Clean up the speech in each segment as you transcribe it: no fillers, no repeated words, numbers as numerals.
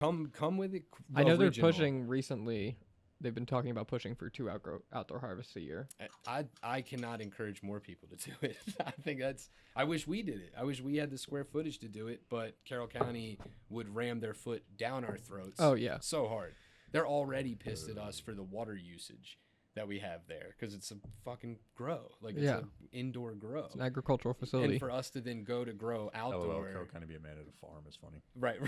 Come with it. I know they're original. pushing recently. They've been talking about pushing for 2 outdoor harvests a year. I cannot encourage more people to do it. I think I wish we did it. I wish we had the square footage to do it, but Carroll County would ram their foot down our throats. Oh, yeah. So hard. They're already pissed at us for the water usage that we have there because it's a fucking grow. Like, it's an indoor grow. It's an agricultural facility. And for us to then go to grow outdoor. Carroll County be a man at a farm is funny. Right.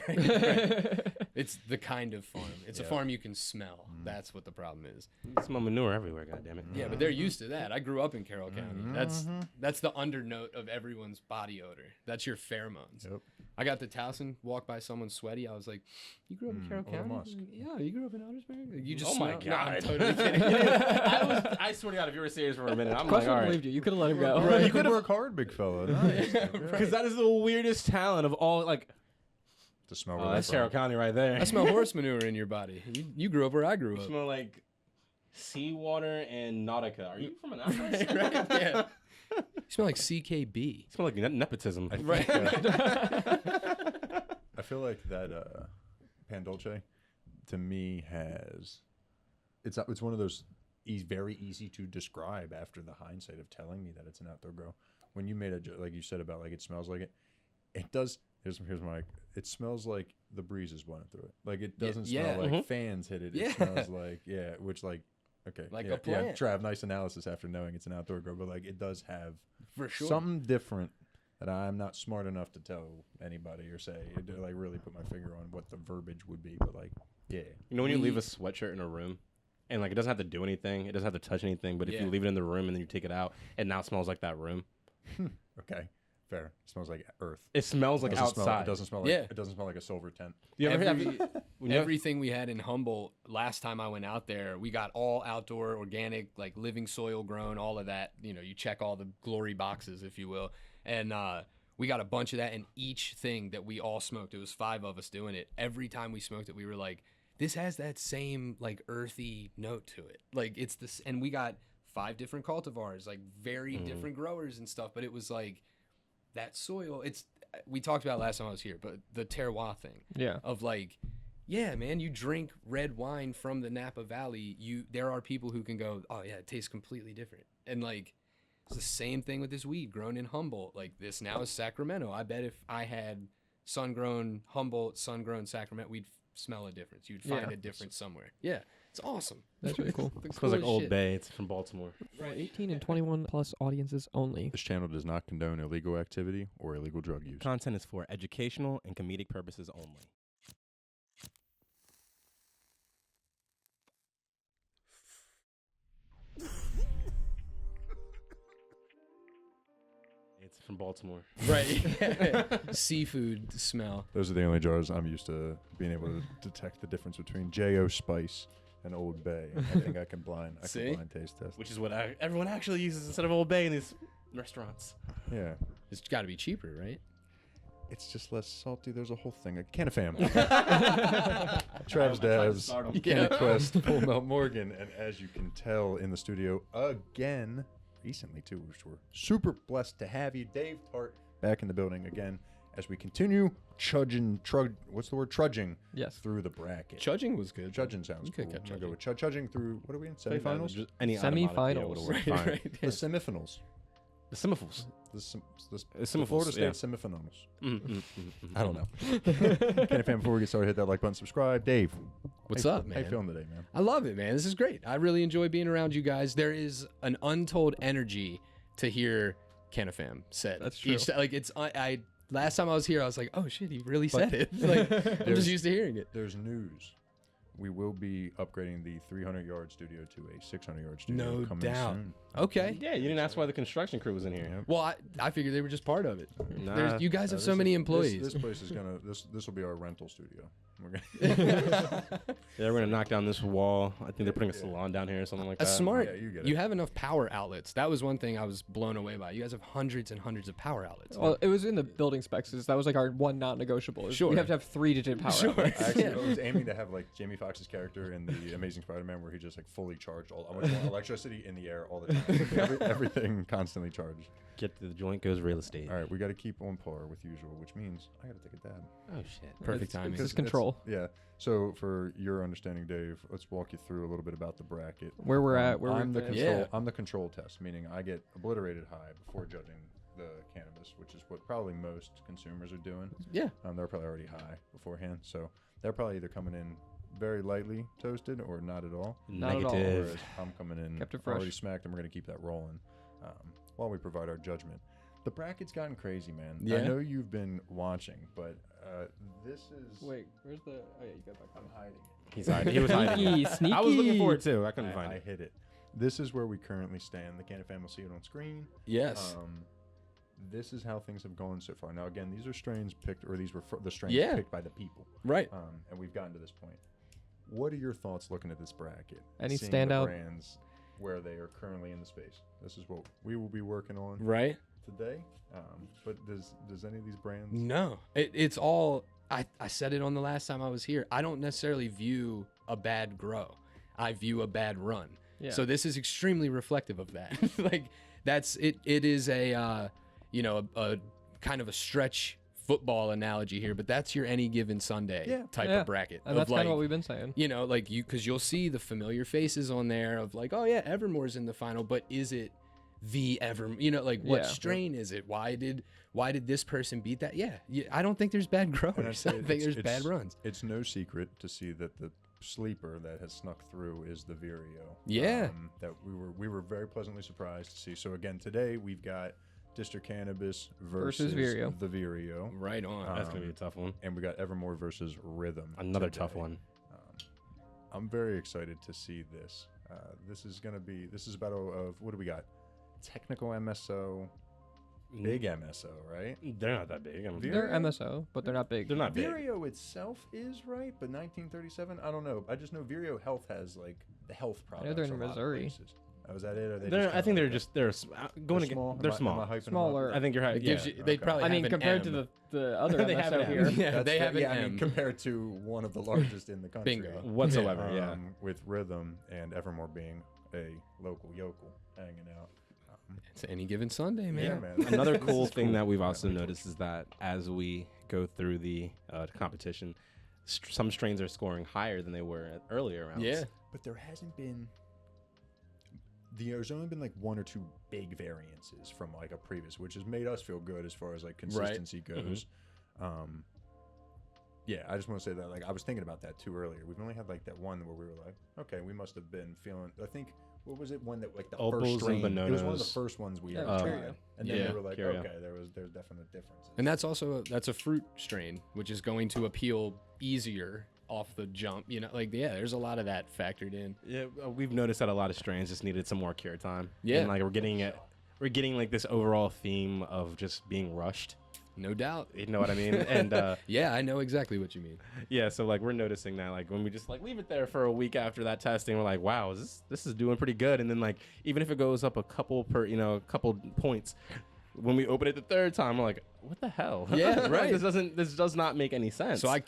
It's the kind of farm. It's a farm you can smell. That's what the problem is. You smell manure everywhere, goddammit. Yeah, but they're used to that. I grew up in Carroll County. That's the undernote of everyone's body odor. That's your pheromones. Yep. I got to Towson, walked by someone sweaty. I was like, "You grew up in Carroll County?" Musk. Like, yeah, you grew up in Outersburg. You just Oh my smell- God. No, I'm totally kidding. I swear to God, if you were serious for a minute, I'm like, Question all right. believed you. You could have let him go. Right, you could work hard, big fella. Nice. Because that is the weirdest talent of all. Like, To smell. oh, that's Carroll County right there. I smell horse manure in your body. You grew up where I grew You up. smell like seawater and Nautica. Are you from an outdoor? Right? Yeah. You smell like CKB. You smell like nepotism. Right. I feel like that Pan Dolce, to me, has it's one of those very easy to describe after the hindsight of telling me that it's an outdoor grow. When you made a joke, like you said about like it smells like it, it does. Here's my. It smells like the breeze is blowing through it. Like it doesn't smell like fans hit it. It smells like which like. Okay. Like yeah, a plant. Yeah, Trav, nice analysis after knowing it's an outdoor grow, but like it does have For sure. something different that I'm not smart enough to tell anybody or say. It, like really put my finger on what the verbiage would be, but like, yeah. You know when you leave a sweatshirt in a room, and like it doesn't have to do anything, it doesn't have to touch anything, but if you leave it in the room and then you take it out, it now smells like that room. Okay, fair. It smells like earth. It smells like outside. It doesn't smell like. It doesn't smell like a silver tent. You ever have, Everything we had in Humboldt last time I went out there, we got all outdoor, organic, like living soil grown, all of that. You know, you check all the glory boxes, if you will. And we got a bunch of that. And each thing that we all smoked, it was 5 of us doing it. Every time we smoked it, we were like, this has that same like earthy note to it. Like it's this, and we got 5 different cultivars, like very different growers and stuff. But it was like that soil. We talked about it last time I was here, but the terroir thing. Yeah. Of like, yeah, man, you drink red wine from the Napa Valley. There are people who can go, oh yeah, it tastes completely different. And like, it's the same thing with this weed grown in Humboldt. Like this now is Sacramento. I bet if I had sun-grown Humboldt, sun-grown Sacramento, we'd smell a difference. You'd find a difference somewhere. Yeah, it's awesome. That's really cool. The it smells like coolest Old shit. Bay. It's from Baltimore. For 18 and 21 plus audiences only. This channel does not condone illegal activity or illegal drug use. Content is for educational and comedic purposes only. It's from Baltimore. Right. Seafood smell. Those are the only jars I'm used to being able to detect the difference between J.O. Spice and Old Bay. And I think I can blind taste test. Which is what everyone actually uses instead of Old Bay in these restaurants. Yeah. It's got to be cheaper, right? It's just less salty. There's a whole thing. CannaFam. Travs Dabs, CannaQuesst, Full Melt Morgan. And as you can tell in the studio again, recently too, which we're super blessed to have you, Dave Tart, back in the building again as we continue trudging Yes. through the bracket. Chudging was good. Trudging sounds You could cool. get I'm gonna go with trudging through, what are we in, semifinals? Just any Semifinals. Right. The semifinals. The semifinals. The Florida State semifinals. I don't know. Mm-hmm. CannaFam, before we get started, hit that like button, subscribe. Dave, What's how up, How you man? feeling today, man? I love it, man. This is great. I really enjoy being around you guys. There is an untold energy to hear CannaFam said. That's true. Like it's I last time I was here, I was like, oh shit, he really said it. Like I'm just used to hearing it. There's news. We will be upgrading the 300-yard studio to a 600-yard studio. No coming doubt. soon. Okay. Yeah, you didn't ask why the construction crew was in here. Yep. Well, I figured they were just part of it. Nah. You guys have This so is- many employees. This place is gonna. This will be our rental studio. We're Yeah, we're gonna knock down this wall. I think they're putting a salon down here or something like that. That's smart. Yeah, you get it. You have enough power outlets. That was one thing I was blown away by. You guys have hundreds and hundreds of power outlets. Well, it was in the building specs. That was like our one non-negotiable. Sure. We have to have 3 digit power. Sure. outlets. Actually, I was aiming to have like Jamie Foxx's character in the Amazing Spider-Man, where he just like fully charged all. I want electricity in the air all the time. Everything constantly charged. Get to the joint goes real estate. All right, we got to keep on par with usual, which means I got to take a dab. Oh shit. Perfect It's timing. just control. Yeah. So for your understanding, Dave, let's walk you through a little bit about the bracket. Where we're at, where I'm the we're control. Yeah. I'm the control test, meaning I get obliterated high before judging the cannabis, which is what probably most consumers are doing. Yeah. They're probably already high beforehand, so they're probably either coming in very lightly toasted or not at all. Not at all. Negative. Whereas I'm coming in Kept it fresh. already smacked, and we're going to keep that rolling while we provide our judgment. The bracket's gotten crazy, man. Yeah. I know you've been watching, but this is... Wait, where's the? Oh yeah, you got back. I'm hiding it. He's hiding. He was hiding. Sneaky, it. sneaky. I was looking for it too. I couldn't find I it. hit it. This is where we currently stand. The Canna family see it on screen. Yes. This is how things have gone so far. Now, again, these are strains picked, or these were the strains Yeah. picked by the people. Right. And we've gotten to this point. What are your thoughts looking at this bracket? Any Seeing the standout? brands where they are currently in the space. This is what we will be working on Right. today. But does any of these brands? No, it's all. I said it on the last time I was here. I don't necessarily view a bad grow. I view a bad run. Yeah. So this is extremely reflective of that. Like that's it. It is a a kind of a stretch football analogy here, but that's your any given Sunday type Yeah. of bracket. And that's kind of what we've been saying. Like because you'll see the familiar faces on there of like, oh yeah, Evermore's in the final, but is it the what Yeah. strain is it? Why did this person beat that? Yeah, I don't think there's bad growers. I think there's bad runs. It's no secret to see that the sleeper that has snuck through is the Vireo. Yeah. That we were very pleasantly surprised to see. So again, today we've got District Cannabis versus Vireo. the Vireo. Right on. That's gonna be a tough one. And we got Evermore versus Rhythm. Another today. tough one. I'm very excited to see this. This is a battle of, what do we got? Technical MSO, big MSO, right? They're not that big. They're MSO, but they're not big. They're not big. Vireo itself is right, but 1937, I don't know. I just know Vireo Health has like the health products. they're in a lot of Missouri. places. Oh, is that it? Or they They're, just I think kinda they're like just going again. small? They're Am I small. hyping them up? Smaller. I think you're right. It gives Yeah. you. They'd Okay. probably. I mean, have an compared M. to the other They have MSO an M. here. Yeah, That's they fair. have an I mean, M. compared to one of the largest in the country. Bingo. Whatsoever. Yeah. With Rhythm and Evermore being a local yokel hanging out. It's any given Sunday, man. Yeah, man. Another This cool is thing cool. that we've also Yeah, noticed is that as we go through the competition, some strains are scoring higher than they were at earlier rounds. Yeah. But there hasn't been. There's only been like one or two big variances from like a previous, which has made us feel good as far as like consistency goes. Yeah, I just want to say that like I was thinking about that too earlier. We've only had like that one where we were like, okay, we must have been feeling. I think what was it? One that like the Opals first and strain. It was one of the Bananas. first ones we Yeah, ever Curio. tried, and then Yeah, they were like, Curio. okay, there's definite differences. And that's also that's a fruit strain, which is going to appeal easier off the jump. There's a lot of that factored in. Yeah, we've noticed that a lot of strains just needed some more cure time. Yeah. And like we're getting like this overall theme of just being rushed. No doubt. You know what I mean? And Yeah, I know exactly what you mean. yeah, so like we're noticing that like when we just like leave it there for a week after that testing, we're like, wow, this is doing pretty good. And then like even if it goes up a couple points, when we open it the third time, we're like, what the hell? Yeah, right. This does not make any sense. So I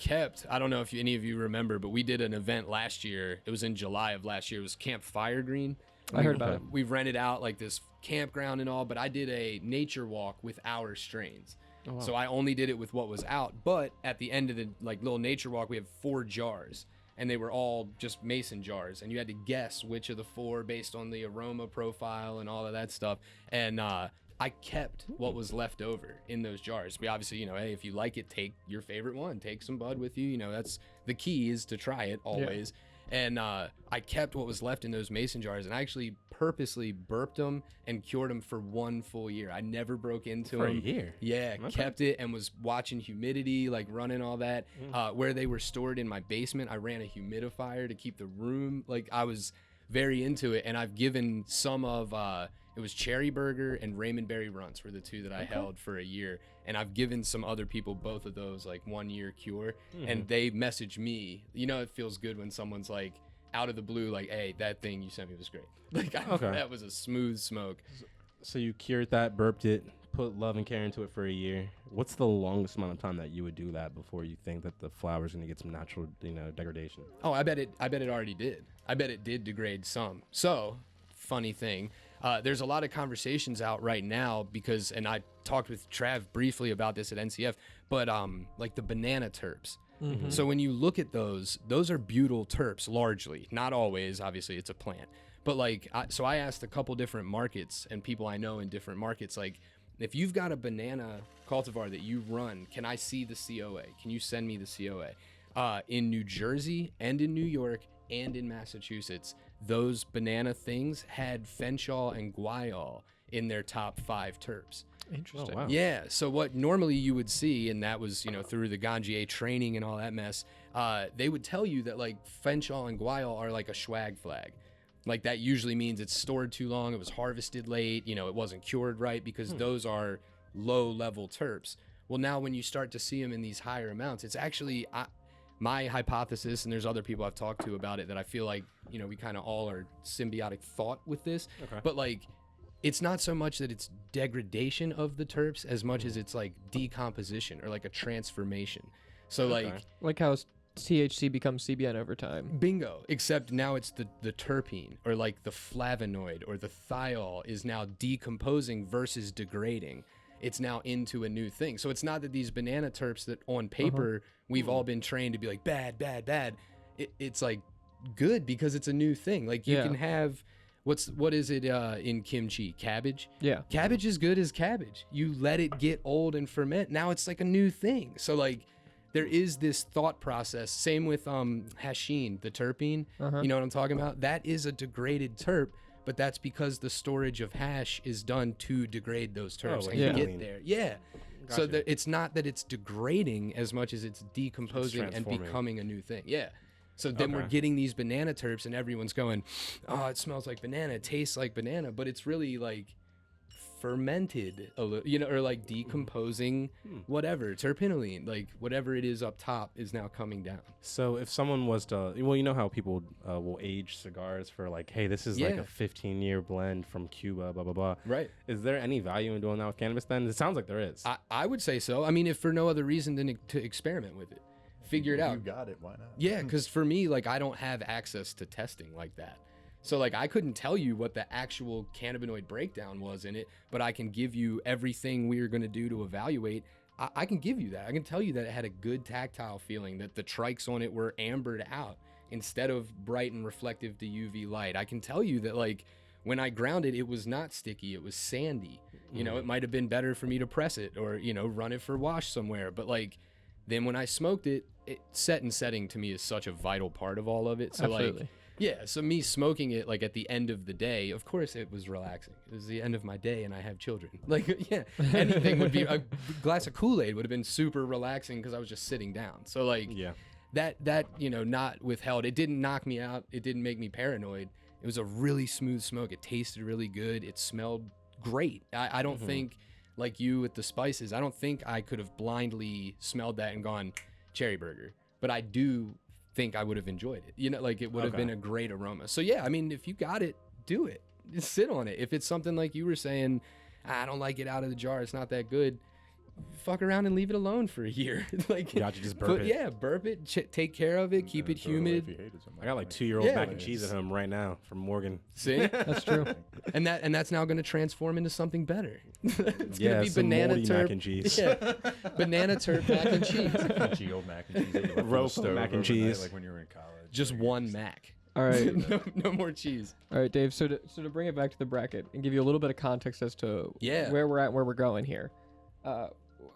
don't know if any of you remember, but we did an event last year. It was in July of last year. It was Camp Fire Green. I heard about it. We've rented out like this campground and all, but I did a nature walk with our strains. Oh, So I only did it with what was out. But at the end of the like little nature walk, we have 4 jars, and they were all just mason jars, and you had to guess which of the 4 based on the aroma profile and all of that stuff. And I kept what was left over in those jars. We obviously, hey, if you like it, take your favorite one, take some bud with you. That's the key, is to try it always. And I kept what was left in those mason jars, and I actually purposely burped them and cured them for 1 full year. I never broke into For a them. year? Yeah, Okay. kept it and was watching humidity, like running all that. Where they were stored in my basement, I ran a humidifier to keep the room, like I was very into it. And I've given some of, it was Cherry Burger and Raymond Berry Runts were the 2 that I held for a year. And I've given some other people both of those like 1 year cure. And they messaged me. It feels good when someone's like out of the blue, like, hey, that thing you sent me was great. Like that was a smooth smoke. So you cured that, burped it, put love and care into it for a year. What's the longest amount of time that you would do that before you think that the flower's going to get some natural, degradation? Oh, I bet it already did. I bet it did degrade some. So, funny thing, there's a lot of conversations out right now because, and I talked with Trav briefly about this at NCF, but like the banana terps. Mm-hmm. So when you look at those are butyl terps largely, not always, obviously it's a plant. But like, so I asked a couple different markets and people I know in different markets, like, if you've got a banana cultivar that you run, can I see the COA? Can you send me the COA? In New Jersey and in New York and in Massachusetts, those banana things had fenchal and guaiol in their top 5 terps. Interesting. Oh, wow. Yeah. So what normally you would see, and that was, through the Ganjier training and all that mess, they would tell you that like fenchal and guaiol are like a swag flag. Like that usually means it's stored too long, it was harvested late, it wasn't cured right, because those are low level terps. Well, now when you start to see them in these higher amounts, it's actually my hypothesis, and there's other people I've talked to about it, that I feel like, we kind of all are symbiotic thought with this. Okay. But like, it's not so much that it's degradation of the terps as much as it's like decomposition or like a transformation. So like how THC becomes CBN over time. Bingo. Except now it's the terpene, or like the flavonoid or the thiol is now decomposing versus degrading. It's now into a new thing. So it's not that these banana terps that on paper we've all been trained to be like bad, bad, bad. It's like good because it's a new thing. Like you can have what is it in kimchi? Cabbage? Yeah. Cabbage is good as cabbage. You let it get old and ferment. Now it's like a new thing. So like there is this thought process. Same with hasheen, the terpene. You know what I'm talking about? That is a degraded terp, but that's because the storage of hash is done to degrade those terps and get there. Yeah. Gotcha. So it's not that it's degrading as much as it's decomposing and becoming a new thing. Yeah. So then we're getting these banana terps and everyone's going, oh, it smells like banana, it tastes like banana, but it's really like fermented a little, or like decomposing whatever terpinolene, like whatever it is up top is now coming down. So if someone was to, well, you know how people will age cigars for like, hey, this is like a 15-year blend from Cuba, blah, blah, blah. Right. Is there any value in doing that with cannabis then? It sounds like there is. I would say so. I mean, if for no other reason than to experiment with it, figure it out. You got it, why not? Yeah, because for me, like I don't have access to testing like that. So like I couldn't tell you what the actual cannabinoid breakdown was in it, but I can give you everything we're going to do to evaluate. I can give you that. I can tell you that it had a good tactile feeling, that the trikes on it were ambered out instead of bright and reflective to UV light. I can tell you that like when I ground it, it was not sticky, it was sandy. It might have been better for me to press it or, run it for wash somewhere. But like then when I smoked it, set and setting to me is such a vital part of all of it. So Absolutely. Like, yeah, so me smoking it like at the end of the day, of course it was relaxing. It was the end of my day and I have children. Like, yeah, anything would be, a glass of Kool-Aid would have been super relaxing because I was just sitting down. So like that, not withheld. It didn't knock me out. It didn't make me paranoid. It was a really smooth smoke. It tasted really good. It smelled great. I don't think, like you with the spices, I don't think I could have blindly smelled that and gone cherry burger. But I do think I would have enjoyed it. Like it would have been a great aroma. So yeah, I mean, if you got it, do it. Just sit on it. If it's something like you were saying, I don't like it out of the jar, it's not that good, fuck around and leave it alone for a year. Like, you just burp it. Yeah, burp it, take care of it, keep it humid. I got like 2-year-old mac and cheese at home right now from Morgan. See? That's true. And that's now going to transform into something better. It's going to be banana turp mac and cheese. Yeah, banana turp mac and cheese. Crunchy old mac and cheese. Roast mac and cheese. Like when you were in college. Just one mac. All right. no more cheese. All right, Dave. So to bring it back to the bracket and give you a little bit of context as to where we're at and where we're going here.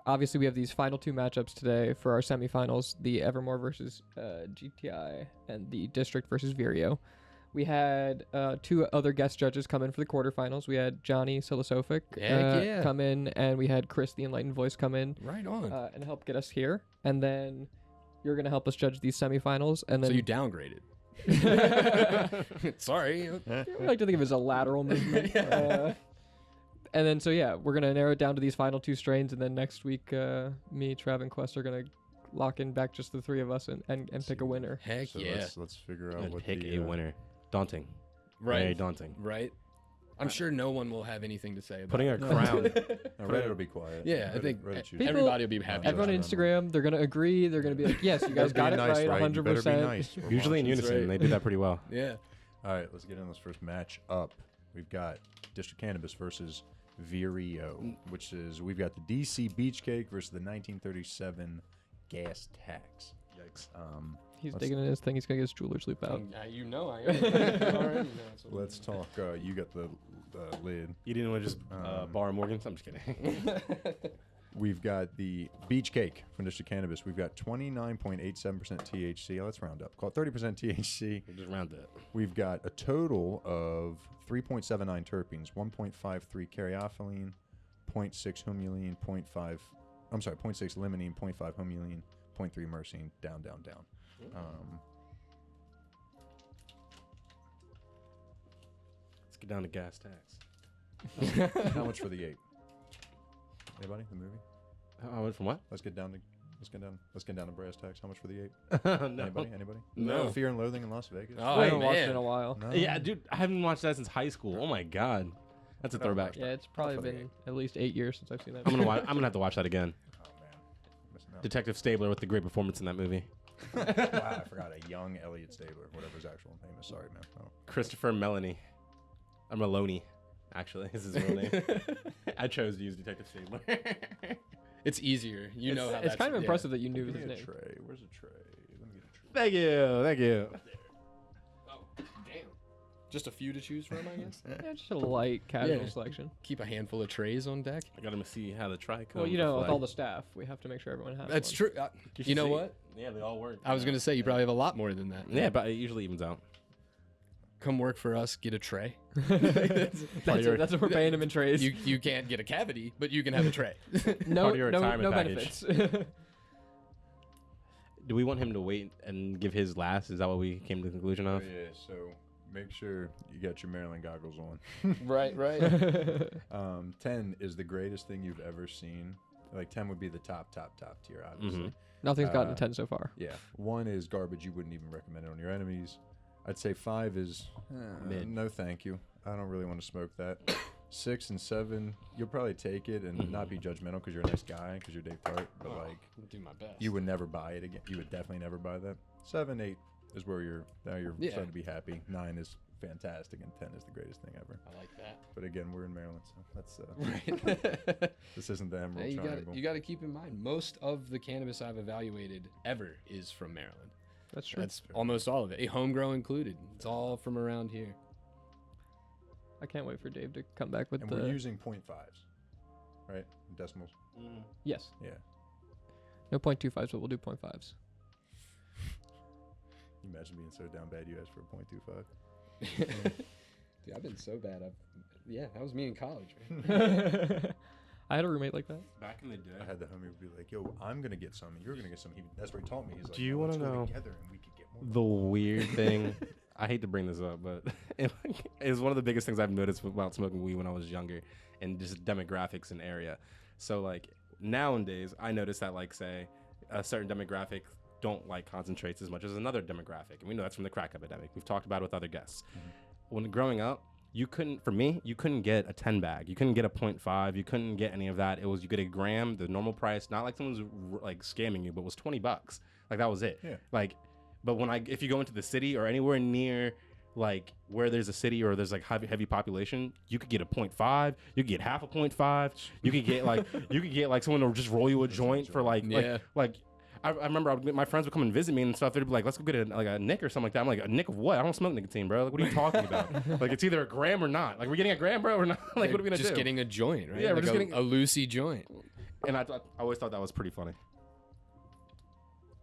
Obviously, we have these final 2 matchups today for our semifinals, the Evermore versus GTI and the District versus Vireo. We had 2 other guest judges come in for the quarterfinals. We had Johnny Silosophic come in, and we had Chris, the Enlightened Voice, come in. Right on. And help get us here. And then you're going to help us judge these semifinals. And then so you downgraded. Sorry. I like to think of it as a lateral movement. And then, so yeah, we're going to narrow it down to these final 2 strains. And then next week, me, Trav, and Quest are going to lock in back just the 3 of us and pick a winner. Heck so yeah. Let's figure out what pick a winner. Daunting. Right. Very daunting. Right. I'm sure no one will have anything to say about putting it. a crown. Reddit will be quiet. Yeah, I think People- everybody will be happy. Everyone on Instagram, they're going to agree. They're going to be like, yes, you guys got it nice, right, 100%. You better be nice. We're Usually in watching. unison, they do that pretty well. Yeah. All right, let's get in this first match up. we've got District Cannabis versus Vireo, which is we've got the DC Beach Cake versus the 1937 gas tax. Yikes. He's digging in his thing. He's gonna get his jeweler's loop out. You know I am. You already know. Let's talk. You got the lid. You didn't want to just borrow Morgan's? I'm just kidding. We've got the Beach Cake from District Cannabis. We've got 29.87% THC. Let's round up. Call it 30% THC. We'll just round it. We've got a total of 3.79 terpenes, 1.53 caryophyllene, 0.6 humulene, 0.6 limonene, 0.5 humulene, 0.3 myrcene, down. Let's get down to gas tax. How much for the 8? Anybody? The movie? How much from what? Let's get down to brass tacks. How much for the 8? No. Anybody? No. Fear and Loathing in Las Vegas. Oh, I haven't watched it man. in a while. No. Yeah, dude, I haven't watched that since high school. Oh my god, that's a throwback. Yeah, it's probably been at least 8 years since I've seen that. I'm gonna have to watch that again. Oh man, missing out. Detective Stabler with the great performance in that movie. Wow, I forgot a young Elliot Stabler, whatever his actual name is. Sorry, man. Oh. Christopher Maloney, actually, is his real name. I chose to use Detective Stabler. It's easier. You know how It's kind of impressive that you knew Give his me a name. tray. Where's a tray? Let me get a tray. Thank you. Oh, damn. Just a few to choose from, I guess. Yeah, just a light casual Yeah. selection. Keep a handful of trays on deck. I gotta see how the try comes. Well, you know, with all the staff, we have to make sure everyone has That's one. true. You know what? Yeah, they all work. I was gonna say you probably have a lot more than that. Yeah, but it usually evens out. Come work for us. Get a tray. That's what we're paying him in trays. You can't get a cavity, but you can have a tray. no, part of your no retirement package. benefits. Do we want him to wait and give his last? Is that what we came to the conclusion Oh, of? yeah, so make sure you got your Maryland goggles on. Right. 10 is the greatest thing you've ever seen. Like 10 would be the top tier, obviously. Mhm. Nothing's gotten 10 so far. Yeah. 1 is garbage. You wouldn't even recommend it on your enemies. I'd say 5 is Mid. no thank you. I don't really want to smoke that. 6 and 7, you'll probably take it and not be judgmental because you're a nice guy because you're Dave Tart. But like, I'll do my best. you would never buy it again. You would definitely never buy that. 7, 8 is where you're starting to be happy. 9 is fantastic, and 10 is the greatest thing ever. I like that. But again, we're in Maryland, so that's Right. this isn't the Emerald Hey, Triangle. you got to keep in mind, most of the cannabis I've evaluated ever is from Maryland. That's true. That's almost all of it, homegrown included. It's all from around here. I can't wait for Dave to come back with and the. we're using 0.5s, right? Decimals. Yes. Yeah. No 0.25s, but we'll do 0.5s. You imagine being so down bad you asked for a 0.25. Dude, I've been so bad. That was me in college. Right? I had a roommate like that. Back in the day. I had the homie be like, "Yo, I'm gonna get some, and you're gonna get some." That's what he taught me. He's like, Do you "Yo, wanna let's go know together, and we could get more." The weird thing, I hate to bring this up, but it's one of the biggest things I've noticed about smoking weed when I was younger, and just demographics and area. So like nowadays, I notice that like say a certain demographic don't like concentrates as much as another demographic, and we know that's from the crack epidemic. We've talked about it with other guests. When growing up, you couldn't get a 10 bag. You couldn't get a 0.5. You couldn't get any of that. It was you get a gram, the normal price, not like someone's like scamming you, but it was $20. Like that was it. Yeah. Like, but if you go into the city or anywhere near like where there's a city or there's like heavy population, you could get a 0.5. You could get half a 0.5. You could get like someone to just roll you a joint for like I remember my friends would come and visit me and stuff. They'd be like, "Let's go get a nick or something like that." I'm like, "A nick of what? I don't smoke nicotine, bro. Like, what are you talking about? Like, it's either a gram or not. Like, we're getting a gram, bro, or not. Like, what are we gonna do? Just getting a joint, right? Yeah, we're like just getting a loosey joint. And I always thought that was pretty funny.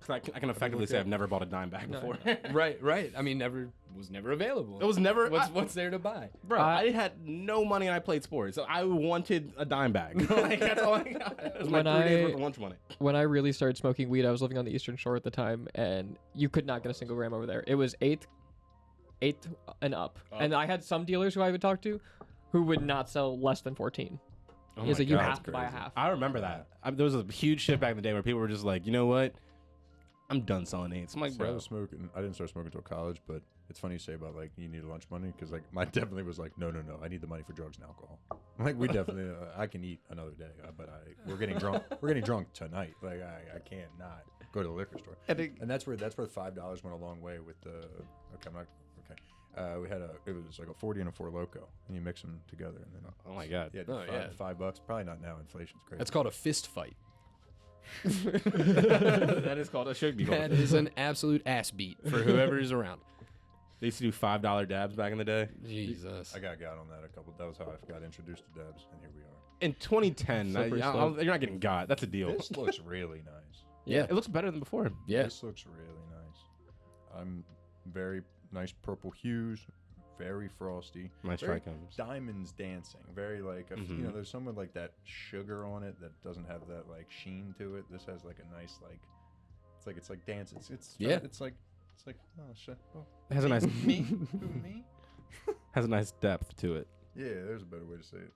Cause I can effectively say I've never bought a dime bag before. Right. I mean, was never available. It was never. What's there to buy, bro? I had no money and I played sports, so I wanted a dime bag. Like that's all I got. It was my 3 days worth of lunch money. When I really started smoking weed, I was living on the Eastern Shore at the time, and you could not get a single gram over there. It was eighth and up. And I had some dealers who I would talk to who would not sell less than 14. He's like, you have to buy a half. I remember that. There was a huge shift back in the day where people were just like, you know what? I'm done selling eights. I'm like, So bro. I didn't start smoking until college, but it's funny you say about like you need lunch money because like mine definitely was like no, I need the money for drugs and alcohol. Like we definitely I can eat another day, but we're getting drunk. We're getting drunk tonight. Like I can't not go to the liquor store. And that's where the $5 went a long way with the. Okay, I'm not okay. We had it was like a 40 and a 4 Loco, and you mix them together, and then Oh my god. yeah, $5. Probably not now. Inflation's crazy. That's called a fist fight. That is called. It should be called. That is an absolute ass beat for whoever is around. They used to do $5 dabs back in the day. Jesus. I got on that a couple. That was how I got introduced to dabs, and here we are. In 2010, Slippery slope. you're not getting got. That's a deal. This looks really nice. Yeah. It looks better than before. Yeah. This looks really nice. I'm very nice purple hues, very frosty. Nice Very trichomes. diamonds dancing. Very like you know, there's some with like that sugar on it that doesn't have that like sheen to it. This has like a nice like it's like dancing. It's like oh shit. Oh, It has a nice me? Who, me? has a nice depth to it. Yeah, there's a better way to say it.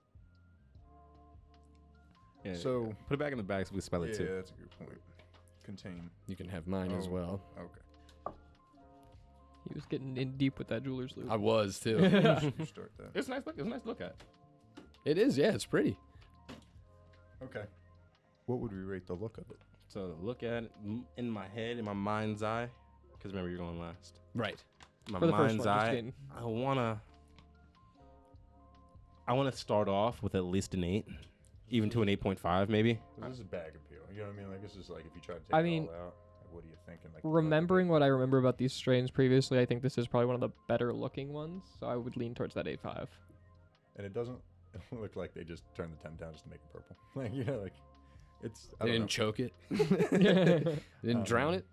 Yeah, So put it back in the bag so we spell it yeah, too. that's a good point. Contain. You can have mine as Oh. well. Okay. He was getting in deep with that jeweler's loop. I was too. You start that. It's a nice look. It's a nice look at. It is, yeah, it's pretty. Okay. What would we rate the look of it? So look at it in my head, in my mind's eye, because remember you're going last. Right. My For the first mind's one, just eye. kidding. I wanna start off with at least an 8, even to an 8.5 maybe. This is bag appeal. You know what I mean? Like this is like if you try to take I it mean, all out, like, what are you thinking? Like Remembering what I remember about these strains previously, I think this is probably one of the better looking ones. So I would lean towards that 8.5. and it doesn't look like they just turned the temp down just to make it purple. Like you know, like it's. I They don't didn't know. choke it. Didn't drown it.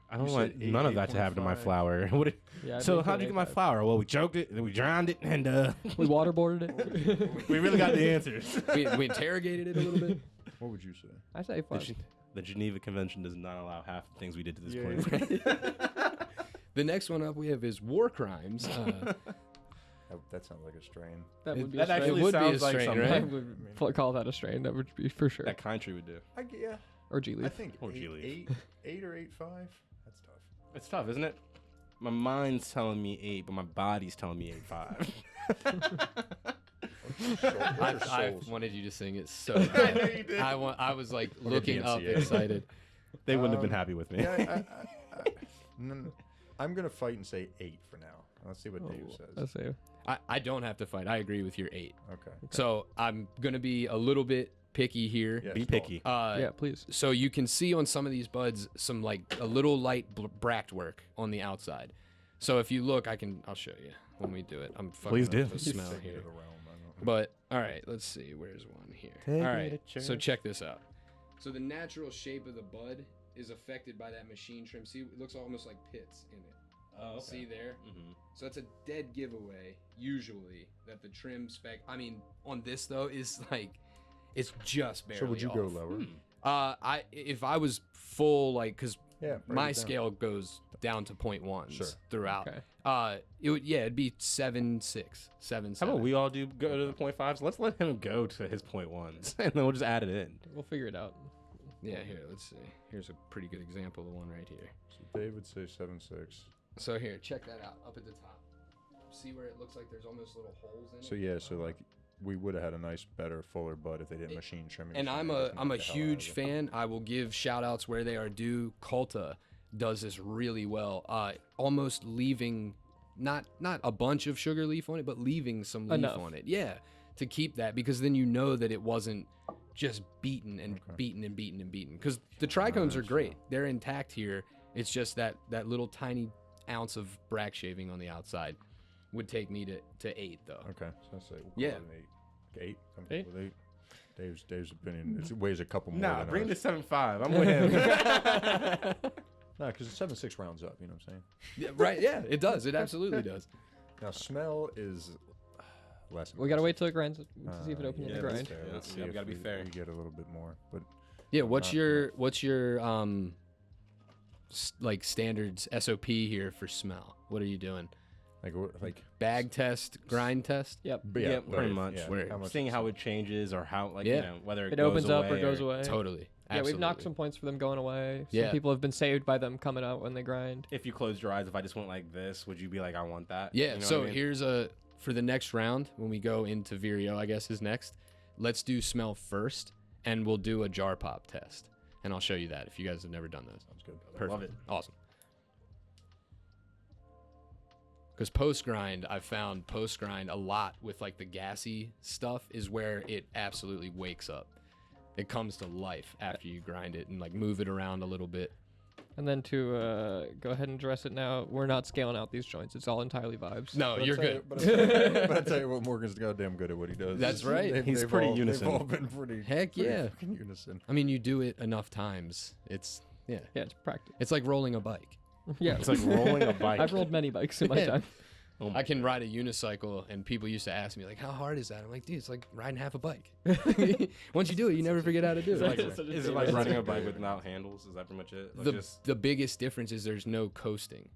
I don't You want said none of that to happen to my 8.5? flower. What it- Yeah, I'd so lean how'd toward you get my 8.5. flower? Well, we choked it, then we drowned it, and We waterboarded it. we really got the answers. We interrogated it a little bit. What would you say? I say 8.5. The Geneva Convention does not allow half the things we did to this Yeah. point. The next one up we have is war crimes. That sounds like a strain. That would be that a strain. It would be a sounds like strain, something right? I would call that a strain. That would be for sure. that country would do. Yeah. Or G I Leaf. think Or G Leaf. eight or 8.5. That's tough. It's tough, isn't it? My mind's telling me 8, but my body's telling me 8.5. I wanted you to sing it so bad. I was like looking up DMCA. excited. They wouldn't have been happy with me. Yeah, I'm gonna fight and say 8 for now. Let's see what Dave says. Let's see. I don't have to fight. I agree with your 8. Okay. So I'm gonna be a little bit picky here. Yes, Be picky. Yeah, please. So you can see on some of these buds some like a little light bract work on the outside. So if you look, I'll show you when we do it. I'm fucking Please up do. the smell Take me here. to the realm. I don't- But all right, let's see. Where's one here? Take All me right. to So church. check this out. So the natural shape of the bud is affected by that machine trim. See, it looks almost like pits in it. Oh, See there? Mm-hmm. So that's a dead giveaway usually that the trim spec. I mean, on this though is like it's just barely. So would you go off. lower? If I was full like because Yeah. break my it down. scale goes down to 0.1s Sure. throughout. Okay. It'd be 7.6, 7. How about we all go to the 0.5s? Let's let him go to his 0.1s, and then we'll just add it in. We'll figure it out. Yeah, here, let's see. Here's a pretty good example of one right here. So Dave would say 7.6. So here, check that out up at the top. See where it looks like there's almost little holes in it? So yeah, so like we would have had a nice, better, fuller bud if they didn't machine trim it. And I'm a huge fan. I will give shout outs where they are due. Culta does this really well. Almost leaving not a bunch of sugar leaf on it, but leaving some leaf Enough. on it. Yeah. To keep that because then you know that it wasn't just beaten and beaten and beaten and beaten. Because the trichomes are great. They're intact here. It's just that little tiny ounce of bract shaving on the outside would take me to 8 though. Okay, so I say we'll call Yeah. it an 8. 8. I'm Eight? good with 8. Dave's opinion. It weighs a couple more. Nah, than bring ours. the 7.5. I'm with him. No, because 7.6 rounds up. You know what I'm saying? Yeah, right. Yeah, it does. It absolutely does. Now smell is less. We gotta wait till it grinds to see if it Uh, opens yeah, in the that's grind. fair. Let's see Yeah, we if gotta be fair. We get a little bit more, but Yeah, what's Not your like standards SOP here for smell? What are you doing? like Bag test, grind test? Yep. but Yeah, but pretty much. Where- how much Seeing is how it? it changes or how, like, Yeah. you know, whether It goes opens up or away goes away. Totally. Yeah, we've knocked Absolutely. some points for them going away. Some Yeah. people have been saved by them coming out when they grind. If you closed your eyes, if I just went like this, would you be like, I want that? Yeah, You know so what I mean? here's for the next round when we go into Vireo, I guess is next. Let's do smell first and we'll do a jar pop test. And I'll show you that if you guys have never done those. Sounds good. Perfect. Love it. Awesome. Because post-grind, I've found post-grind a lot with like the gassy stuff is where it absolutely wakes up. It comes to life after you grind it and like move it around a little bit. And then to go ahead and address it now, we're not scaling out these joints. It's all entirely vibes. No, But you're I'll tell good. but I tell you what, Morgan's goddamn good at what he does. That's right. He's pretty unison. They've all been pretty. Heck pretty yeah. fucking unison. I mean, you do it enough times. It's Yeah, it's practice. It's like rolling a bike. Yeah, It's like rolling a bike. I've rolled many bikes in my Yeah. time. Oh I can ride a unicycle, and people used to ask me like, "How hard is that?" I'm like, "Dude, it's like riding half a bike. Once you do it, you never forget how to do it." Like, Such a is it like riding a bike without handles? Is that pretty much it? Like The biggest difference is there's no coasting.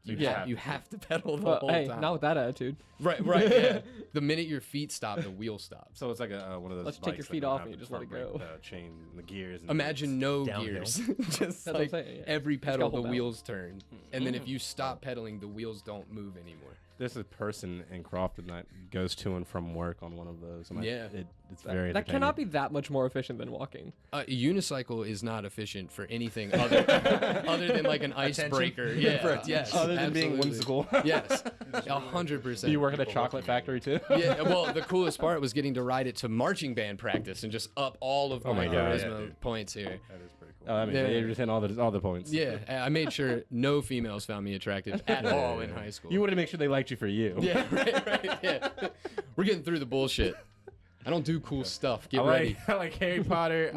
Yeah. You have to pedal the But whole hey, time. not with that attitude. Right. Yeah. The minute your feet stop, the wheel stops. so it's like a one of those. Let's take your bikes that feet don't off have and you the just let it front go. brake, the chain, and the gears. And Imagine no Downhill. gears. Just That's what I'm like saying, yeah. every got pedal, the whole balance. wheels turn, and then if you stop pedaling, the wheels don't move anymore. There's a person in Crofton that goes to and from work on one of those. And Yeah. it's very. That cannot be that much more efficient than walking. A unicycle is not efficient for anything other than like an icebreaker. Yeah. Yes. Other than being absolutely. whimsical. Yes. 100%. Do you work at a chocolate factory too? Yeah, well, the coolest part was getting to ride it to marching band practice and just up all of Oh my my God. charisma Yeah, dude. points here. That is pretty cool. Oh, I mean, Yeah. you're just hitting all the points. Yeah, I made sure no females found me attractive at all in high school. You wanted to make sure they liked you for you. Yeah, right, yeah. We're getting through the bullshit. I don't do cool stuff. Get I ready. like Harry Potter.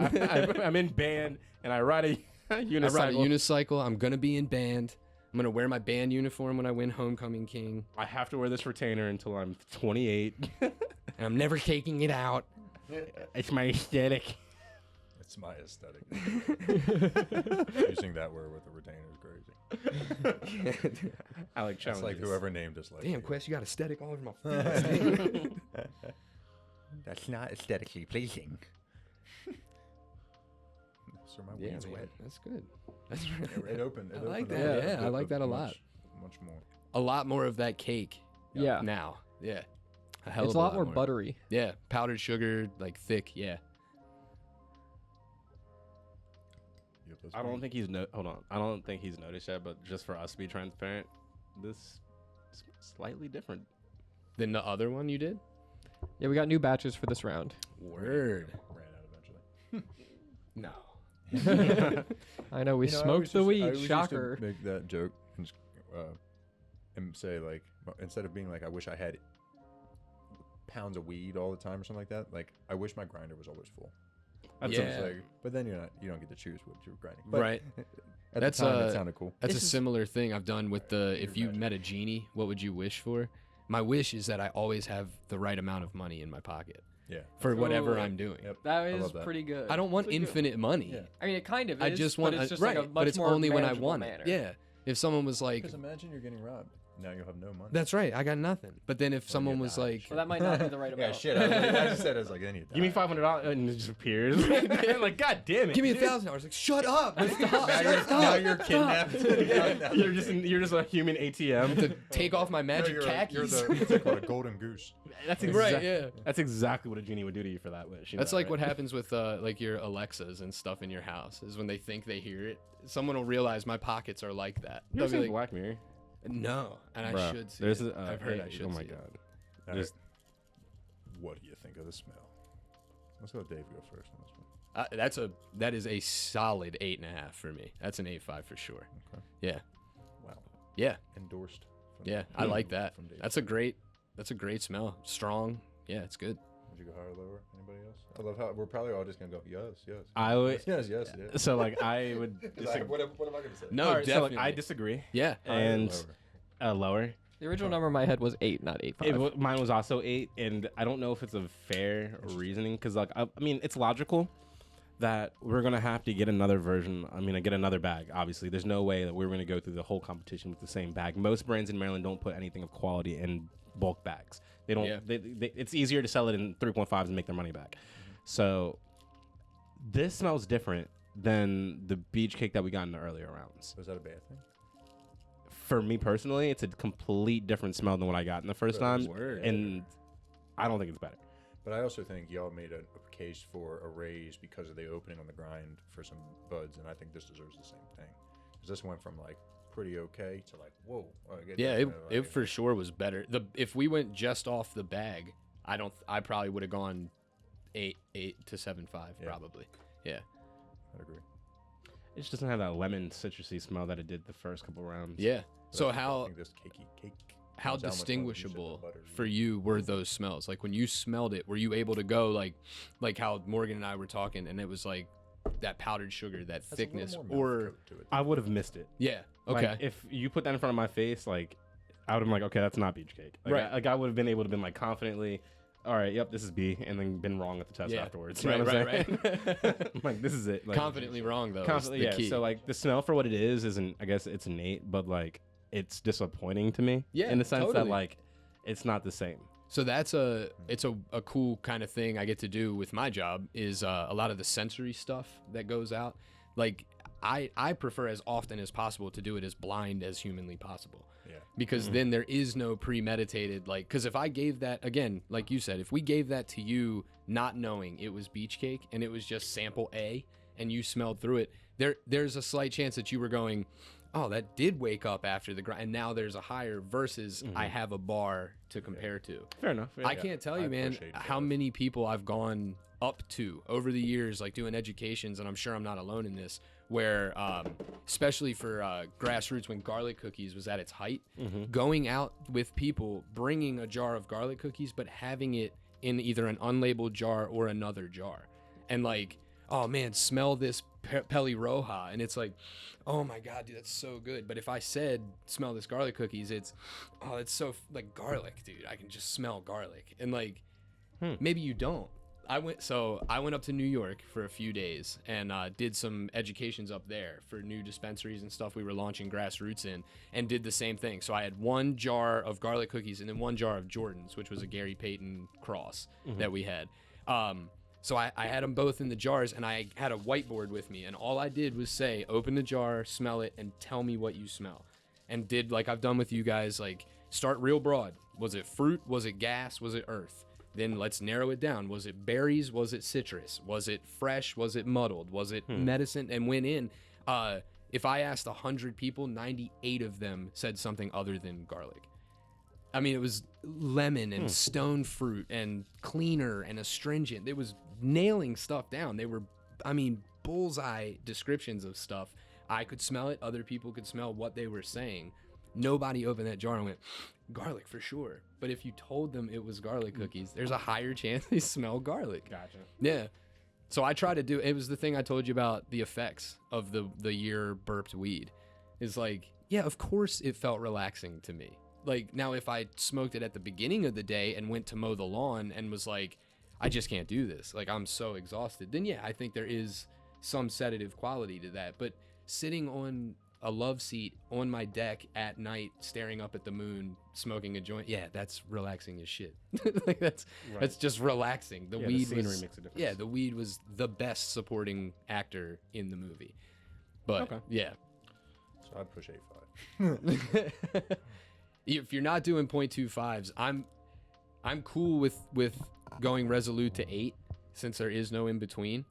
I'm in band and I ride a unicycle. I ride a unicycle. I'm gonna be in band. I'm gonna wear my band uniform when I win Homecoming King, I have to wear this retainer until I'm 28. and I'm never taking it out. It's my aesthetic. It's my aesthetic. Using that word with the retainer is crazy. I like It's challenges. like whoever named us like. Damn, Quest, you got aesthetic all over my face. That's not aesthetically pleasing. So my Yeah, weed's man, wet. that's good. That's It opened. I like opened that. up Yeah, I like that a lot. Much more. a lot more of that cake. Yeah. Now, yeah, a hell It's of a lot more buttery. Yeah, powdered sugar, like thick. Yeah. Yep, that's I don't weed. think he's hold on. I don't think he's noticed yet, but just for us to be transparent, this is slightly different. Than the other one you did. Yeah, we got new batches for this round. Word. Ran out eventually. No. I know we You know, I smoked always the used- I weed. always used to Shocker. Make that joke and say like instead of being like I wish I had pounds of weed all the time or something like that. Like I wish my grinder was always full. That's Yeah. It's like, but then you don't get to choose what you're grinding. But Right. At That's, the time, uh, that sounded cool. That's This a is- similar thing I've done with the if you magic. met a genie, what would you wish for? My wish is that I always have the right amount of money in my pocket Yeah. for whatever Ooh. I'm doing. Yep. That I is love that. pretty good. I don't want Pretty good. infinite money. Yeah. I mean, it kind of is. I just but want it's a, just right, like a much but it's more only when I manageable want manner. it. Yeah. If someone was like, Because imagine you're getting robbed. Now you'll have no money. "That's right, I got nothing," but then if someone yeah, was nah, like, Well, that might not be the right Yeah, amount. shit. I just said it as like any. Give me $500 and it just appears. Like, God damn it! "Give me dude. $1,000," like, "Shut up!" Stop, Now you're kidnapped. You're just a human ATM. to take off my magic You're khakis. what's it called, a golden goose. That's Right, yeah. That's exactly what a genie would do to you for that wish. That's like what happens with like your Alexas and stuff in your house. Is when they think they hear it, someone will realize my pockets are like that. You They'll ever be seen like, Black Mirror? "No," and I Bruh, should see there's it. a- I've heard hey, I should. Oh my see it. god. All Just- right. What do you think of the smell? Let's let Dave go first on this one. That is a solid 8.5 for me. That's an 8.5 for sure. Okay. Yeah, Wow. yeah, Endorsed. From yeah. I like that. From Dave. That's a great smell. Strong. Yeah, it's good. Would you go higher or lower? Anybody else? I love how we're probably all just gonna go yes, yes. I would. Yes, yes, yes. So like I would Like, disagree. what am I gonna say? No, All right, so, definitely. like, I disagree. Yeah. Higher or And lower? lower. The original number in my head was 8, not 8.5. Mine was also 8, and I don't know if it's a fair reasoning because, like, I mean, it's logical that we're gonna have to get another version. I mean, get another bag. Obviously, there's no way that we're gonna go through the whole competition with the same bag. Most brands in Maryland don't put anything of quality in bulk bags. They don't. Yeah. It's easier to sell it in 3.5s and make their money back. So this smells different than the beach cake that we got in the earlier rounds. Was that a bad thing? For me personally, it's a complete different smell than what I got in the first time, Word. and I don't think it's better. But I also think y'all made a case for a raise because of the opening on the grind for some buds, and I think this deserves the same thing. Because this went from like pretty okay to like, whoa. It for sure was better. If we went just off the bag, I probably would have gone 8 to 7.5 probably. Yeah. I'd agree. It just doesn't have that lemon citrusy smell that it did the first couple rounds. Yeah. So I think this cake. How distinguishable for you were those smells? Like when you smelled it, were you able to go like how Morgan and I were talking, and it was like that powdered sugar, that thickness, or I would have missed it. Yeah. Okay. Like, if you put that in front of my face, like I would have been like, okay, that's not beach cake. Like, right. I would have been able to been like confidently, all right, yep, this is B, and then been wrong at the test afterwards. You know what I'm saying? I'm like, this is it. Like, confidently wrong though. Confidently, is the key. So like the smell for what it isn't. I guess it's innate, but like it's disappointing to me. Yeah, in the sense totally. that like it's not the same. So it's a cool kind of thing I get to do with my job is a lot of the sensory stuff that goes out. Like I prefer as often as possible to do it as blind as humanly possible. Yeah. Because then there is no premeditated, like, because if I gave that, again, like you said, if we gave that to you not knowing it was beach cake and it was just sample A and you smelled through it, there's a slight chance that you were going, oh, that did wake up after the grind, and now there's a higher versus I have a bar to compare to. Fair enough. I can't tell you, man, how many people I've gone up to over the years, like doing educations, and I'm sure I'm not alone in this, where especially for grassroots, when garlic cookies was at its height, going out with people, bringing a jar of garlic cookies, but having it in either an unlabeled jar or another jar, and like, oh man, smell this Peli Roja, and it's like, oh my god, dude, that's so good. But if I said smell this garlic cookies, it's so like garlic, dude, I can just smell garlic, and like maybe you don't. I went up to New York for a few days and did some educations up there for new dispensaries and stuff we were launching grassroots in, and did the same thing. So I had one jar of garlic cookies and then one jar of Jordans, which was a Gary Payton cross that we had. So I had them both in the jars, and I had a whiteboard with me, and all I did was say, open the jar, smell it, and tell me what you smell. And did like I've done with you guys, like start real broad. Was it fruit? Was it gas? Was it earth? Then let's narrow it down. Was it berries? Was it citrus? Was it fresh? Was it muddled? Was it medicine? And went in. If I asked 100 people, 98 of them said something other than garlic. I mean, it was lemon and stone fruit and cleaner and astringent. It was nailing stuff down. They were, I mean, bullseye descriptions of stuff. I could smell it. Other people could smell what they were saying. Nobody opened that jar and went, garlic for sure. But if you told them it was garlic cookies, there's a higher chance they smell garlic. Gotcha. Yeah. So I try to do, it was the thing I told you about the effects of the year burped weed. It's like, yeah, of course it felt relaxing to me. Like now if I smoked it at the beginning of the day and went to mow the lawn and was like, I just can't do this, like I'm so exhausted, then yeah, I think there is some sedative quality to that. But sitting on a love seat on my deck at night, staring up at the moon, smoking a joint, yeah, that's relaxing as shit. Like that's just relaxing. The weed the scenery was, makes a difference. yeah, the weed was the best supporting actor in the movie. But yeah, so I'd push 8.5. If you're not doing 0.25s, I'm cool with going resolute to 8 since there is no in between.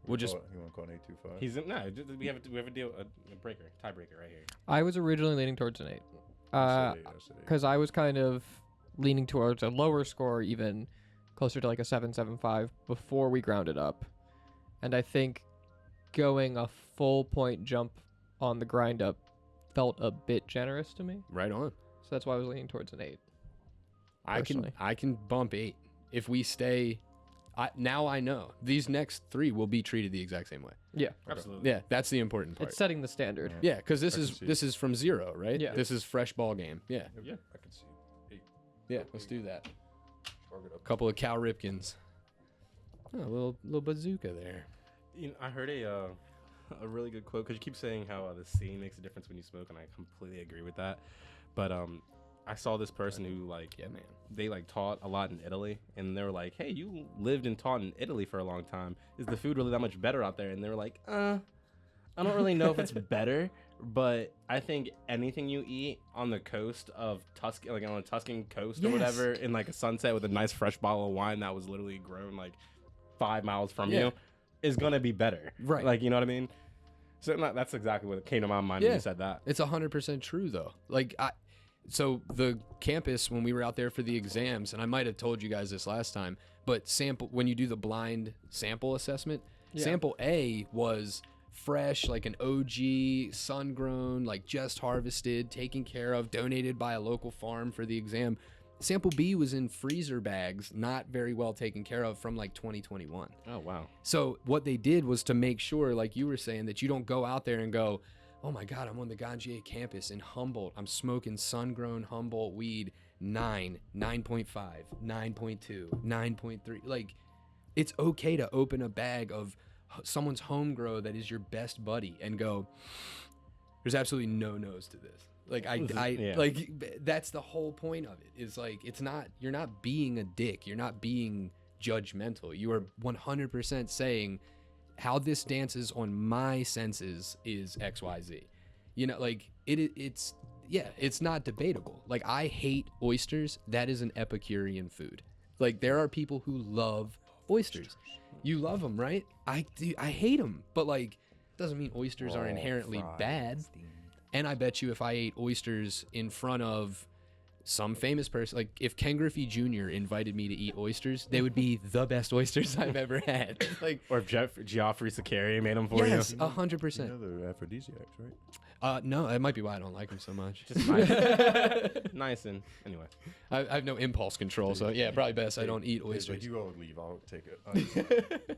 We'll just. You want to call it 8.25? He's no. We have a deal, a breaker, tiebreaker right here. I was originally leaning towards an 8, because I was kind of leaning towards a lower score, even closer to like a 7.75 before we grounded up, and I think going a full point jump on the grind up felt a bit generous to me. Right on. So that's why I was leaning towards an 8. I can bump 8 if we stay. Now I know these next 3 will be treated the exact same way. Yeah, absolutely. Yeah, that's the important part. It's setting the standard. Yeah, because this is from 0, right? Yeah. This is fresh ball game. Yeah. Yeah, I can see 8. Yeah, let's do that. A couple of Cal Ripkins. Oh, a little bazooka there. You know, I heard a really good quote, because you keep saying how the scene makes a difference when you smoke, and I completely agree with that. But I saw this person who they taught a lot in Italy, and they were like, hey, you lived and taught in Italy for a long time. Is the food really that much better out there? And they were like, I don't really know if it's better, but I think anything you eat on the coast of Tuscan, like on a Tuscan coast or whatever, in like a sunset with a nice fresh bottle of wine that was literally grown like 5 miles from you, is gonna be better. Right. Like, you know what I mean? So that's exactly what came to my mind when you said that. It's 100% true though. Like so the campus, when we were out there for the exams, and I might have told you guys this last time, but when you do the blind sample assessment, sample A was fresh, like an OG, sun grown, like just harvested, taken care of, donated by a local farm for the exam. Sample B was in freezer bags, not very well taken care of, from like 2021. Oh, wow. So what they did was to make sure, like you were saying, that you don't go out there and go, oh my God, I'm on the Ganjier campus in Humboldt. I'm smoking sun-grown Humboldt weed, 9, 9.5, 9.2, 9.3. Like, it's okay to open a bag of someone's home grow that is your best buddy and go, there's absolutely no nose to this. Like, like, that's the whole point of it, is like, you're not being a dick. You're not being judgmental. You are 100% saying, how this dances on my senses is XYZ. You know, like, it's not debatable. Like, I hate oysters. That is an Epicurean food. Like, there are people who love oysters. You love them, right? I hate them, but like, doesn't mean oysters are inherently bad. And I bet you if I ate oysters in front of some famous person, like if Ken Griffey Jr. invited me to eat oysters, they would be the best oysters I've ever had. Like, or if Geoffrey Sakari made them for you. Yes, 100%. You know they're aphrodisiacs, right? No, that might be why I don't like them so much. Just nice. Nice, and anyway. I have no impulse control, so yeah, probably best I don't eat oysters. Like, you all leave, I'll take it.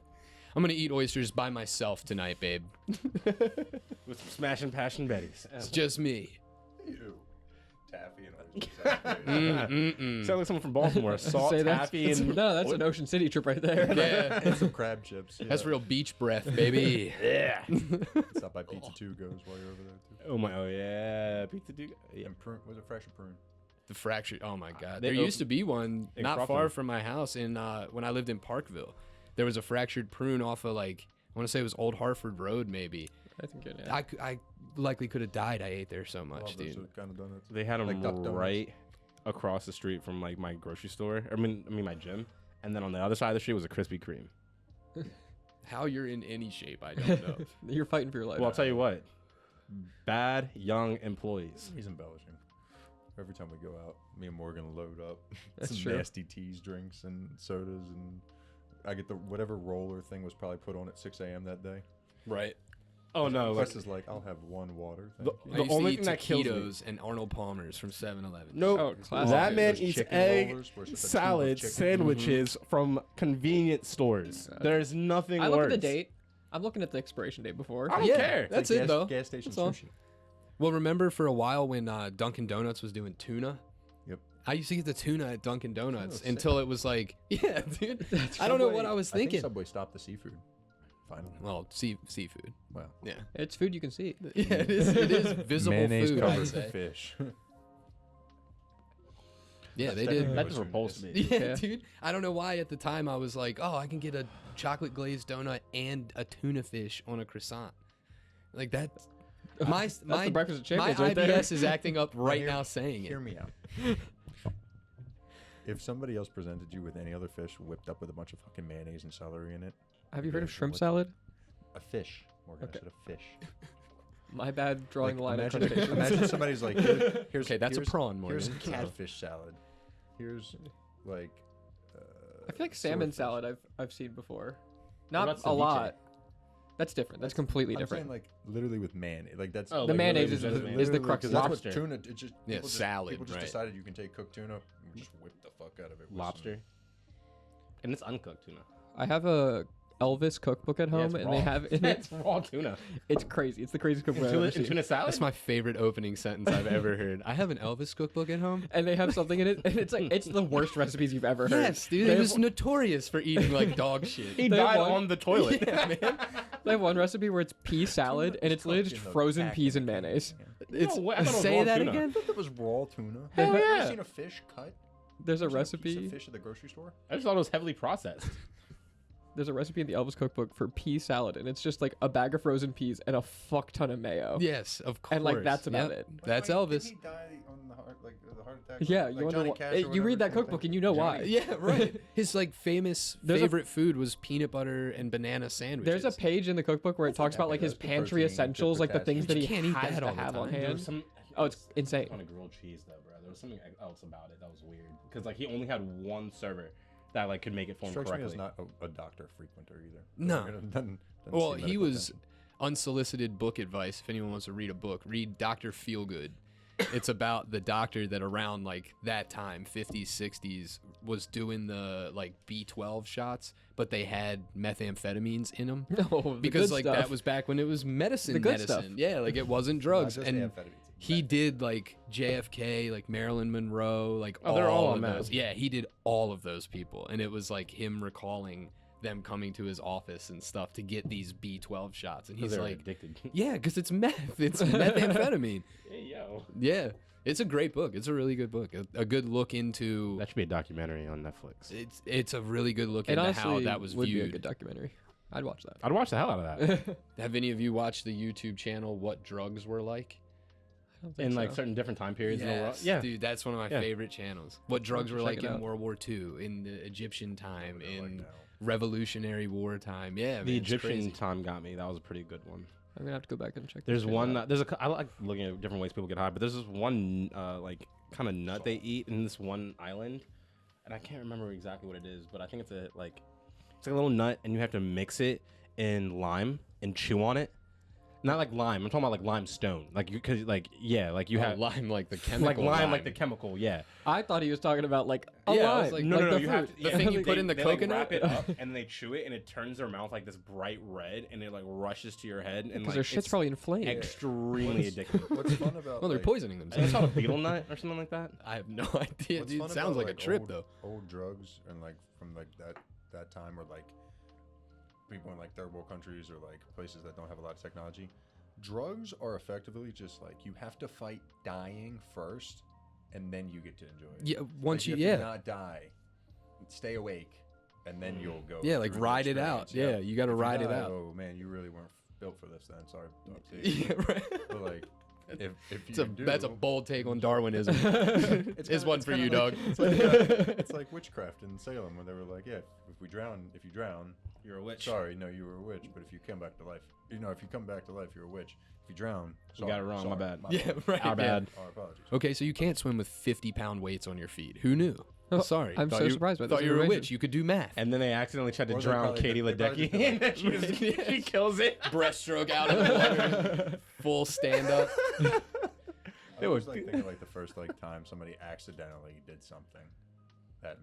I'm gonna eat oysters by myself tonight, babe. With some smashing passion Betty's. It's just me. Ew. Taffy and oysters. Sound like someone from Baltimore. Salt, taffy, and... No, that's an Ocean City trip right there. Yeah. And some crab chips. Yeah. That's real beach breath, baby. Yeah. Stop by Pizza 2 goes while you're over there, too. Oh yeah. Pizza 2. Yeah. And prune, was it fresh or prune? The fractured. Oh my God. They There used to be one in not Crawford. far from my house in when I lived in Parkville. There was a fractured prune off of, like, I want to say it was Old Hartford Road, maybe. I think it is. I likely could have died. I ate there so much, dude. Kind of donuts. They had them Like Duck Donuts. right across the street from like my grocery store. I mean my gym. And then on the other side of the street was a Krispy Kreme. How you're in any shape, I don't know. You're fighting for your life. Well, I'll tell you what. Bad young employees. He's embellishing. Every time we go out, me and Morgan load up That's some true. nasty teas, drinks, and sodas, and I get the whatever roller thing was probably put on at 6 a.m. that day. Right. Oh no! Quest is like, I'll have one water. The- Thank you. I The used only to thing eat that kills me- taquitos and Arnold Palmer's from 7-Eleven. Nope. Oh, classic. That man Those eats chicken egg rollers where it's just a tube of salads, chicken. sandwiches from convenience stores. There's nothing I worse. look at the date. I'm looking at the expiration date before. I don't Yeah, care. that's Like it, though. Gas station That's all. sushi. Well, remember for a while when Dunkin' Donuts was doing tuna? Yep. I used to get the tuna at Dunkin' Donuts sick. until it was like, yeah, dude. I don't know what I was I think thinking. Subway stopped the seafood. Finally. Well, seafood. Wow. Yeah. It's food you can see. Yeah, it is visible Mayonnaise food, I'd covered say. fish. Yeah, That's they definitely did. what That's it repulsed is. me. Yeah, Yeah. dude. I don't know why at the time I was like, oh, I can get a chocolate glazed donut and a tuna fish on a croissant. Like that. That's the breakfast of my champions right there. IBS is acting up right Hear- now saying it. Hear me out. If somebody else presented you with any other fish whipped up with a bunch of fucking mayonnaise and celery in it, Have you heard of Yeah, shrimp what- salad? a fish. Morgan, Okay. I said a fish. My bad drawing the line at imagine, crustaceans. imagine somebody's like, here's Okay, that's a here's- prawn, Here's Morgan. So- catfish salad. Here's like. I feel like salmon swordfish. salad I've seen before. about Not a ceviche? lot. That's different. That's completely I'm different. saying like literally with mayonnaise. Like that's Oh, The like, mayonnaise literally is just the- mayonnaise. crux because of that's lobster. what tuna. It just Yeah, people just- salad, People just right. decided you can take cooked tuna and just whip the fuck out of it. with Lobster. And it's uncooked tuna. I have a Elvis cookbook at Yeah, home, it's and raw. they have in it. It's raw tuna. It's crazy. It's the craziest cookbook I've ever And seen. tuna salad? That's my favorite opening sentence I've ever heard. I have an Elvis cookbook at home. And they have something in it, and it's like it's the worst recipes you've ever heard. Yes, dude. They It have, was notorious for eating like dog shit. He They died won. on the toilet. Yeah, man. they have one recipe where it's pea salad, and it's literally just frozen peas and mayonnaise. It's what? I thought it was say raw that tuna. again. I thought that was raw tuna. Hell Have you yeah. ever seen a fish cut? There's a Have you ever seen a piece recipe. of fish at the grocery store? I just thought it was heavily processed. There's a recipe in the Elvis cookbook for pea salad, and it's just like a bag of frozen peas and a fuck ton of mayo. Yes, of course. And, like, that's about Yep. it. That's Didn't Elvis. he die on the heart? like the heart attack. Yeah, like you wonder Johnny why. Cash or You whatever read that kind of cookbook thing. and you know why. Yeah, right. His like famous There's a- favorite food was peanut butter and banana sandwiches. There's a page in the cookbook where it talks about like his That's the pantry protein, essentials, like the potassium. things that he can't eat has that to all the have on time. There hand. was some, Oh, it's insane. on a grilled cheese though, bro. There was something else about it that was weird because like he only had one server that like could make it for him Strikes me correctly. as not a doctor frequenter either. No. Doesn't Well, see he medical was attention. unsolicited book advice. If anyone wants to read a book, read Dr. Feelgood. It's about the doctor that around like that time, 50s, 60s, was doing the like B12 shots, but they had methamphetamines in them. No, the Because good like stuff. that was back when it was medicine. The good stuff. Yeah, like it wasn't drugs. Not just And amphetamines. he did like JFK, like Marilyn Monroe, like Oh, they're all of on meth. those. Yeah, he did all of those people, and it was like him recalling them coming to his office and stuff to get these B12 shots, and he's they're like, addicted. "Yeah, because it's meth. It's methamphetamine." Hey yo, Yeah, it's a great book. It's a really good book. A good look into. that should be a documentary on Netflix. It's a really good look It into honestly how that was would be a viewed. good documentary. I'd watch that. I'd watch the hell out of that. Have any of you watched the YouTube channel What Drugs Were Like? I don't think In like so. certain different time periods in the world. Yes, Yeah, dude, that's one of my Yeah. favorite channels. What drugs were check like it in out. World War II, in the Egyptian time, They're like in now. Revolutionary War time. Yeah, man, the it's Egyptian crazy. time got me. That was a pretty good one. I'm gonna have to go back and check. There's this one. out. I like looking at different ways people get high, but there's this one like kind of nut they eat in this one island, and I can't remember exactly what it is, but I think it's like a little nut, and you have to mix it in lime and chew on it. Not like lime. I'm talking about like limestone. Like you, cause like yeah, like you have lime, like the chemical. like lime, like the chemical. Yeah. I thought he was talking about like a Yeah, I lime. was like, No, the you fruit. have to, The thing you put in the they, coconut? Like, wrap it up and they chew it, and it turns their mouth like this bright red, and it like rushes to your head, and Because like their shit's it's probably inflamed. extremely addictive. What's fun about Well, they're like, poisoning I think themselves. it's called a beetle nut or something like that. I have no idea, what's dude. fun It sounds about, like a trip, old, though. Old drugs and like from like that time, or like people in like third world countries or like places that don't have a lot of technology. Drugs are effectively just like you have to fight dying first, and then you get to enjoy it. Yeah, once Like, you, have yeah. to not die, stay awake, and then you'll go. Yeah, like through the ride it out. experience. Yeah, you got to If you ride it die, out. Oh man, you really weren't built for this. Then sorry, dog too. Yeah, right. But like, if It's you a, do, that's a bold take on Darwinism. it's It's one for you, kinda dog. It's like witchcraft in Salem, where they were like, yeah, if you drown, You're a witch. sorry, no, you were a witch. But if you come back to life, if you come back to life, you're a witch. If you drown, You got it wrong, my sorry, bad. Yeah, right. Our yeah. bad. Our apologies. Okay, so you can't swim with 50-pound weights on your feet. Who knew? Oh, Sorry. I'm Thought so you, surprised by this Thought you were a information. witch. You could do math. And then they accidentally tried to Or they drown probably Katie did- they probably Ledecky, did and she, she kills it. Breaststroke out of the water. Full stand up. I always like thinking like the first like time somebody accidentally did something that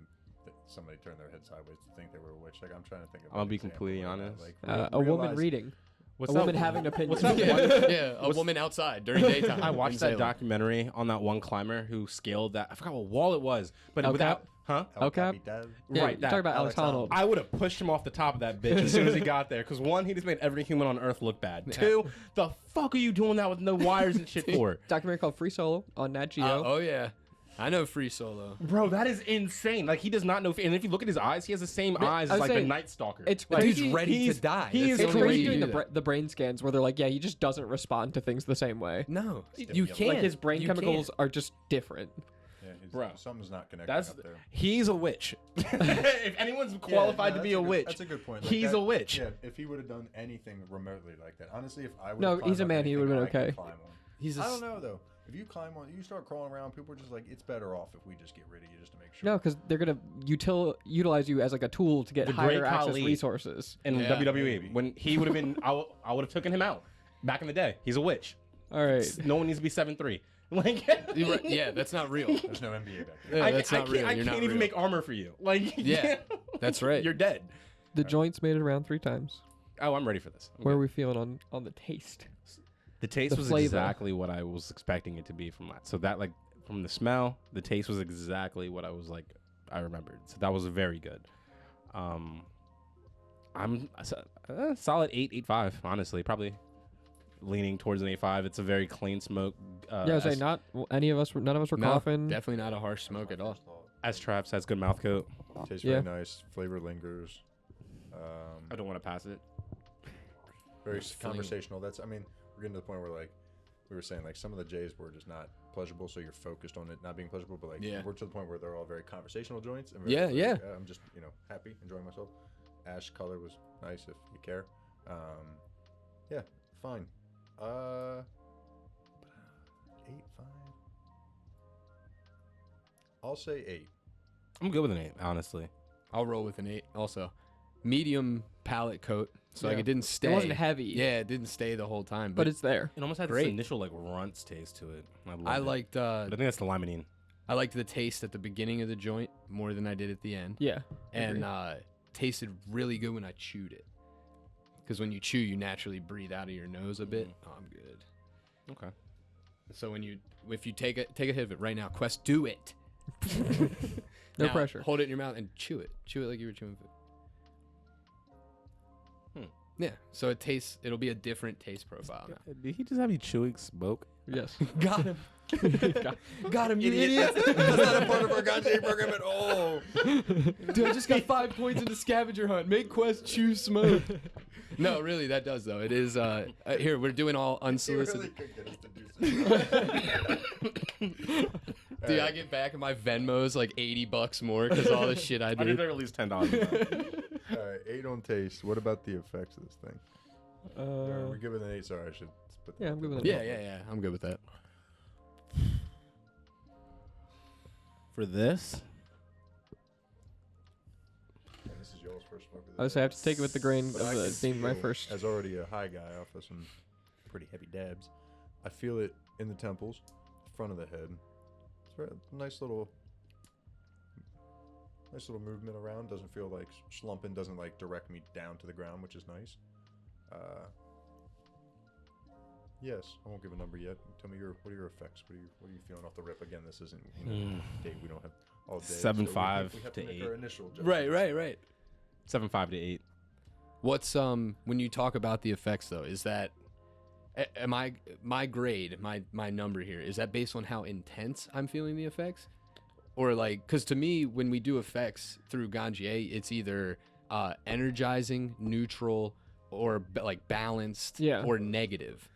somebody turned their head sideways to think they were a witch. Like I'm trying to think of. I'll an be example completely of that. honest. Like, A woman realize- reading. What's A that woman one- having opinions. What's that Yeah, one? yeah, a woman outside during daytime. I watched in that Salem. documentary on that one climber who scaled that. I forgot what wall it was, but El without, huh? El Okay. Capitan. Yeah, Right, you're that. talking about Alex Alex Honnold. I would have pushed him off the top of that bitch as soon as he got there. Because one, he just made every human on Earth look bad. Two, the fuck are you doing that with no wires and shit for? Documentary called Free Solo on Nat Geo. Oh, yeah. I know Free Solo. Bro, that is insane. Like he does not know. And if you look at his eyes, he has the same eyes I as was like the saying, Night Stalker. it's Like, crazy. dude's ready he's- to die. he That's is the It's only way crazy you doing do the, that. the brain scans where they're like, yeah, he just doesn't respond to things the same way. No, you Stimulus. can't. Like his brain You chemicals are just different. Yeah, Bro, something's not connected That's up there. he's a witch. If anyone's qualified Yeah, to no, be a that's witch, That's a good point. he's that- a witch. Yeah, if he would have done anything remotely like that, honestly, if I would. No, he's a man, he would've been okay. He's I don't know though. If you climb on, you start crawling around. People are just like, it's better off if we just get rid of you, just to make sure. No, because they're gonna utilize you as like a tool to get The higher great access Khali. resources. in Yeah, WWE, maybe. when he would have been, I would have taken him out back in the day. He's a witch. All right. No one needs to be 7'3". Like, You're right. Yeah, that's not real. There's no NBA back there. Yeah, I, that's I not can't, real. I You're can't not even real. make armor for you. Like, Yeah, that's right. You're dead. The joints made it around 3 times. Oh, I'm ready for this. I'm Where good. are we feeling on the taste? The taste the was flavor? exactly what I was expecting it to be from that. So that, like, from the smell, the taste was exactly what I was like. I remembered. So that was very good. I'm a solid 8.5. Honestly, probably leaning towards an 8.5. It's a very clean smoke. Yeah, I was saying none of us were No, coughing. definitely not a harsh smoke at all. As Travs has good mouth coat. Tastes Yeah. very nice. Flavor lingers. I don't want to pass it. Very It's clean. conversational. We're getting to the point where like we were saying, like, some of the J's were just not pleasurable, so you're focused on it not being pleasurable, but, like, we're to the point where they're all very conversational joints. And I'm just, happy, enjoying myself. Ash color was nice if you care. Yeah, fine. 8, 5. I'll say 8. I'm good with an 8, honestly. I'll roll with an 8 also. Medium palate coat. So like it didn't stay. It wasn't heavy. Yeah, it didn't stay the whole time. But it's there. It almost had this initial like runts taste to it. I liked. But I think that's the limonene. I liked the taste at the beginning of the joint more than I did at the end. Yeah. And tasted really good when I chewed it. Because when you chew, you naturally breathe out of your nose a bit. Oh, I'm good. Okay. So if you take a hit of it right now, Quest, do it. No now, pressure. Hold it in your mouth and chew it. Chew it like you were chewing food. Yeah, so it'll be a different taste profile now. Did he just have you chewing smoke? Yes. Got him. Got him, you idiot. That's not a part of our Ganjier program at all. Dude, I just got 5 points in the scavenger hunt. Make Quest chew smoke. No, really, that does, though. It is, here, we're doing all unsolicited. Dude, I get back in my Venmos like $80 more because all the shit I I did. need at least $10. All right, 8 on taste. What about the effects of this thing? We're giving an 8. Sorry, I should split that. Yeah, I'm good with an 8. Yeah. I'm good with that. For this? And this is y'all's first smoke of the I would day. say I have to take it with the grain But of I the can being my feel, first. as already a high guy off of some pretty heavy dabs, I feel it in the temples, front of the head. It's very nice little movement around. Doesn't feel like slumping. Doesn't like direct me down to the ground, which is nice. Yes, I won't give a number yet. Tell me what are your effects? What are you feeling off the rip? Again, this isn't date. We don't have all day. 7.5 we have to make 8. our initial judgment. Right. 7.5 to 8. What's when you talk about the effects though, is that am I my grade, my number here, is that based on how intense I'm feeling the effects? Or like, because to me, when we do effects through Ganjier, it's either energizing, neutral, or like balanced or negative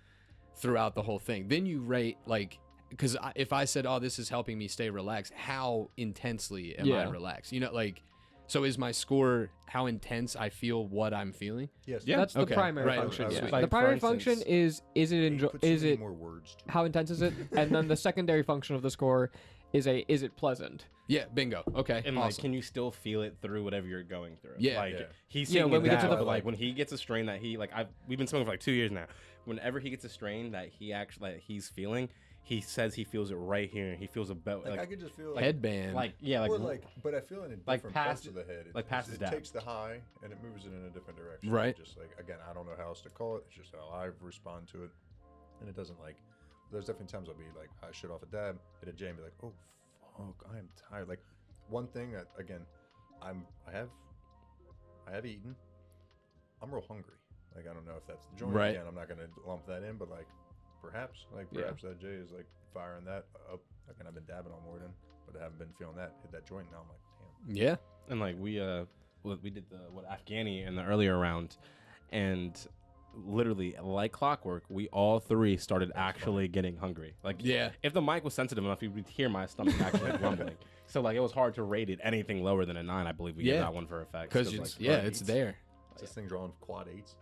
throughout the whole thing. Then you rate like, because if I said, oh, this is helping me stay relaxed, how intensely am I relaxed? You know, like, so is my score how intense I feel what I'm feeling? Yes. Yeah. That's the primary function. Sweet. Like, The primary for function instance, is it more words to how intense is it, and then the secondary function of the score is it pleasant? Yeah, bingo. Okay, And awesome. like, can you still feel it through whatever you're going through? Yeah. Like, Yeah. he's Yeah, saying when we get to that, the- but like when he gets a strain that he like, we've been smoking for like 2 years now. Whenever he gets a strain that he actually like, he's feeling, he says he feels it right here, and he feels about like, like I could just feel Headband. but I feel it in like different past- parts of the head. like past his it dab. takes the high and it moves it in a different direction. Right. Just like, again, I don't know how else to call it. It's just how I respond to it, and it doesn't like. There's definitely times I'll be like, I shit off a dab, hit a J, and be like, oh fuck, I am tired. Like one thing that again, I have eaten. I'm real hungry. Like I don't know if that's the joint. Right. Again, I'm not gonna lump that in, but like perhaps that J is like firing that up. Again, I've been dabbing all morning, but I haven't been feeling that. Hit that joint now. I'm like, damn. Yeah. and like we did the Afghani in the earlier round, and literally like clockwork, we all three started actually getting hungry. Like if the mic was sensitive enough, you would hear my stomach actually rumbling. So like it was hard to rate it anything lower than a 9. I believe we gave that one for effect. Because like, it's there. Is this thing drawing quad 8s?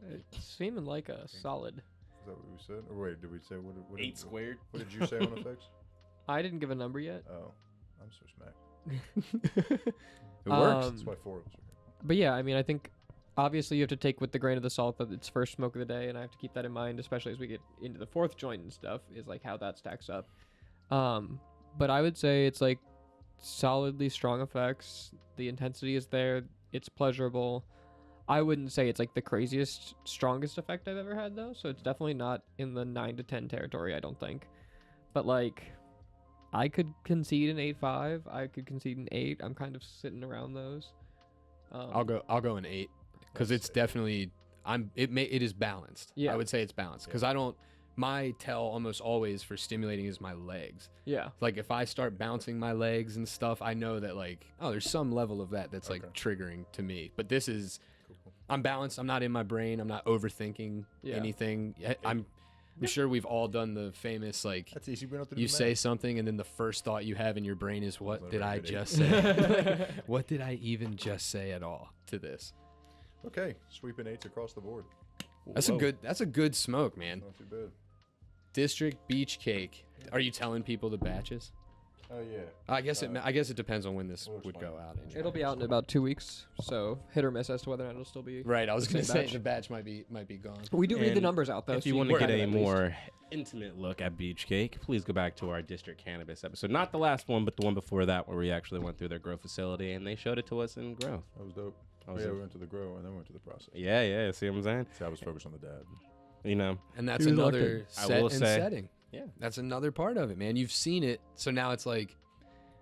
It's seeming like a solid. Is that what we said? Or wait, did we say what 8 squared. What did you say on effects? I didn't give a number yet. Oh, I'm so smacked. It works. That's why 4 of us are here. But yeah, I mean, I think obviously you have to take with the grain of the salt that it's first smoke of the day, and I have to keep that in mind, especially as we get into the 4th joint and stuff, is like how that stacks up. But I would say it's like solidly strong effects. The intensity is there. It's pleasurable. I wouldn't say it's like the craziest, strongest effect I've ever had though. So it's definitely not in the 9 to 10 territory, I don't think. But like, I could concede an 8.5. I could concede an 8. I'm kind of sitting around those. I'll go an 8 because it's definitely it is balanced. Yeah. I would say it's balanced because my tell almost always for stimulating is my legs. Yeah. Like if I start bouncing my legs and stuff, I know that like, oh, there's some level of that's like triggering to me. But this is, I'm balanced. I'm not in my brain. I'm not overthinking anything. I'm sure we've all done the famous, like, That's easy. We don't have to do you the say math. something and then the first thought you have in your brain is, what That's did not a I very just good say? What did I even just say at all to this? Okay, sweeping 8s across the board. That's a good smoke, man. Not too bad. District Beach Cake. Are you telling people the batches? Oh yeah. I guess it depends on when this We'll would explain. go out. It'll be out in about 2 weeks, so hit or miss as to whether or not it'll still be. Right, I was the gonna same say batch. the batch might be gone. We do read the And numbers out though. If so you want to can get have a it at least. more intimate look at Beach Cake, please go back to our District Cannabis episode. Not the last one, but the one before that, where we actually went through their grow facility and they showed it to us in growth. That was dope. That was Yeah, dope. we went to the grow and then went to the process. Yeah. See what I'm saying? See, I was focused on the dad. You know, And that's You locked another it. I set will and say- setting. Yeah. That's another part of it, man. You've seen it, so now it's like,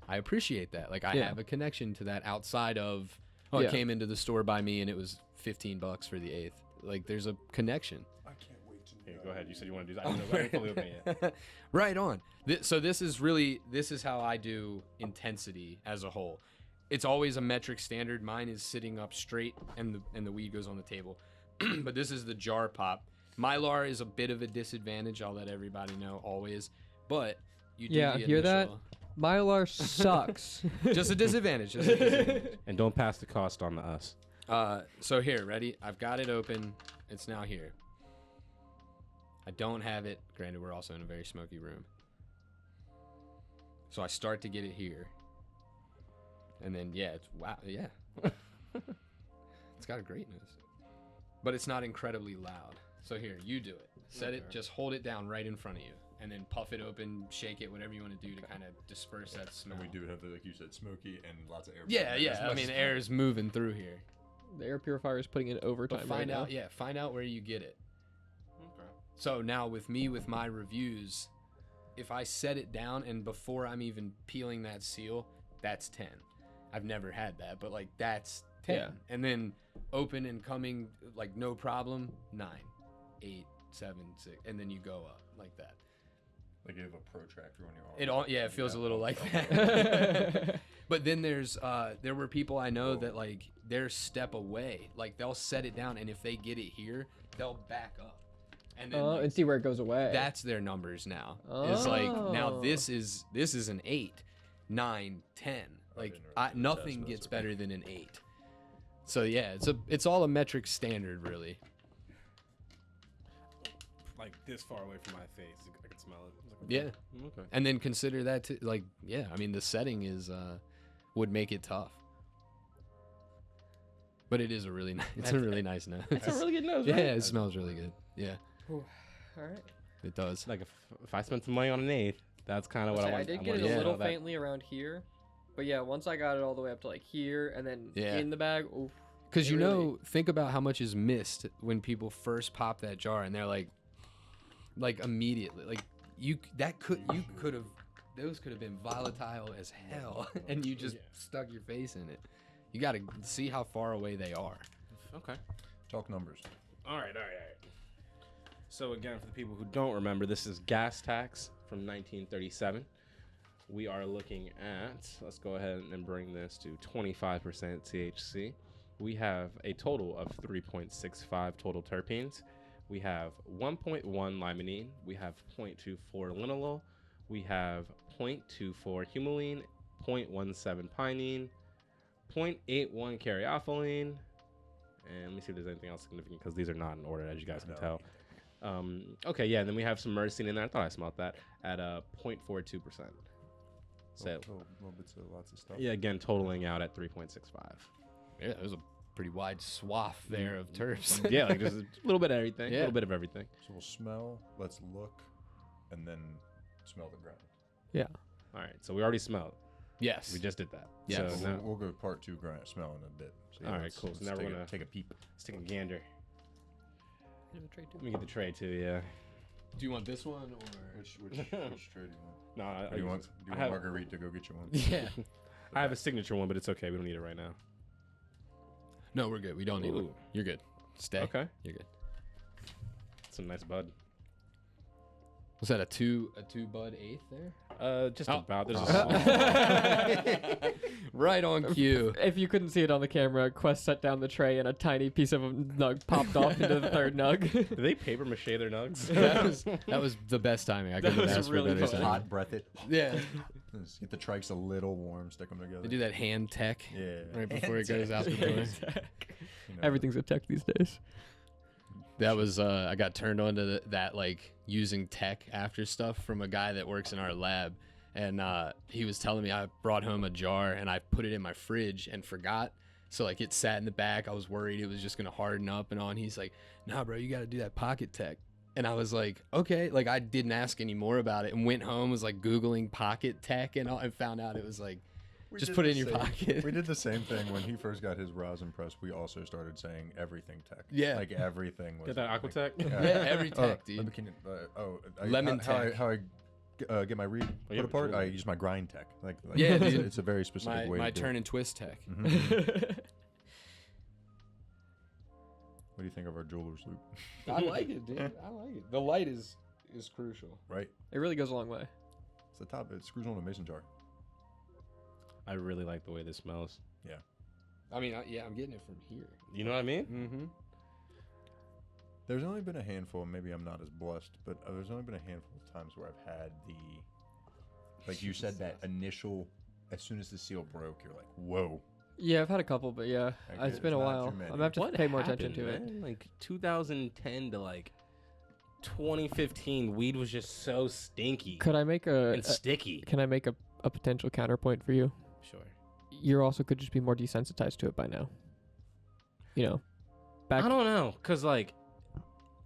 I appreciate that. Like, I Yeah. have a connection to that outside of, it Yeah. came into the store by me and it was $15 for the 8th. Like, there's a connection. I can't wait to. Here, go ahead. You said you want to do that. I didn't know. I didn't fully open it yet. Right on. So this is how I do intensity as a whole. It's always a metric standard. Mine is sitting up straight and the weed goes on the table. But this is the jar pop. Mylar is a bit of a disadvantage. I'll let everybody know always. But you do Yeah, the hear that? initial- Mylar sucks. Just a disadvantage. Just a disadvantage. And don't pass the cost on to us. So here, ready? I've got it open. It's now here. I don't have it. Granted, we're also in a very smoky room. So I start to get it here. And then, yeah, it's wow. Yeah. It's got a great noise. But it's not incredibly loud. So here, you do it. Set it, just hold it down right in front of you. And then puff it open, shake it, whatever you want to do to kind of disperse that smell. And we do have the, like you said, smoky and lots of air. Yeah, yeah. I mean, air is moving through here. The air purifier is putting in overtime But right find now. out, yeah, find out where you get it. Okay. So now with my reviews, if I set it down and before I'm even peeling that seal, that's 10. I've never had that, but like that's 10. Yeah. And then open and coming, like no problem, 9, 8, 7, 6, and then you go up like that. Like you have a protractor on your arm. It all, yeah, it feels a little like that. But then there were people I know that like they're step away, like they'll set it down, and if they get it here, they'll back up, and then like, And see where it goes away. that's their numbers now. It's like now Oh. this is an 8, 9, 10. Like didn't really do nothing that, so gets that's okay. better than an 8. So yeah, it's all a metric standard really. Like this far away from my face, I can smell it. Yeah. Okay. And then consider that too, like yeah, I mean the setting is would make it tough. But it is a really nice it's a really nice nose. It's a really good nose, Yeah, right? it smells really good. Yeah, All right. it does. Like if I spent some money on an 8th, that's kind of what I want. I did I get want it to a little smell that. faintly around here, but yeah, once I got it all the way up to like here and then Yeah. in the bag, oof. Because It you really- know, think about how much is missed when people first pop that jar and they're like immediately, like you could have, those could have been volatile as hell, and you just stuck your face in it. You got to see how far away they are. Okay. Talk numbers. All right. So again, for the people who don't remember, this is gas tax from 1937. We are looking at, let's go ahead and bring this to 25% THC. We have a total of 3.65 total terpenes. We have 1.1 limonene. We have 0.24 linalool. We have 0.24 humulene, 0.17 pinene, 0.81 caryophyllene. And let me see if there's anything else significant because these are not in order, as you guys can tell. Okay, yeah, and then we have some myrcene in there. I thought I smelled that at 0.42%. So, Little bits of lots of stuff. yeah, again, totaling out at 3.65. Yeah, there's a pretty wide swath there of turfs. Yeah, like just a little bit of everything. Yeah. A little bit of everything. So we'll smell, let's look, and then smell the ground. Yeah. All right, so we already smelled. Yes. We just did that. Yes. So So now, we'll go part 2 grind smell in a bit. So All right, let's- cool. So let's now we're take gonna- take a peep. let's take a gander. Let me get the tray too, yeah. Do you want this one or? Which tray do you want? No, I Do you want I have- Marguerite to go get you one? Yeah. I have a signature one, but it's okay. We don't need it right now. No, we're good. We don't need one. Ooh. You're good. Stay. Okay. You're good. Some nice bud. Was that a two bud 8th there? Just about. There's a Right on cue. If you couldn't see it on the camera, Quest set down the tray and a tiny piece of a nug popped off into the third nug. Do they paper mache their nugs? That was the best timing. I couldn't was ask really for better fun. timing. Hot breath it. Yeah. Just get the trikes a little warm, stick them together. They do that hand tech Yeah. right before it goes out the door. You know, Everything's a tech these days. That was I got turned on to that like using tech after stuff from a guy that works in our lab, and he was telling me I brought home a jar and I put it in my fridge and forgot, so like it sat in the back. I was worried it was just gonna harden up and all. And he's like, "Nah, bro, you got to do that pocket tech." And I was like, "Okay." Like I didn't ask any more about it and went home, was like Googling pocket tech and all, and found out it was like just put it in your pocket. We did the same thing when he first got his rosin press. We also started saying everything tech. Yeah. Like everything was. Get that Aquatech? Yeah, every tech, dude. Lemon how tech. How I get my reed you put have a apart? tool. I use my grind tech. Like Yeah, it's, dude. it's a very specific way My to do turn it. and twist tech. Mhm. What do you think of our jeweler's loop? I like it, dude. I like it. The light is crucial. Right? It really goes a long way. It's the top. It screws on a mason jar. I really like the way this smells. I mean, I'm getting it from here. You know what I mean? Mm-hmm. There's only been a handful, maybe I'm not as blessed, but there's only been a handful of times where I've had like you said, that initial, as soon as the seal broke, you're like, whoa. Yeah, I've had a couple, but yeah, Okay, it's been a it's not while. too I'm many. gonna have to What pay more attention happened, to it. man? Like 2010 to like 2015, weed was just so stinky Could I make and sticky. can I make a potential counterpoint for you? Sure. You also could just be more desensitized to it by now. You know, back. I don't know, cause like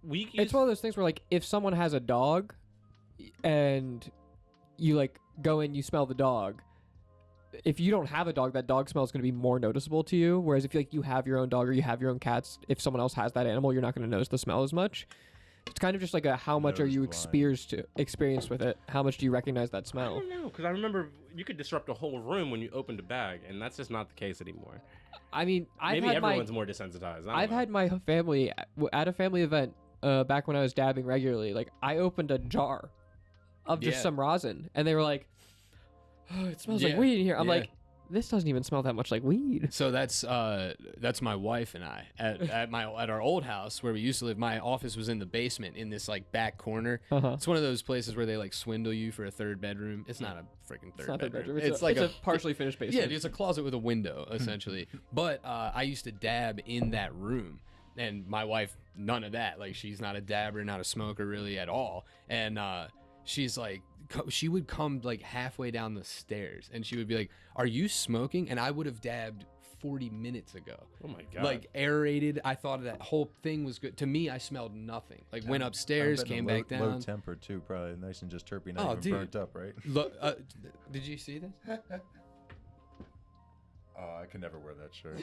It's one of those things where like if someone has a dog, and you like go in, you smell the dog. If you don't have a dog, that dog smell is going to be more noticeable to you. Whereas if you have your own dog or you have your own cats, if someone else has that animal, you're not going to notice the smell as much. It's kind of just like a how much are you experienced with it? How much do you recognize that I smell? don't know, because I remember you could disrupt a whole room when you opened a bag, and that's just not the case anymore. I mean, Maybe everyone's more desensitized. I've had my family at a family event back when I was dabbing regularly. Like I opened a jar of just some rosin, and they were like, "Oh, it smells like weed in here." I'm like, "This doesn't even smell that much like weed." So that's my wife and I at our old house where we used to live. My office was in the basement in this like back corner. Uh-huh. It's one of those places where they like swindle you for a third bedroom. It's not a freaking third bedroom. It's like a partially finished basement. Yeah, it's a closet with a window essentially. But I used to dab in that room, and my wife, none of that. Like she's not a dabber, not a smoker really at all. And she's like, she would come like halfway down the stairs and she would be like, "Are you smoking?" And I would have dabbed 40 minutes ago. Oh my god! Like aerated. I thought that whole thing was good. To me, I smelled nothing. Like went upstairs, came back down. Low tempered too, probably nice and just terpy, not even dude. burnt up, right? Look, did you see this? I can never wear that shirt.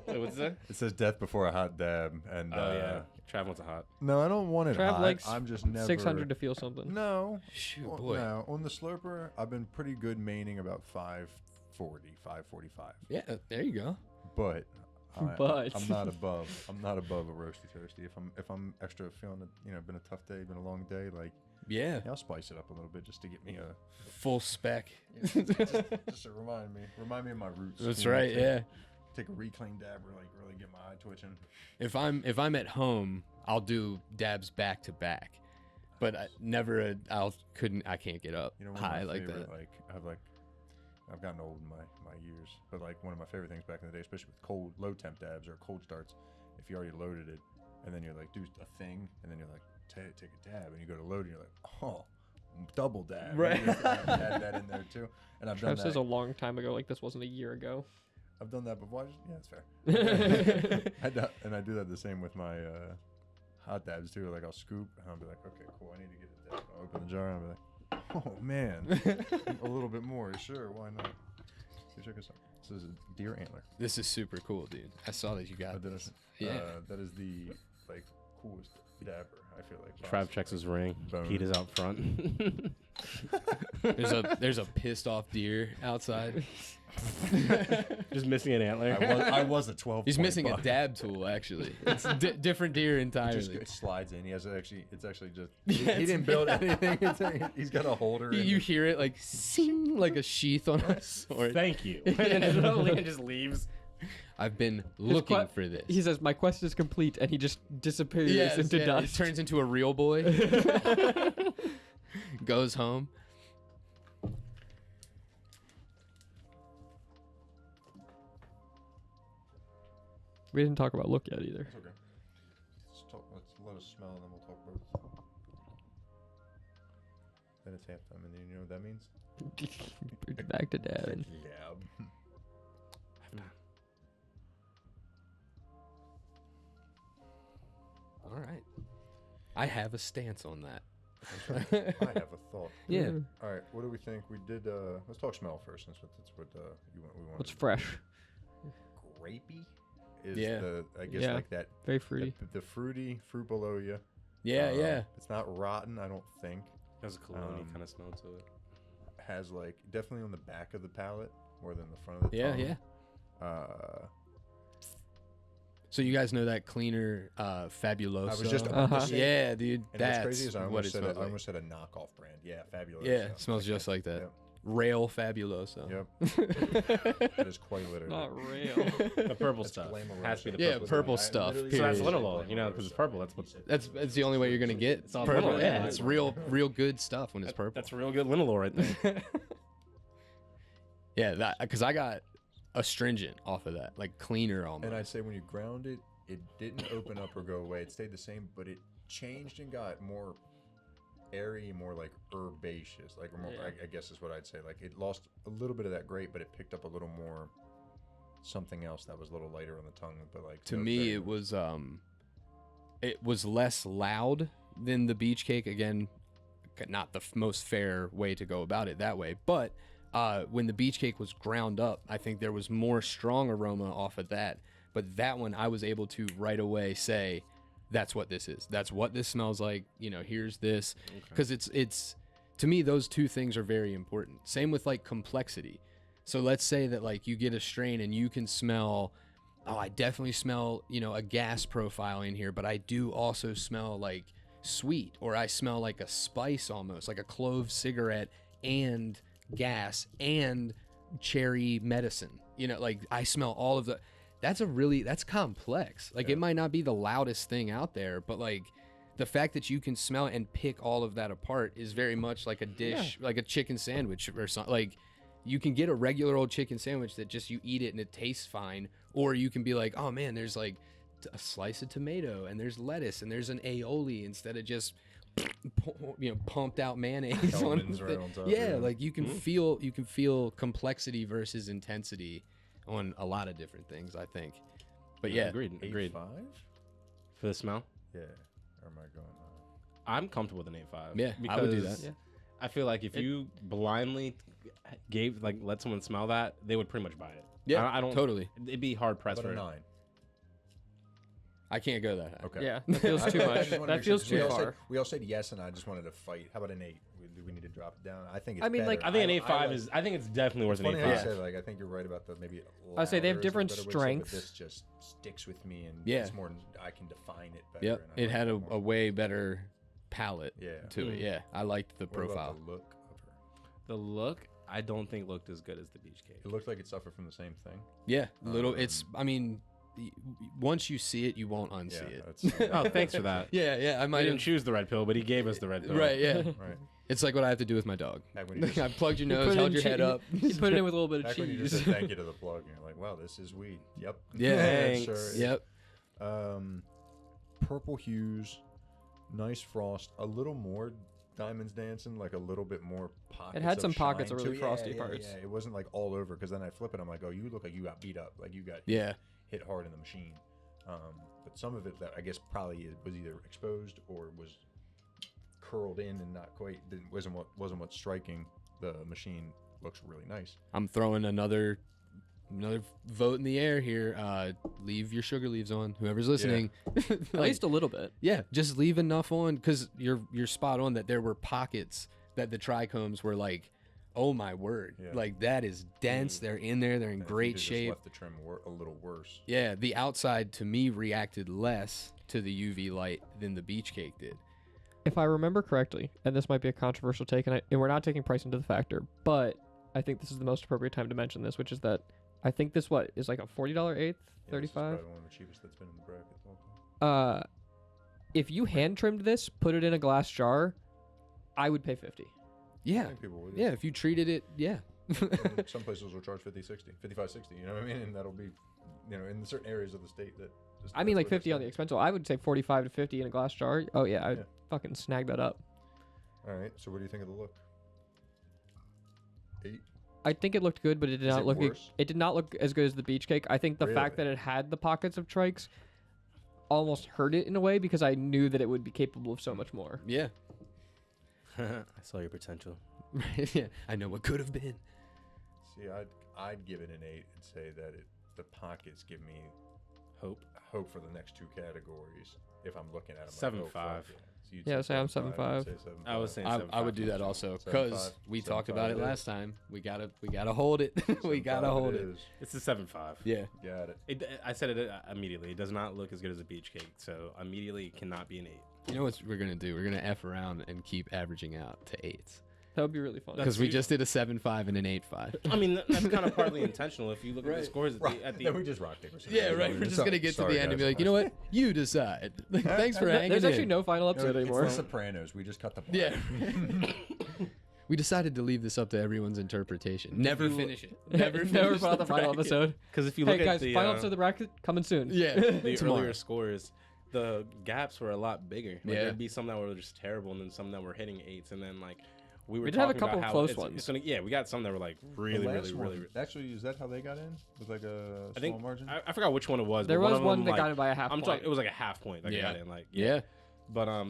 Wait, what's that? It says "Death Before a Hot Dab," and Oh yeah, Trav wants a hot. no, I don't want it Trav hot. likes I'm just never 600 to feel something. No, Shoot, Well, boy. no. On the slurper, I've been pretty good maining about 540, 545. Yeah, there you go. But But. I'm not above. I'm not above a roasty toasty. If I'm extra feeling it, been a tough day, been a long day, like Yeah, I'll spice it up a little bit just to get me a full spec. just to remind me of my roots. That's you know, right. Yeah. Take a reclaim dab or like really get my eye twitching. If I'm at home, I'll do dabs back to back, but I can't get up You know, one of high my like favorite, that. I've gotten old in my years, but like one of my favorite things back in the day, especially with low temp dabs or cold starts, if you already loaded it, and then you're like, do a thing, and then you're like, take a dab, and you go to load, and you're like, oh, double dab. Right. And you add that in there too. And I've done Trav says that. a long time ago, like this wasn't a year ago. I've done that before. Yeah, that's fair. And I do that the same with my hot dabs too. Like I'll scoop, and I'll be like, okay, cool, I need to get a dab. I'll open the jar, and I'll be like, oh man, a little bit more. Sure, why not? So check this out. This is a deer antler. This is super cool, dude. I saw that you got this. Yeah. That is the like coolest dabber. I feel like. Trav checks his ring. Bone. Pete is out front. There's a pissed off deer outside. Just missing an antler. I was a 12. He's missing a dab tool, actually. It's different deer entirely. It slides in. It's actually just. He didn't build anything. He's got a holder. You hear it like sing, like a sheath on a sword. Thank you. And then Leon just leaves. I've been looking for this. He says, "My quest is complete," and he just disappears into He dust. turns into a real boy. Goes home. We didn't talk about look yet either. It's okay. Let's let us smell, and then we'll talk both. Then it's halftime, and then you know what that means? Back to dad. Yeah. All right. I have a stance on that. I have a thought. Yeah. All right. What do we think? We did. Let's talk smell first. That's what we want. What's fresh? Grapey is Yeah. I guess Yeah. like that. Very fruity. The fruit below you. Yeah. It's not rotten, I don't think. There's a cologne kind of smell to it. Has like definitely on the back of the palate more than the front of the tongue. Yeah. So you guys know that cleaner Fabuloso? I was just about to say. Yeah, dude. And That's what's crazy is I what almost it said smells I like. almost said a knockoff brand. Yeah, Fabuloso. Yeah, it smells just like that. Yep. Rail Fabuloso. Yep. That is quite literally. Not real. The purple That's stuff. Glamourosa. Has to be the Yeah, purple. purple stuff. literally- So that's period. linalool, because it's purple. That's what. That's the only way you're gonna get It's all purple. linalool, Yeah, yeah. it's real good stuff when it's purple. That's real good linalool right there. Yeah, that because I got astringent off of that, like cleaner almost. And I'd say when you ground it, it didn't open up or go away. It stayed the same, but it changed and got more airy, more like herbaceous. Like more, I guess is what I'd say. Like it lost a little bit of that grape, but it picked up a little more something else that was a little lighter on the tongue. But like to me, it was less loud than the beach cake. Again, not the most fair way to go about it that way, but when the beach cake was ground up, I think there was more strong aroma off of that. But that one, I was able to right away say, that's what this is. That's what this smells like. Here's this. Because it's to me, those two things are very important. Same with like complexity. So let's say that like you get a strain and you can smell, I definitely smell, a gas profile in here, but I do also smell like sweet, or I smell like a spice almost, like a clove cigarette and gas and cherry medicine. Like I smell all of the. That's complex. Like it might not be the loudest thing out there, but like the fact that you can smell it and pick all of that apart is very much like a dish, like a chicken sandwich or something. Like you can get a regular old chicken sandwich that just you eat it and it tastes fine, or you can be like, oh man, there's like a slice of tomato and there's lettuce and there's an aioli instead of just pumped out mayonnaise on Hellman's right on top, yeah, like you can feel complexity versus intensity on a lot of different things, I think. But yeah, agreed. 8.5 For the smell, Yeah. Or am I going? I'm comfortable with an 8.5. Yeah, I would do that. Yeah. I feel like if you blindly let someone smell that, they would pretty much buy it. Yeah, I don't totally. It'd be hard pressed About for a it. 9. I can't go that high. Okay. Yeah, that feels too much. That feels too far. We all said yes, and I just wanted to fight. How about an 8? Do we need to drop it down? I think it's I mean, better. like, I think an 8.5 is. I think it's definitely worth an Funny how you 8.5. say, like, I think you're right about the maybe. I'd say they have louder is a different better way to say it, strengths. But this just sticks with me, and Yeah. it's more. I can define it better. Yep, and I it like had it a more. way better palate Yeah. to it. Yeah, I liked the What about profile. the look of her? The look, I don't think looked as good as the beach cake. It looked like it suffered from the same thing. Yeah, it's. I mean, once you see it, you won't unsee it. That's, Oh, thanks for that. Yeah, I I might didn't choose the red pill, but he gave us the red pill. Right, yeah. right. It's like what I have to do with my dog. Back when you just, I plugged your You nose, put held in your head che- up. You put it in with a little bit of back when you just cheese. said thank you to the plug, and you're like, wow, this is weed. Yep. Yeah, Thanks. Sure is. Yep. Purple hues, nice frost, a little more diamonds dancing, like a little bit more pockets. It had some of pockets shine of to really it. frosty parts. Yeah, it wasn't like all over, because then I flip it, I'm like, oh, you look like you got beat up, like you got Yeah. hit hard in the machine. But some of it that I guess probably was either exposed or was curled in and not quite wasn't what's striking. The machine looks really nice. I'm throwing another vote in the air here. Leave your sugar leaves on. Whoever's listening, At least a little bit. yeah, just leave enough on, because you're spot on that there were pockets that the trichomes were like Oh my word! Yeah. Like that is dense. They're in there. They're in And I think great they just shape. left the trim a little worse. Yeah, the outside to me reacted less to the UV light than the beach cake did. If I remember correctly, and this might be a controversial take, and we're not taking price into the factor, but I think this is the most appropriate time to mention this, which is that I think this is like a $40 eighth, Yeah, 35. This is probably one of the cheapest that's been in the bracket. the whole time. If you hand trimmed this, put it in a glass jar, I would pay 50. Yeah, I think people would. yeah. If you treated it, yeah. And some places will charge 50, 60, 55, 60. You know what I mean? And that'll be, in certain areas of the state that. I mean, like that's where 50 on the they're expensive. I would say 45 to 50 in a glass jar. Oh yeah, I'd Yeah. fucking snag that up. All right. So what do you think of the look? 8. I think it looked good, but it did Is not it look. worse? It did not look as good as the beach cake. I think the fact Really? that it had the pockets of trikes almost hurt it in a way because I knew that it would be capable of so much more. Yeah. I saw your potential. Yeah. I know what could have been. See, I'd give it an 8 and say that the pockets give me Hope. hope for the next 2 categories. If I'm looking at them, 7.5. So you'd Yeah, say I'm 7.5, 7.5. you'd say I was 7.5. saying I would do that also because 7.5, we talked 7.5 about it it last time. We gotta hold it. We 7.5 gotta hold it. is. It's a 7.5. Yeah. Got it. I said it immediately. It does not look as good as a beach cake, so immediately it cannot be an 8. You know what we're gonna do? We're gonna F around and keep averaging out to 8s. That would be really fun. Because we just did a 7.5 and an 8.5. I mean, that's kind of partly intentional. If you look at the scores at the Then we just rock paper scissors. Yeah, right. We're just gonna get to the end and be like, you know what? You decide. Like, thanks for hanging There's actually in. no final No, episode it's anymore. The Sopranos. We just cut the. Yeah. We decided to leave this up to everyone's interpretation. Never finish it. Never put out the final bracket. episode. because if you Hey look guys, at the final episode of the bracket coming soon. Yeah. the Tomorrow. earlier scores, the gaps were a lot bigger. Like, Yeah. there'd be some that were just terrible, and then some that were hitting 8s, and then like we were We did have a talking couple about of how close it's ones. gonna, yeah, we got some that were like really, really, really. Actually, is that how they got in? With like a I small think margin? I forgot which one it was. There but was of one them, that like, got it by a half I'm point. talking. It was like a half point that Yeah. got in. Like Yeah. But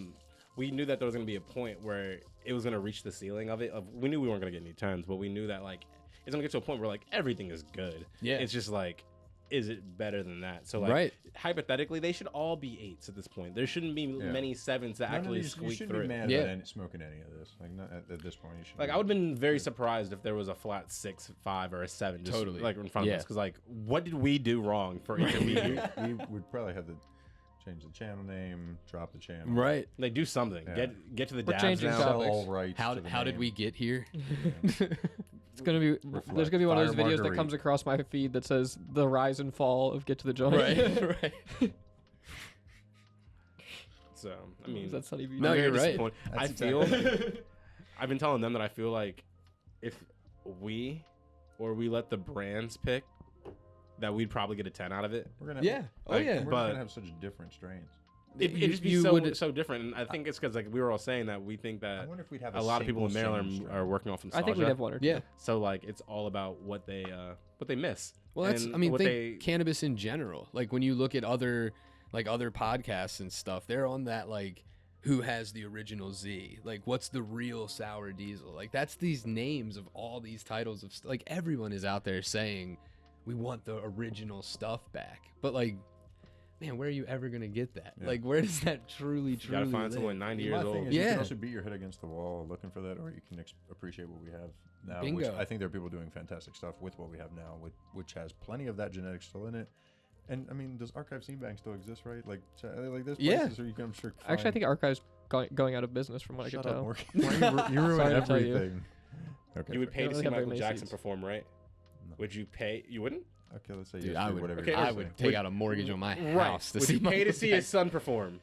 we knew that there was gonna be a point where it was gonna reach the ceiling of it. We knew we weren't gonna get any turns, but we knew that like it's gonna get to a point where like everything is good. Yeah. It's just like, is it better than that? So like, Right. hypothetically, they should all be 8s at this point. There shouldn't be many 7s that actually you squeak shouldn't through be it. mad Yeah. about smoking any of this. Like not at this point, you should. Like I would have been very surprised if there was a flat 6, 5, or a 7 just Totally. like in front of Yeah. us. Because like, what did we do wrong for it to be here? we would probably have to change the channel name, drop the channel. Right. Like do something. Yeah. Get to the We're dabs changing now. Sell topics. all rights. How to the did name. we get here? It's gonna be. Reflect. There's gonna be one of those Fire videos that Marguerite. comes across my feed that says the rise and fall of Get to the Joint. Right. So I mean, That's Sunny V. No, I'm very you're right. disappointed. I That's feel. exactly I've been telling them that I feel like if we let the brands pick, that we'd probably get a 10 out of it. We're gonna. Yeah. Oh Like, yeah. We're but- gonna have such different strains. It'd You- just be you so would- so different, and I think it's because like we were all saying that we think I that wonder if we'd have a lot of people in single Maryland same are strain. working off I nostalgia. think we'd have one or two. Yeah. So like it's all about what they miss. Well, that's. And I mean, what think cannabis in general. Like when you look at other podcasts and stuff, they're on that like, who has the original Z? Like, what's the real sour diesel? Like, that's these names of all these titles of like everyone is out there saying, we want the original stuff back. But like, man, where are you ever gonna get that? Yeah. Like, where does that truly you gotta find live? someone 90 My years thing old. is, you Yeah. can also beat your head against the wall looking for that, or you can appreciate what we have now. Which Bingo. I think there are people doing fantastic stuff with what we have now, which has plenty of that genetic still in it. And I mean, does Archive Seed Bank still exist, right? Like there's Yeah. places where you can, I'm sure. Actually, I think Archive's going out of business from what Shut I up, can tell. Morgan. Why you ruin Sorry to tell you. everything. Okay. You would pay They to don't see have very Michael many Jackson seats. perform, right? No. Would you pay? You wouldn't? Okay, let's say Dude, yes. I do would. whatever. Okay, you I say. would take out a mortgage on my house to Would see you pay to Michael see his Jackson. son perform?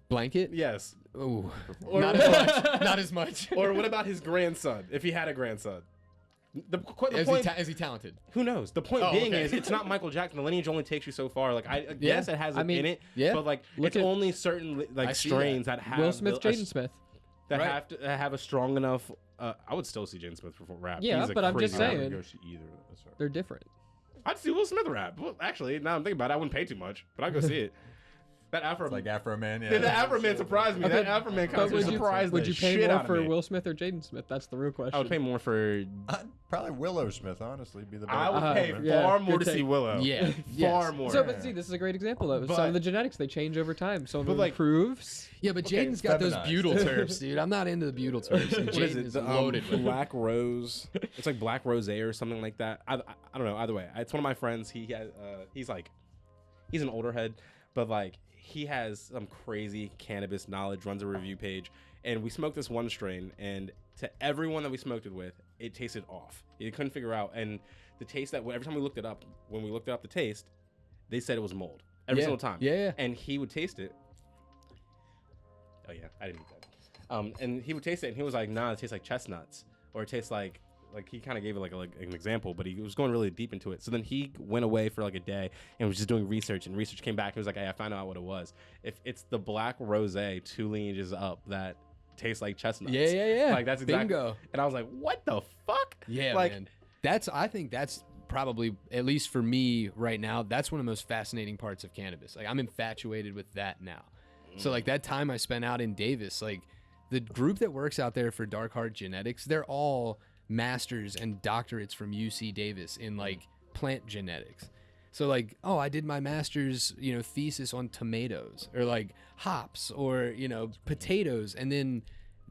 Blanket? Yes. Ooh, Or- not as much. Not as much. Or what about his grandson? If he had a grandson, the is, point. is he talented? Who knows? The point Oh, being okay. is, it's not Michael Jackson. The lineage only takes you so far. Like I guess it has I it mean, in it, yeah. but like Look it's at- only certain I like see strains that have Will Smith, the- a- Jaden Smith. that Right. have to have a strong enough. I would still see Jaden Smith perform rap. Yeah, He's a but I'm just crazy I rapper. saying. wouldn't go see either. That's all right. They're different. I'd see Will Smith rap. Well, actually, now I'm thinking about it, I wouldn't pay too much, but I'd go see it. That Afro, It's like Afro Man. Yeah, the Afro Man surprised me. Okay, That Afro Man but concert surprised would the you pay shit more out of for me. Will Smith or Jaden Smith? That's the real question. I would pay more for. Probably Willow Smith. Honestly, be the better. I would pay yeah, far more good to see take. Willow. Yeah, far more. So, but see, this is a great example of But- some of the genetics they change over time. Some of But, it like- improves. Yeah, but Okay, Jaden's got those feminized. butyl turfs, dude. I'm not into the butyl turfs. And What is Jaden it? is The, loaded with Black Rose. It's like Black Rose or something like that. I don't know. Either way, it's one of my friends. He has. He's an older head, but like he has some crazy cannabis knowledge. Runs a review page, and we smoked this one strain, and to everyone that we smoked it with, it tasted off. You couldn't figure out, and the taste that every time we looked it up, when we looked it up, the taste, they said it was mold every Yeah. single time. Yeah. And he would taste it. Oh yeah, I didn't eat that. And he would taste it, and he was like, "Nah, it tastes like chestnuts," or it tastes like he kind of gave it like an example, but he was going really deep into it. So then he went away for like a day and was just doing research, and research came back. He was like, "Hey, I found out what it was. If it's the Black Rosé 2 lineages up that tastes like chestnuts." Yeah. Like that's exactly. Bingo. And I was like, "What the fuck?" Yeah, like, man. I think that's probably, at least for me right now, that's one of the most fascinating parts of cannabis. Like, I'm infatuated with that now. So like that time I spent out in Davis, like the group that works out there for Dark Heart Genetics, they're all masters and doctorates from UC Davis in like plant genetics. So like, oh, I did my master's, thesis on tomatoes or like hops or, potatoes. And then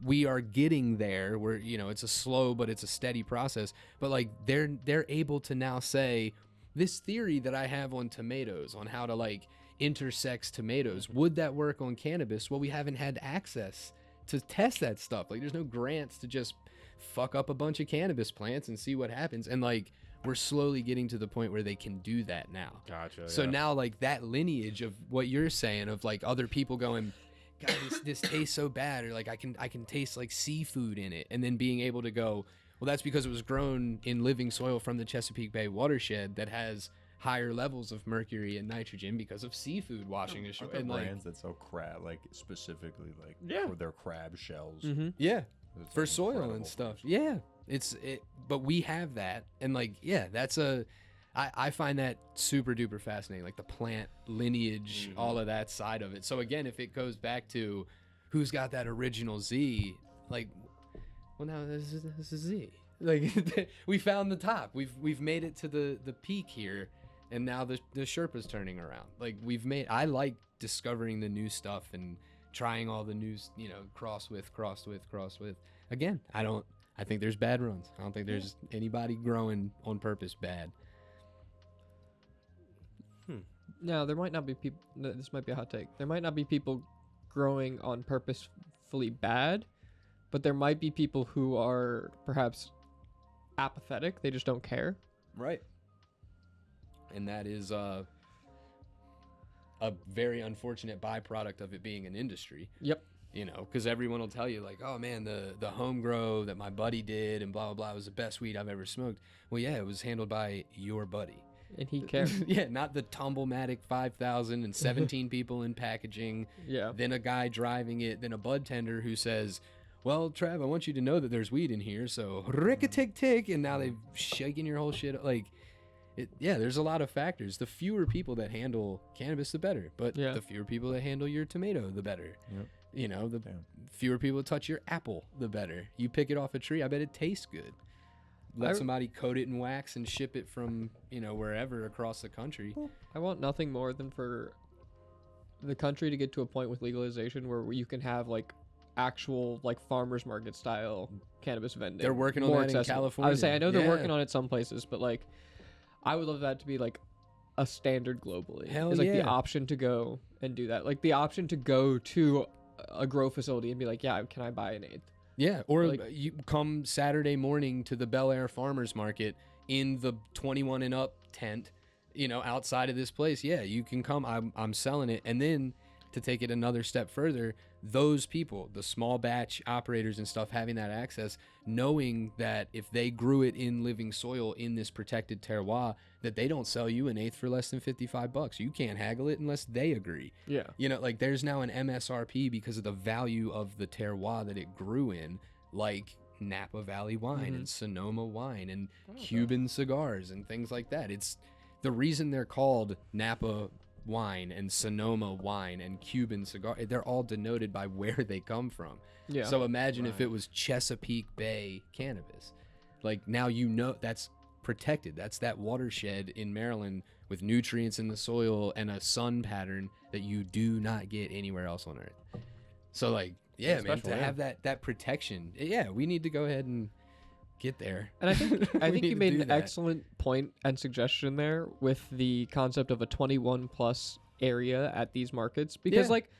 we are getting there where, it's a slow, but it's a steady process. But like they're able to now say this theory that I have on tomatoes, on how to like intersex tomatoes, would that work on cannabis? Well, we haven't had access to test that stuff. Like there's no grants to just fuck up a bunch of cannabis plants and see what happens. And like we're slowly getting to the point where they can do that now. Gotcha. So now like that lineage of what you're saying of like other people going, God, this tastes so bad, or like I can taste like seafood in it, and then being able to go, well, that's because it was grown in living soil from the Chesapeake Bay watershed that has higher levels of mercury and nitrogen because of seafood washing ashore. Aren't there And like, brands that sell crab, like specifically like Yeah. for their crab shells? yeah, It's for like soil incredible. and stuff. Yeah, but we have that, and like, yeah, I find that super duper fascinating, like the plant lineage, all of that side of it. So again, if it goes back to who's got that original Z, like, well, now this is Z. Like we found the top. We've made it to the peak here, and now the Sherpa's turning around. Like I like discovering the new stuff and trying all the new, cross with. Again, I think there's bad runs. I don't think there's anybody growing on purpose bad. Now, there might not be people. This might be a hot take. There might not be people growing on purposefully bad, but there might be people who are perhaps apathetic. They just don't care. Right. And that is a very unfortunate byproduct of it being an industry. Yep. Because everyone will tell you like, oh man, the home grow that my buddy did and blah blah blah was the best weed I've ever smoked. Well, yeah, it was handled by your buddy. And he cares. Yeah, not the Tumblematic 5000 and 17 people in packaging. Yeah. Then a guy driving it. Then a bud tender who says, well, Trav, I want you to know that there's weed in here. So rick-a-tick-tick. And now they've shaken your whole shit. Like, there's a lot of factors. The fewer people that handle cannabis, the better. But the fewer people that handle your tomato, the better. Yep. The fewer people that touch your apple, the better. You pick it off a tree, I bet it tastes good. Let somebody coat it in wax and ship it from, wherever across the country. I want nothing more than for the country to get to a point with legalization where you can have like actual like farmers market style cannabis vending. They're working on more that in accessible. California. I would say I know they're Yeah. working on it some places, but like I would love that to be like a standard globally. Hell it's like the yeah. option to go and do that. Like the option to go to a grow facility and be like, yeah, can I buy an eighth? Yeah, or Like- you come Saturday morning to the Bel Air Farmers Market in the 21 and up tent, outside of this place. Yeah, you can come. I'm selling it. And then to take it another step further, those people, the small batch operators and stuff, having that access, knowing that if they grew it in living soil in this protected terroir, that they don't sell you an eighth for less than $55. You can't haggle it unless they agree. Yeah. Like there's now an MSRP because of the value of the terroir that it grew in, like Napa Valley wine and Sonoma wine and Cuban cigars and things like that. It's the reason they're called Napa wine and Sonoma wine and Cuban cigar, they're all denoted by where they come from. Yeah. So imagine if it was Chesapeake Bay cannabis. Like, now that's protected. That's that watershed in Maryland with nutrients in the soil and a sun pattern that you do not get anywhere else on Earth. So, like, yeah, man, to have that protection, yeah, we need to go ahead and get there. And I think you made an excellent point and suggestion there with the concept of a 21 plus area at these markets, because like,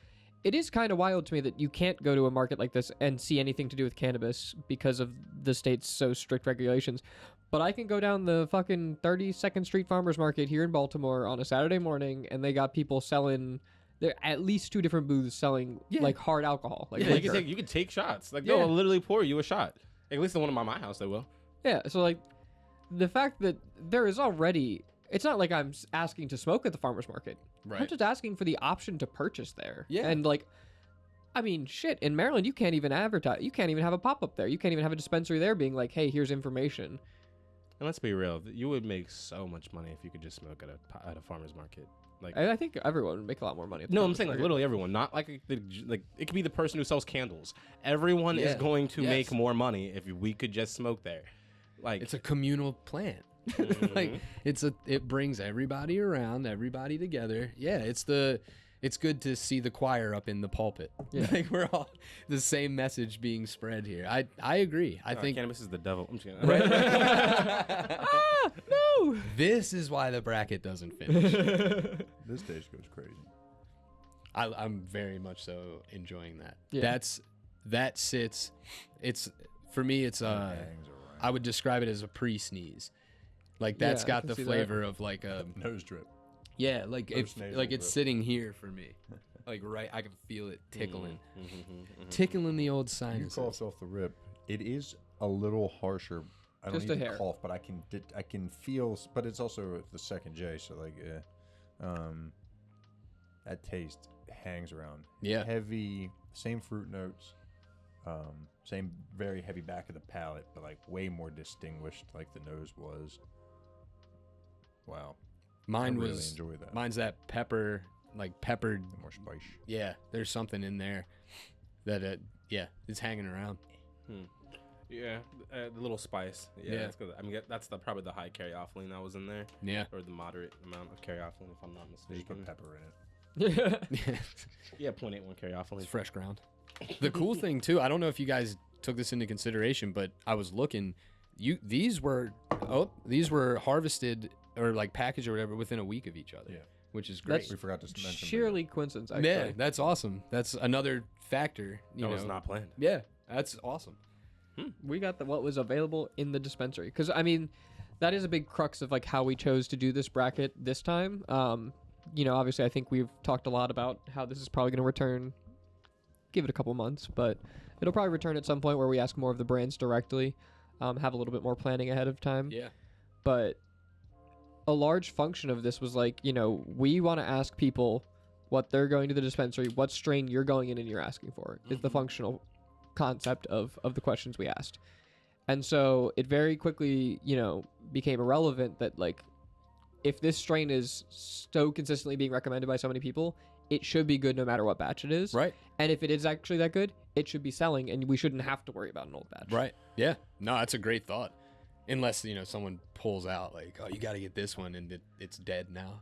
it is kind of wild to me that you can't go to a market like this and see anything to do with cannabis because of the state's so strict regulations. But I can go down the fucking 32nd Street Farmers Market here in Baltimore on a Saturday morning, and they got people selling. There are at least 2 different booths selling like hard alcohol. Like you can take shots. Like they'll literally pour you a shot. At least the one by my house, they will. Yeah. So like, the fact that there is already, it's not like I'm asking to smoke at the farmers market. Right. I'm just asking for the option to purchase there. Yeah. And like, I mean, shit, in Maryland, you can't even advertise. You can't even have a pop-up there. You can't even have a dispensary there being like, hey, here's information. And let's be real, you would make so much money if you could just smoke at a farmer's market. Like, I think everyone would make a lot more money. No, I'm saying like literally everyone, not like it could be the person who sells candles. Everyone is going to make more money if we could just smoke there. Like, it's a communal plant. Like, it brings everybody around, everybody together. Yeah, it's good to see the choir up in the pulpit. Yeah. Like, we're all the same message being spread here. I agree. I think cannabis is the devil. I'm just kidding. Right? No. This is why the bracket doesn't finish. This stage goes crazy. I'm very much so enjoying that. Yeah. That sits. It's for me. It's I would describe it as a pre-sneeze. Like, that's got the flavor of like a nose drip. Yeah, like it's sitting here for me. Like, right, I can feel it tickling, tickling the old sinuses. You cough off the rip. It is a little harsher. I don't Just a need to hair. cough, but I can feel. But it's also the second J, so like, that taste hangs around. Yeah, heavy, same fruit notes, same very heavy back of the palate, but like way more distinguished, like the nose was. Wow. Really enjoy that. Mine's that pepper, like peppered. More spice. Yeah, there's something in there that it's hanging around. Yeah, the little spice. Yeah, that's good. I mean, that's probably the high caryophyllene that was in there. Yeah, or the moderate amount of caryophyllene, if I'm not mistaken. Just put pepper in it. Yeah, 0.81 caryophyllene. It's fresh ground. The cool thing too, I don't know if you guys took this into consideration, but I was looking. These were harvested or like packaged or whatever within a week of each other. Yeah, which is great. We forgot to mention. Sheerly coincidence. Actually. Yeah, that's awesome. That's another factor. That was not planned. Yeah, that's awesome. We got what was available in the dispensary, because I mean, that is a big crux of like how we chose to do this bracket this time. Obviously, I think we've talked a lot about how this is probably going to return. Give it a couple months, but it'll probably return at some point where we ask more of the brands directly, have a little bit more planning ahead of time. Yeah, but a large function of this was like, we want to ask people what they're going to the dispensary, what strain you're going in and you're asking for is the functional concept of the questions we asked. And so it very quickly, became irrelevant that like, if this strain is so consistently being recommended by so many people, it should be good no matter what batch it is. Right. And if it is actually that good, it should be selling and we shouldn't have to worry about an old batch. Right. Yeah. No, that's a great thought. Unless, someone pulls out like, oh, you got to get this one and it's dead now.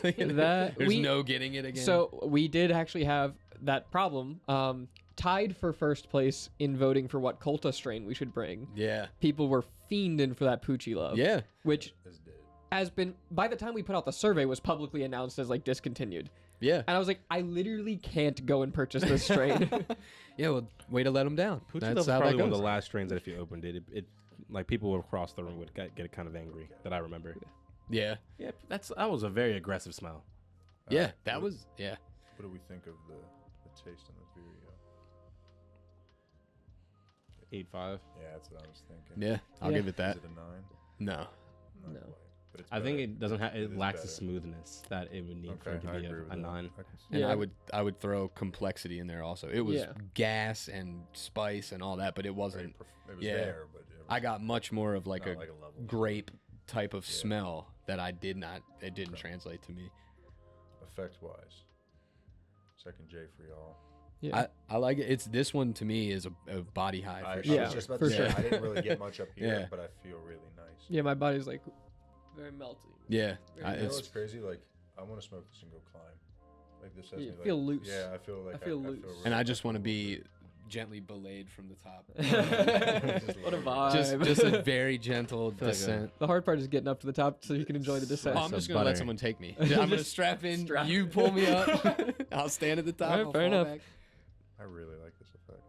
There's no getting it again. So we did actually have that problem. Tied for first place in voting for what Colta strain we should bring. Yeah. People were fiending for that Poochie Love. Yeah. Which has been, by the time we put out the survey, was publicly announced as like discontinued. Yeah. And I was like, I literally can't go and purchase this strain. Yeah, well, way to let them down. Poochie Love is probably one of the last strains that if you opened it, it like people across the room would get kind of angry that I remember. Yeah. Yeah, that was a very aggressive smell. Yeah, that was, yeah. What do we think of the taste in this video? 8.5. Yeah, that's what I was thinking. Yeah, I'll give it that. Is it a 9? No. Not quite, but it's I think better. it doesn't have. It lacks the better. smoothness that it would need for it to I be agree with a that. 9. And Yeah. I would throw complexity in there also. It was gas and spice and all that, but it wasn't. It was there, but I got much more of like a level. grape type of smell that it didn't translate to me. A effect-wise. Second J for y'all. Yeah. I like it. It's this one to me is a body high. I For sure. was just about for to say, sure. I didn't really get much up here, Yeah. but I feel really nice. Yeah, my body's like very melty. Yeah, You know it's what's crazy? Like, I want to smoke this and go climb. Like, this has You me, like, feel loose. Yeah, I feel like I feel loose. really and I just want to comfortable be gently belayed from the top. What a vibe. just a very gentle feel like a- descent. The hard part is getting up to the top so you can enjoy the descent. Oh, I'm So just gonna let buttery. someone take me. I'm gonna strap in. Strap You in. pull me up. I'll stand at the top. Alright, I'll fair fall enough. back. I really like this effect.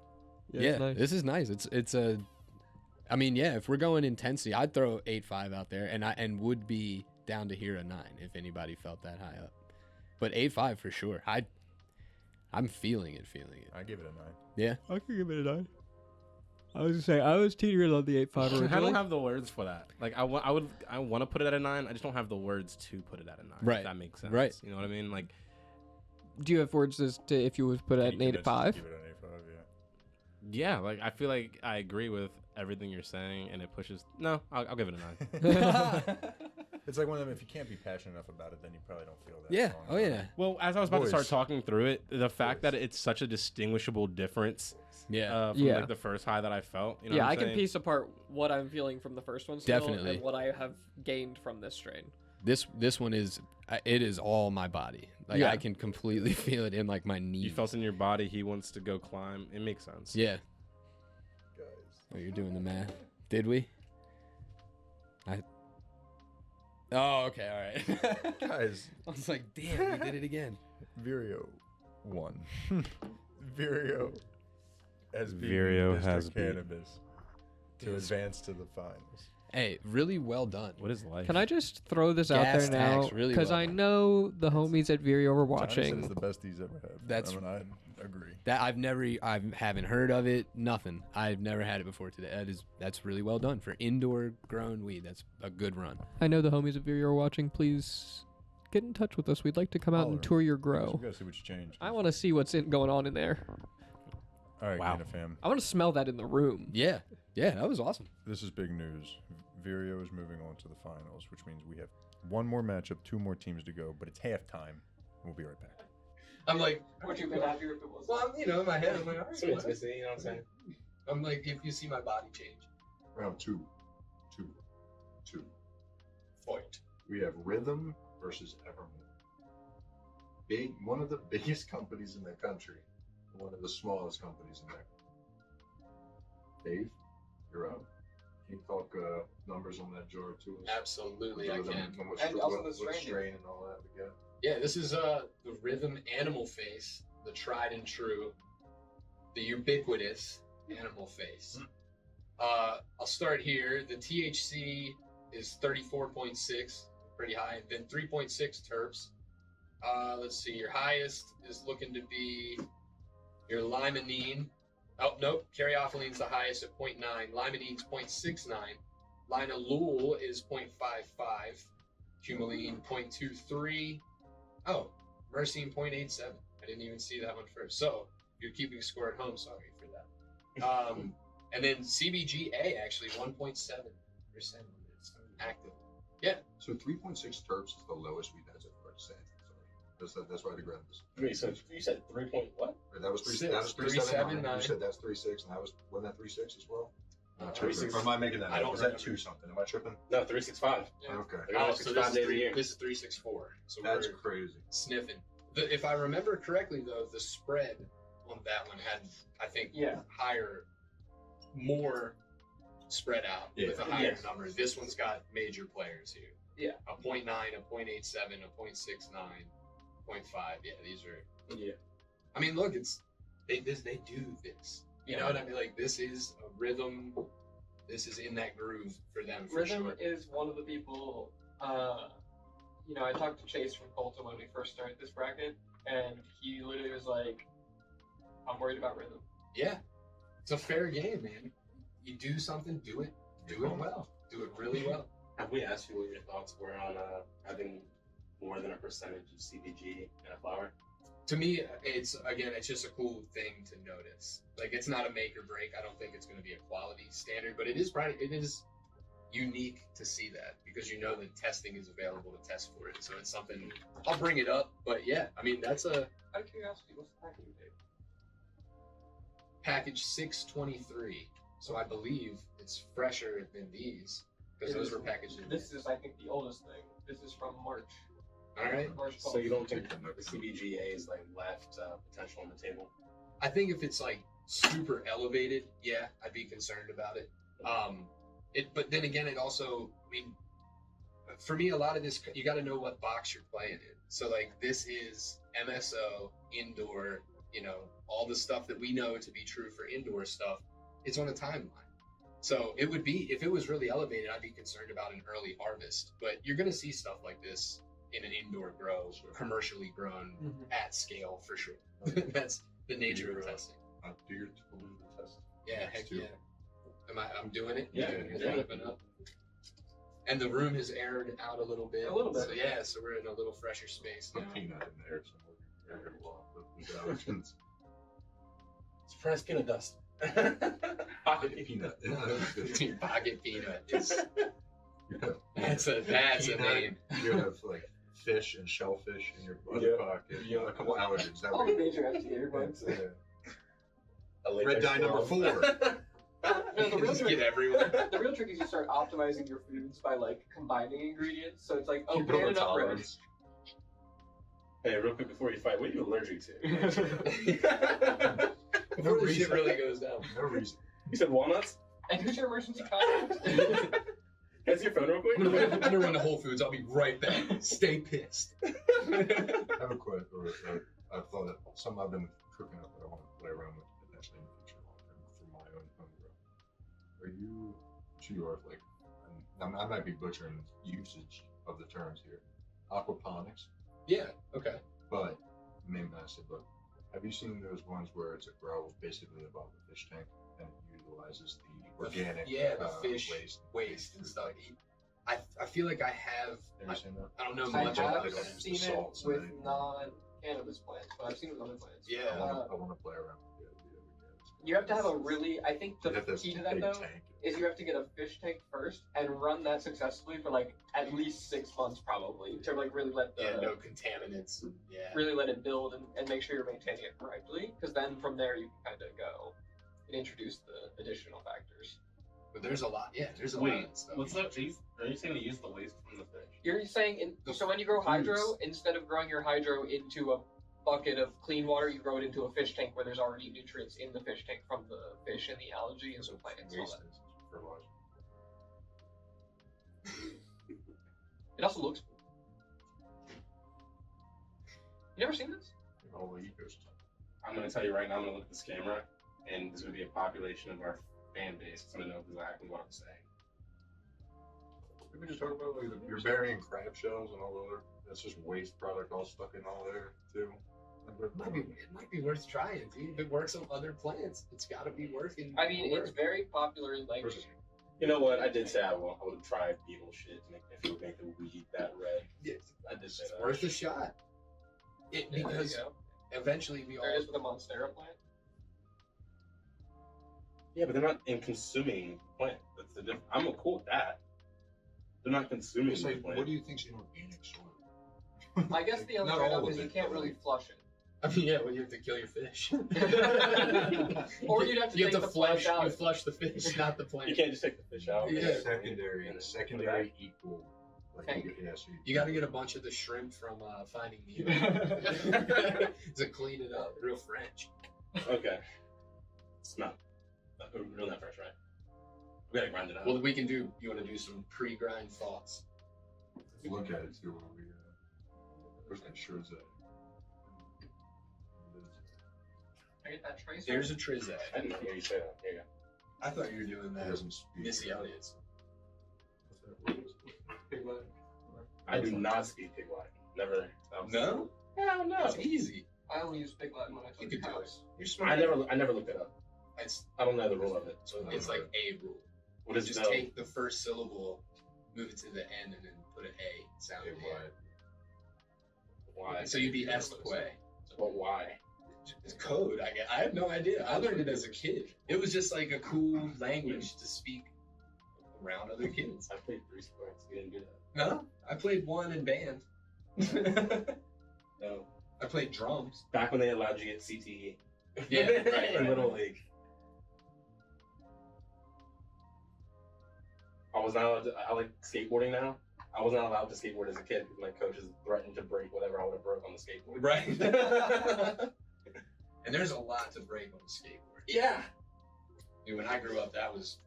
Yeah, it's nice. this is nice. It's a. I mean, yeah. If we're going intensity, I'd throw 8.5 out there, and would be down to hear a 9 if anybody felt that high up. But 8.5 for sure. I'm feeling it. I give it a 9. Yeah. I could give it a 9. I was gonna say I was teetering on the 8.5 originally. I don't have the words for that. Like I want to put it at a 9. I just don't have the words to put it at a 9. Right. If that makes sense. Right. You know what I mean? Like, Do you have words as to if you would put it at an You 8 can at just 5? Give it an 8.5, yeah. Like I feel like I agree with everything you're saying, and it pushes. No, I'll give it a 9. yeah. It's like one of them, if you can't be passionate enough about it, then you probably don't feel that Yeah. strong Oh about yeah. it. Well, as I was about to start Voice. talking through it, the fact that it's such a distinguishable difference Yeah. from Yeah. like the first high that I felt. You know Yeah, what I'm I can saying? piece apart what I'm feeling from the first one still Definitely. and what I have gained from this strain. This one is it is all my body. Like Yeah. I can completely feel it in like my knee. You felt in your body. He wants to go climb. It makes sense. Yeah. Guys. Oh, you're doing the math. Did we? Oh, okay. All right. Guys, I was like, damn, we did it again. Vireo won. Vireo has beaten Vireo Mr. has beat- Cannabis to advance to the finals. Hey, really well done. What is life? Can I just throw this out Gas there now? tax, really Because well I done. know the homies at Vireo were Johnny said watching. it's the best he's ever had. That's- I mean, I agree. That I haven't heard of it. Nothing. I've never had it before today. That's really well done for indoor grown weed. That's a good run. I know the homies at Vireo are watching. Please get in touch with us. We'd like to come out and Holler. tour your We grow. gotta see what you changed. I want to see what's going on in there. All right, Wow. Canna fam. I want to smell that in the room. Yeah. Yeah, that was awesome. This is big news. Vireo is moving on to the finals, which means we have one more matchup, 2 more teams to go, but it's halftime. We'll be right back. I'm like, Would you been happier if it was? well, in my head, I'm like, all right, Something's what? missing, you know what I'm saying? I'm like, if you see my body change, Round 2. fight. We have Rhythm versus Evermore. One of the biggest companies in the country, one of the smallest companies in there. Dave, you're up. Can you talk numbers on that jar to us? Absolutely, I Rhythm, can. and what And also the what strain. strain and all that we got. Yeah, this is the Rhythm Animal Face, the tried and true, the ubiquitous Animal Face. I'll start here. The THC is 34.6, pretty high. Then 3.6 terps. Let's see. Your highest is looking to be your limonene. Oh nope, caryophyllane's the highest at 0.9. Limonene's 0.69. Linalool is 0.55. Humulene 0.23. Oh, Myrcene 0.87. I didn't even see that one first. So if you're keeping score at home, sorry for that. And then CBGA actually 1.7% active. Yeah. So 3.6 terps is the lowest we've had so far. That's why I grabbed this. Wait, so you said 3 point what? That was 3. Six. That was 3.79. 3.79. You said that's 3.6, and that wasn't that 3.6 as well? Am I tripping? 3.6. Or am I making that? I up? don't Is that remember. 2 something? Am I tripping? No, 365. Yeah. Okay. They're only 65 days a year. This is 364. So That's we're crazy. sniffing. If I remember correctly, though, the spread on that one had, I think, more spread out with a higher Yes. number. This one's got major players here. Yeah. A 0.9, a 0.87, a 0.69, 0.5. Yeah, these are. Yeah. I mean, look, they do this. You know what I mean? Like, this is a rhythm. This is in that groove for them for Rhythm sure. is one of the people. I talked to Chase from Colton when we first started this bracket, and he literally was like, "I'm worried about Rhythm." Yeah, it's a fair game, man. You do something, do it well, do it really well. Have we asked you what your thoughts were on having more than a percentage of CBG in a flower? To me, it's just a cool thing to notice. Like, it's not a make or break. I don't think it's going to be a quality standard, but it is. unique to see that because you know that testing is available to test for it. So it's something I'll bring it up. But yeah, I mean that's a. Out of curiosity, what's the packaging date? Package 623. So I believe it's fresher than these because those were packaged in. This is, I think, the oldest thing. This is from March. All right. March So you don't think the CBGA is like left potential on the table? I think if it's like super elevated, yeah, I'd be concerned about it. But then again, it also, I mean, for me, a lot of this, you got to know what box you're playing in. So like this is MSO indoor, you know, all the stuff that we know to be true for indoor stuff. It's on a timeline. So it would be, if it was really elevated, I'd be concerned about an early harvest. But you're going to see stuff like this in an indoor grow, commercially grown at scale for sure. That's the nature of testing. Do your balloon test? Yeah, heck yeah. I'm doing it? Yeah, It's open up. And the room has aired out a little bit. A little bit. So yeah, so we're in a little fresher space now. Put peanut in there somewhere. Surprise peanut dust. Pocket peanut. Dude, pocket peanut is You have that's a peanut, name. You have like fish and shellfish in your other pocket. You have a couple allergens. That All way. the major FDA bugs. Yeah. Red dye number 4. No, the real Just trick, get everyone. the real trick is you start optimizing your foods by like combining ingredients. So it's like, oh, Keep it over banana bread. tolerance. Hey, real quick before you fight, what are you allergic to? Before the shit really goes down. No reason. You said walnuts? And who's your emergency contact? Can I see your phone real quick? I'm gonna run to Whole Foods. I'll be right back. Stay pissed. I have a question, or I thought that something I've been cooking up that I want to play around with potentially in the future for my own home grow. Are you sure, like, I might be butchering usage of the terms here, aquaponics, Yeah. Okay. but maybe not said, but have you seen those ones where it's a grow basically above the fish tank and it utilizes the organic the fish waste and stuff. I feel like I have. Have you seen that? I don't know I much have about they it. don't use the seen it salts and with anything. non-cannabis plants, but I've seen it with other plants. Yeah. I want to play around with the other guys. You have to have a really, I think the You have to have key to a that big though tank. is you have to get a fish tank first and run that successfully for like at least 6 months probably to like really let the Yeah. No contaminants. Yeah. really let it build and make sure you're maintaining it correctly, because then from there you can kind of go and introduce the additional factors. But there's a lot. Yeah. There's a lot Wait, of stuff. what's up? Are you saying to use the waste from the fish? You're saying so when you grow hydro, instead of growing your hydro into a bucket of clean water, you grow it into a fish tank where there's already nutrients in the fish tank from the fish and the algae and the plants. And all Waste that. is fertilizer. It also looks cool. You never seen this? All the ecosystem. I'm gonna tell you right now. I'm gonna look at this camera, and there's gonna be a population of our fan base that's gonna know exactly what I'm saying. Did we just talk about like you're burying crab shells and all the other? That's just waste product all stuck in all there too. It might be worth trying, dude. If it works on other plants, it's got to be working. I mean, it's very popular in like. You know what? I did say I would try beetle shit if it would make the weed that red. Yes. I did say It's that. worth a shot. Because eventually we There it all. is with a monstera plant. Yeah, but they're not in consuming the plant. That's the difference. I'm cool with that. They're not consuming It's the like, plant. what do you think's inorganic soil? I guess the other Not trade all up of is you it, can't but really like- flush it. I mean, yeah, well, you have to kill your fish. Or you'd have to you take have to the plant flush. out. You flush the fish, not the plant. You can't just take the fish out. Yeah. Secondary equal. Like Tank. You got to get a bunch of the shrimp from Finding Nemo to clean it up. Real French. Okay. It's not real that fresh, right? We gotta grind it out. Well, we can do. You want to do some pre-grind thoughts? Look at it too. Where's that shirt at? Can I get that tracer? There's a Trizak. I didn't hear you say that. Here you go. I thought you were doing It that. doesn't speak. Missy Elliott's. I do not speak Pig Latin. Never. No? Hell no. It's easy. I only use Big Latin when I You took could do it. house. You're smart. I never looked it up. It's I don't know the rule of it. so it's like a rule. What is Just the take the first syllable, move it to the end, and then put an A sound in it. why? So you'd be Esquay. But why? It's code. I have no idea. I learned it as a kid. It was just like a cool language to speak around other kids. I played 3 sports. You didn't do that. No, I played one in band. No. I played drums. Back when they allowed you to get CTE. Yeah, right. In Little League. I was not allowed to, I like skateboarding now. I was not allowed to skateboard as a kid because my coaches threatened to break whatever I would have broke on the skateboard. Right. And there's a lot to break on the skateboard. Yeah. Dude, when I grew up,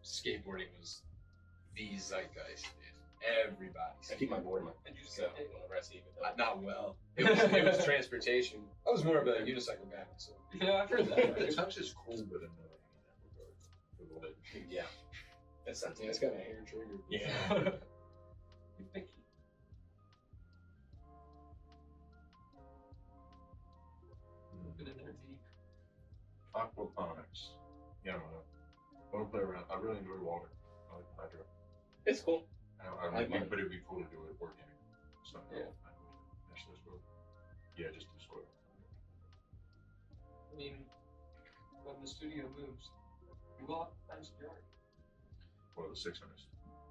skateboarding was the zeitgeist. Everybody. I keep my board in my And you so whenever I see it. not well. It was transportation. I was more of a unicycle guy myself. Yeah, I've heard that. The touch is cool, but annoying in that regard. Yeah. That's something. Yeah, it's got a hair trigger. Yeah. Aquaponics. Yeah, I want to play around. I really enjoy water. I like hydro. It's cool. But it'd be cool to do it organic. So Yeah. Yeah, just do soil. I mean, when the studio moves, we will have to find some yard. Well, the 600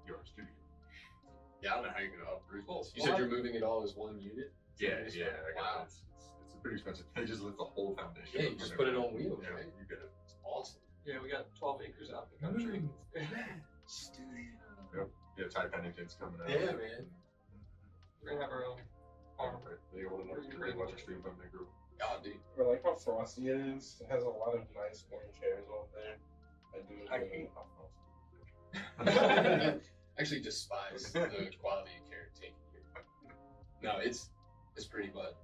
yard studio. Yeah, I don't know how you're gonna uproot this. You Well, said you're moving it all as one unit? Yeah, yeah. I got Wow. it. It's pretty expensive. They just lift the whole foundation. Yeah, you just put it on wheels, Yeah, right? you get it. It's awesome. Yeah, we got 12 acres out in the country. Studio. Yeah, Ty Pennington's coming out. Yeah, man. We're gonna have our own farm. They old enough to pretty much extreme when they grew. Oh, dude. I like how frosty it is. It has a lot of nice orange hairs over there. I do I enjoy hate how frosty. Actually despise the quality of care taken here. No, it's pretty bud.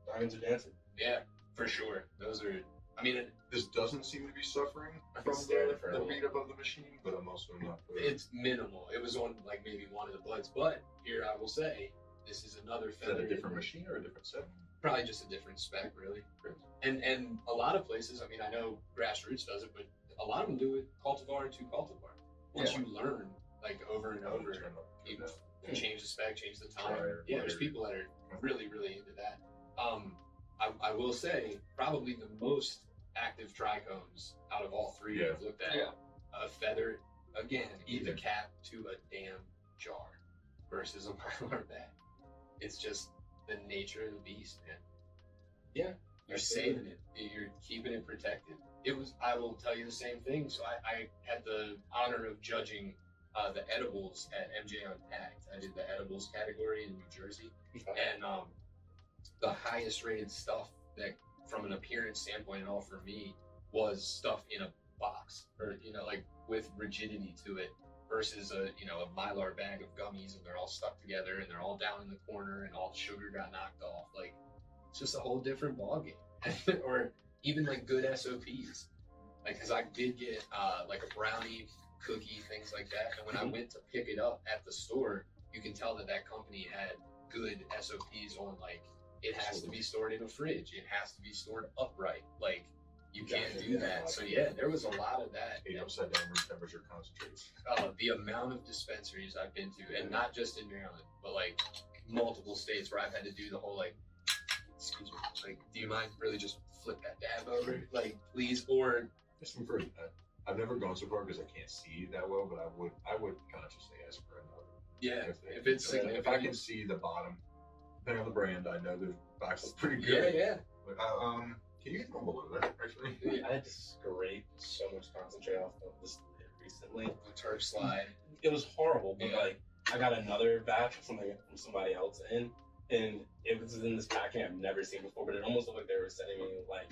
Diamonds are dancing. Yeah, for sure. Those are. I mean, This doesn't seem to be suffering I from can stand it for a the little. beat up of the machine, but I'm also not. it's minimal. It was on like maybe one of the buds, but here I will say this is another Is that feather. a different machine or a different set? Probably just a different spec, really. And a lot of places, I mean, I know Grassroots does it, but a lot of them do it cultivar to cultivar. Once you learn, like over and over, you change the spec, change the time. Yeah, there's people that are really, really into that. I will say probably the most active trichomes out of all three Yeah. I've looked at. Yeah. A feather, again, either cap to a damn jar versus a mylar bag. It's just the nature of the beast, man. Yeah, you're saving it. You're keeping it protected. I will tell you the same thing. So I had the honor of judging the edibles at MJ Unpacked. I did the edibles category in New Jersey. And the highest rated stuff that from an appearance standpoint and all for me was stuff in a box or, like with rigidity to it versus a mylar bag of gummies and they're all stuck together and they're all down in the corner and all the sugar got knocked off. Like, it's just a whole different ballgame. Or even like good SOPs. Like, cause I did get like a brownie, cookie, things like that. And when I went to pick it up at the store, you can tell that company had good SOPs on like, it has to be stored in a fridge. It has to be stored upright. Like, you can't do that. So yeah, there was a lot of that. 8 upside down room temperature concentrates. The amount of dispensaries I've been to, and not just in Maryland, but like multiple states where I've had to do the whole like, excuse me, like, do you mind really just flip that dab over, like, please? Or Just for I've never gone so far because I can't see that well, but I would consciously ask for another. yeah, if it's if I significant. can see the bottom, depending on the brand, I know the box is pretty Yeah, good. yeah. But, can you get one below that actually? I had to scrape so much concentrate off of this lid recently. The Tart slide. It was horrible, but Yeah. like I got another batch from somebody else in, and it was in this packaging I've never seen before. But it almost looked like they were sending me like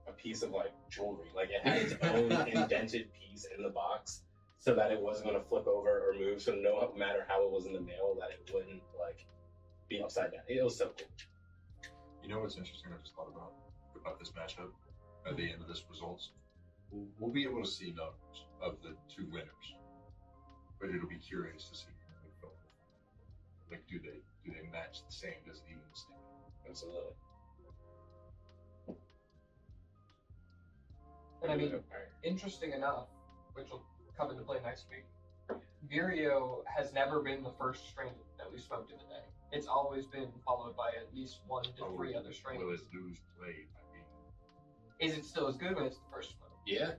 a piece of like jewelry. Like it had its own indented piece in the box, so that it wasn't going to flip over or move. So no matter how it was in the mail, that it wouldn't like be upside down. It was so cool. You know what's interesting? I just thought about this matchup at the end of this results. We'll be able to see numbers of the two winners, but it'll be curious to see how they felt. Like, do they match the same? Does it even the same? Absolutely. And I mean, interesting enough, which will come into play next week, Vireo has never been the first strain that we smoked in a day. It's always been followed by at least 1 to 3 other strains. Will it lose play? Is it still as good when it's the first one? Yeah.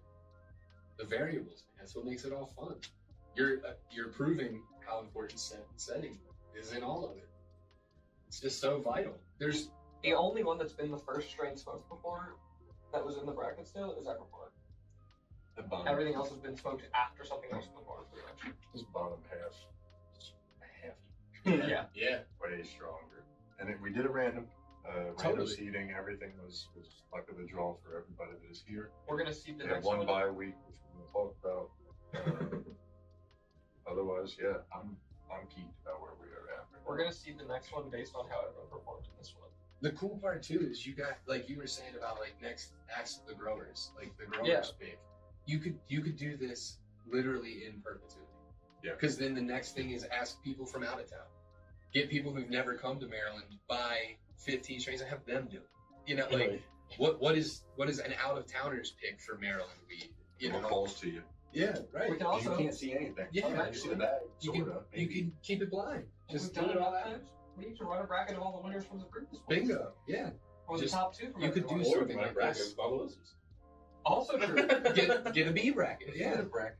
The variables, man. That's what makes it all fun. you're proving how important setting is in all of it. It's just so vital. There's the only one that's been the first strain smoked before that was in the bracket still is Ep34. The bottom. Everything else has been smoked after something else before, pretty much. This bottom half, Yeah. yeah. way stronger. And we did a random Totally. seeding. Everything was luck of the draw for everybody that is here. We're gonna see the We had next one one. bye week, which we're going to talk about. Otherwise, yeah, I'm keen about where we are at. We're gonna see the next one based on how everyone performed in this one. The cool part too is you got, like you were saying about like next ask the growers, like the growers Yeah. pick. You could do this literally in perpetuity. Yeah. Because then the next thing is ask people from out of town. Get people who've never come to Maryland, buy 15 strains and have them do it. You know, like what is an out of towners pick for Maryland weed? You know, falls to you. yeah, right. We can also You can't see anything. Yeah. You see the bag. You Sorta, can you maybe. can keep it blind. Just Just done do it it all all the out. time. We need to run a bracket of all the winners from the previous one. Bingo. Yeah. Or the Just- top two from you could everyone. do Or something my like bracket this. with all the losers. Also true. Get a B bracket. Yeah. bracket.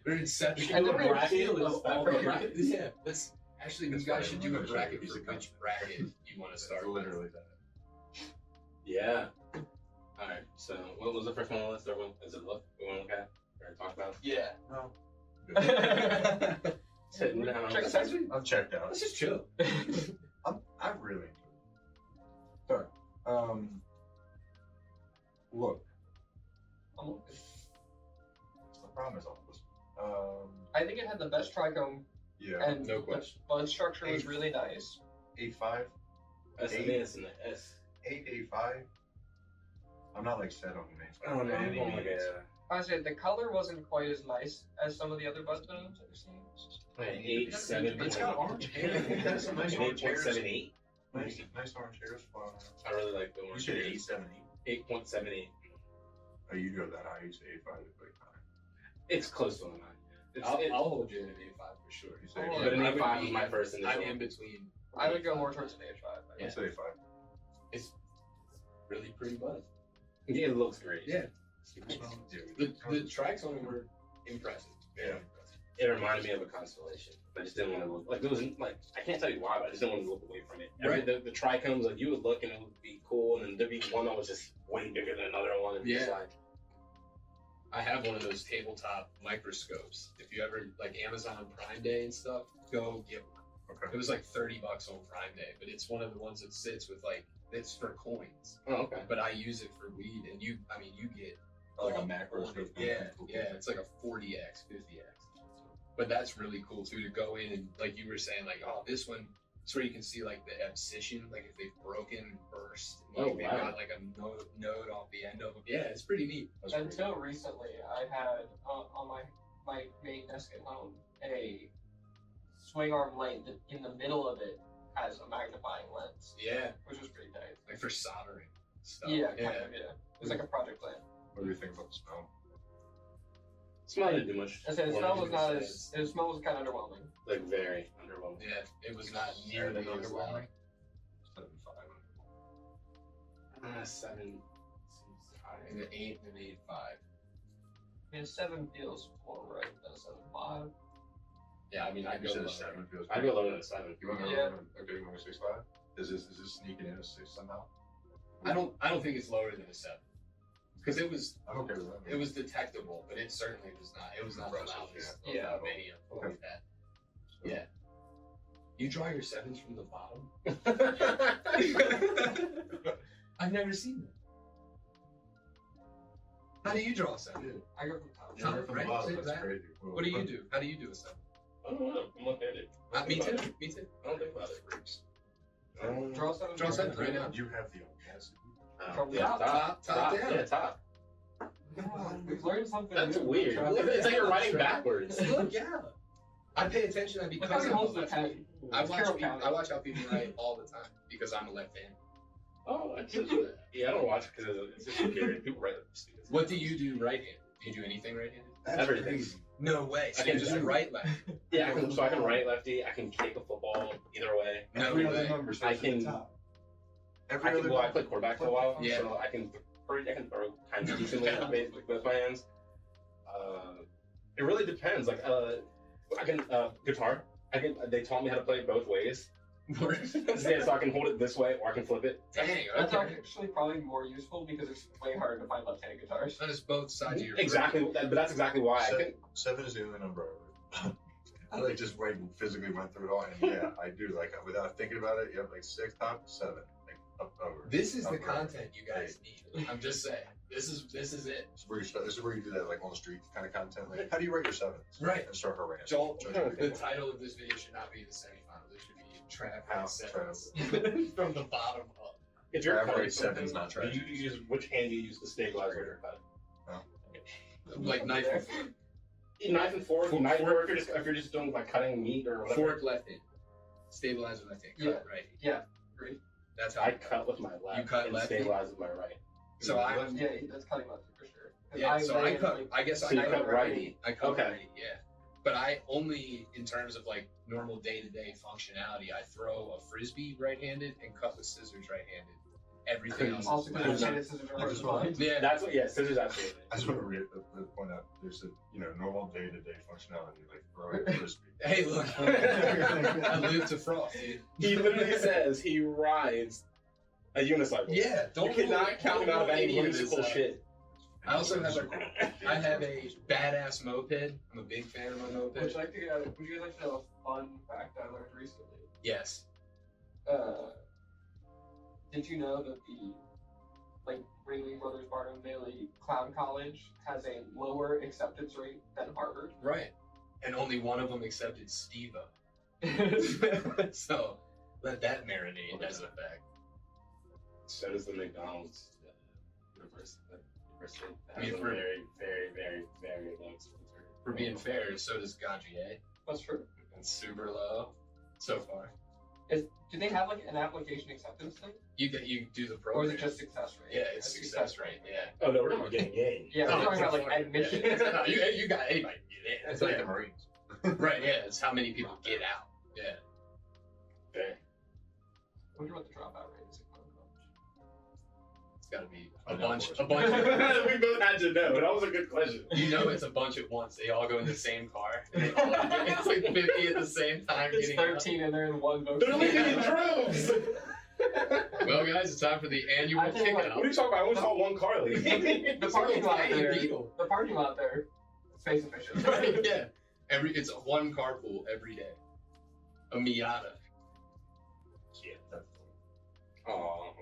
Or inception. I don't know bracket of of all all the the brackets. Yeah. That's actually you That's guys funny. should do a That's bracket funny. for which bracket you want to start. with. Literally that. Yeah. All right. So, what was the first one on the list? Everyone, is it look? We want to look at or talk about? Yeah. No. Sitting down. Check That's actually. I'm checked out. Let's just chill. I really enjoyed it. Sorry. Look, the problem is all this. I think it had the best trichome, Yeah. and no the question. bud structure was really nice. 8.5, That's an S and an S. 8.85. I'm not like set on the names. I don't know. by I'm any going like means. I said the color wasn't quite as nice as some of the other bud zones I've seen. An 8.7. It's got orange hair. It has some nice orange hairs. 8.78. Nice orange hairs. I really like the You orange. said hairs. 8.78. 8.78. Oh, you go that high. You say 8.5 to 8.9. It's close to a 9. I'll hold you in an A5 for sure. You say Oh, But an I would A5 be- was my first initial. I'm in between. I would go more towards an A5. Yeah. I say 8.5. It's really pretty bud. Yeah, it looks great. Yeah. The Yeah. tracks on it were impressive. Yeah. It reminded me of a constellation. I just didn't want to look like it wasn't like I can't tell you why, but I just didn't want to look away from it. Right. The trichomes, like you would look and it would be cool, and then there'd be one that was just way bigger than another one, and just Yeah. like I have one of those tabletop microscopes. If you ever like Amazon Prime Day and stuff, go get one. It Okay. was like $30 on Prime Day, but it's one of the ones that sits with like it's for coins. oh okay. But I use it for weed, and you get Like a all macro of it. scope. Yeah, yeah, it's like a 40x, 50x. But that's really cool too to go in and like you were saying, like oh this one, it's where you can see like the abscission, like if they've broken, burst, and, like Oh, they've wow. got like a node off the end of them. Yeah, it's pretty neat. That's pretty Until recently, I had on my main desk at home a swing arm light that in the middle of it has a magnifying lens, Yeah, which was pretty nice. like for soldering stuff. Yeah, kind of, yeah. It was like a project plan. What do you think about the smell? Smell didn't do much. I said the What smell did was you not say? as the smell was kind of underwhelming. Like very underwhelming. Yeah, it was not nearly as Underwhelming. loud. 7.5. 7 seems high. And an 8 and an 8.5. I mean, 7 feels more right than a 7.5. Yeah, I mean I You go said lower. a 7 feels I'd go lower than a 7. You want to go Yeah. okay, you want to 6.5? Is this sneaking in a 6 somehow? I don't think it's lower than a 7. Because it was I'm okay with that. it was detectable, but it certainly was not. It was not the Impressive, loudest yeah. of any of what Okay. we've had. Yeah. You draw your 7s from the bottom? I've never seen that. How do you draw a 7? I go from top. Top, From the right? bottom, That's that's crazy. What do you do? How do you do a 7? I don't know. I'm left-handed. Me too. Me too. I don't think about it. Draw 7. Draw 7 right now. You have the audacity. From Yeah, top. Top down. Yeah, top. We've learned something. That's new. weird. It's like you're writing backwards. Look, yeah. I pay attention Look how because he I'm a holds the left pen. hand. I watch how people write all the time because I'm a left hand. Oh, I just, yeah, I don't watch because it's just weird. People write stupid. What do you do right hand? Do you do anything right handed? Everything. No way. So I can you just do- right left. Yeah, I can right lefty. I can kick a football either way. No Every way. other number I starts at can- the top. I Every can, other well, I number. played quarterback for a while, Yeah. so I can throw kind of decently with both my hands. It really depends. Like, I can guitar. They taught me how to play it both ways. So I can hold it this way or I can flip it. Dang, That's okay. actually probably more useful because it's way harder to find left-handed guitars. That is both sides of your Exactly, but that's exactly why I can. 7 is the only number I like just physically went through it all, and yeah, I do without thinking about it. You have 6 top, 7, up over. This is the over. content you guys need. I'm just saying. This is it. This is where you do that on the street kind of content. How do you rate your 7s? Right. And start harassing. Joel, judging the people. title of this video should not be the semifinals. It should be Trav House Sevens from the bottom up. If you're Trav playing rates 7's not trash. do you use which hand do you use to stabilize your pad? Like knife and fork. Knife and fork. Fork. Knife, or if you're just doing cutting meat or whatever. Fork left hand. Stabilize with left hand. Cut right. Yeah. Agree? That's how I cut with my left. You cut and left stabilize with my right. So I Yeah, that's cutting left for sure. yeah. So I cut. I guess So I you cut cut righty. I cut Okay. righty. Yeah. But I only, in terms of normal day-to-day functionality, I throw a frisbee right-handed and cut with scissors right-handed. Everything else. Also, is because left-handed. scissors I are just hard want- to Yeah. That's what. Yeah, scissors absolutely. I just want to point out there's a normal day-to-day functionality throwing a frisbee. Hey, look. I live to froth, dude. He literally says he rides a unicycle. Yeah, You cannot count him out of any whimsical shit. I also have a badass moped. I'm a big fan of my moped. Would you guys like to know a fun fact I learned recently? Yes. Did you know that the Ringling Brothers Barnum Bailey Clown College has a lower acceptance rate than Harvard? Right. And only one of them accepted Steve-O. So let that marinate as a fact. So does the McDonald's university. I mean, Has a for- very, very, very, very low acceptance rate. For being fair, so does Ganjier. That's true. And super low so far. Do they have an application acceptance thing? You do the Or program. is it just success rate? Yeah, it's success rate. Yeah. Oh no, we're talking about getting in. Yeah, we're talking about admission. Yeah. No, you got anybody can get in. It's like the Marines. Right. Yeah. It's how many people get out. Yeah. Okay. I wonder what the dropout rate is at Clown College. It's got to be I a know, bunch. of A course. bunch. We both had to know. That was a good question. You know, it's a bunch at once. They all go in the same car. And they all, it's 50 at the same time. It's getting out. 13 and they're in one vote. They're leaving in droves. Well, guys, it's time for the annual I tell you what, kickout. What are you talking about? I only saw one car leave. The parking lot Hey, there. Beetle. The parking lot there. Space efficient. Right, yeah. It's one carpool every day. A Miata. Yeah, that's Aw.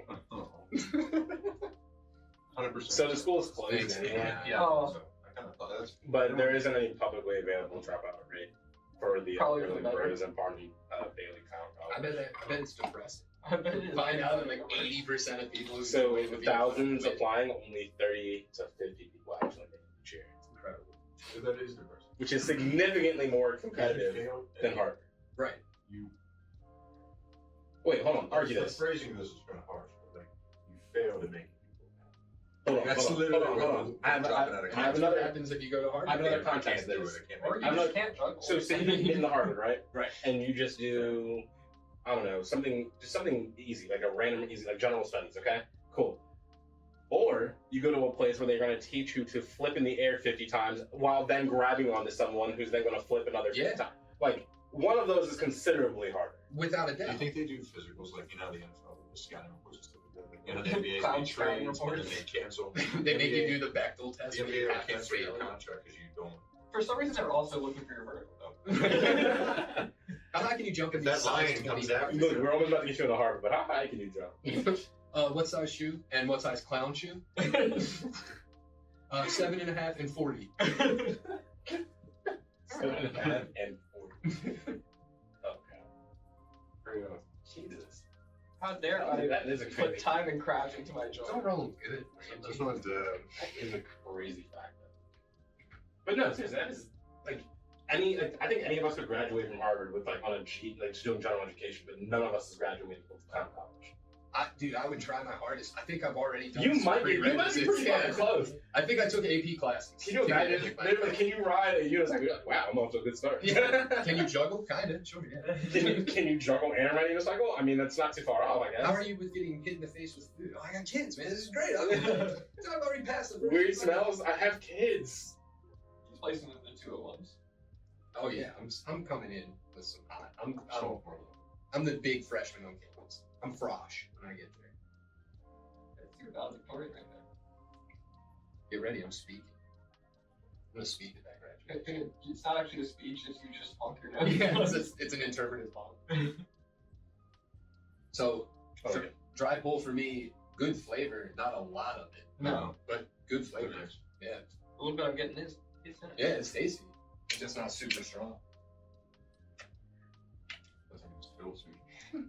100%. So the school is closed. Thanks, anyway. man. Yeah. Oh. So I kind of thought that's. But there isn't any publicly available dropout rate for the Probably for Ringling better. Brothers and Barney Bailey Clown I College. bet it's depressing. I bet it is. Find out that 80% of people who So win would with be thousands win. applying, only 30 to 50 people actually make each year, It's incredible. That is diverse. which is significantly more competitive than Harvard. Right. You. Wait, hold on. Argue the this. Phrasing this is kind of harsh, but you fail to make people. Hold on. That's Hold on. literally Hold on. Hold on. I have dropping out of I have That's another. what happens if you go to Harvard. I have another I can't context. do to it. this. I can't Or make you I'm just not- can't juggle. So say you get into Harvard, right? Right. And you just do, I don't know, something easy, like a random easy, like general studies. Okay, cool. Or you go to a place where they're going to teach you to flip in the air 50 times while then grabbing onto someone who's then going to flip another 50 Yeah. times. Like one of those is considerably harder. Without a Do you doubt. think they do physicals like the NFL with the scouting reports and stuff like that? Like, the NBA Clown they scouting trades and then reports. they cancel. They make you do the Bechtel The test. where you NBA will have to cancel your fail. contract because you don't. For some reason, they're also looking for your vertical. How high can you jump in If these that size lion comes 20 after Look, we're almost about to get you into Harvard, but how high can you jump? What size shoe and what size clown shoe? 7.5 and 40. 7.5 and 40. Oh god. Jesus. How dare I That is a put crazy. time and craft into my Don't job? roll good. This one's That is a crazy fact. But no, seriously, that is like I think any of us could graduate from Harvard with on a G, just doing general education, but none of us has graduated from clown college. Dude, I would try my hardest. I think I've already done You some might be pretty prerequisites. fucking close. I think I took AP classes. Can you imagine? They're like, can you ride a unicycle? You're like, wow, I'm off to a good start. Yeah. Can you juggle? Kinda. Sure, yeah. Can you juggle and ride a unicycle? I mean, that's not too far off, I guess. How are you with getting hit in the face with food? Oh, I got kids, man. This is great. I've already passed the first Weird one. smells. I have kids. He's placing the 201s. Oh yeah, I'm coming in with some hot. I'm the big freshman on campus. I'm Frosh when I get there. That's your valedictorian right there. Get ready, I'm speaking. I'm gonna speak at that graduation. It's not actually a speech, it's you just honk your nose. Yeah, it's an interpretive honk. So, dry pull for me, good flavor, not a lot of it. No. But good flavor. Yeah. A little bit I'm getting is it's nice. Yeah, it's tasty. It's just not super strong. Doesn't just feel sweet. You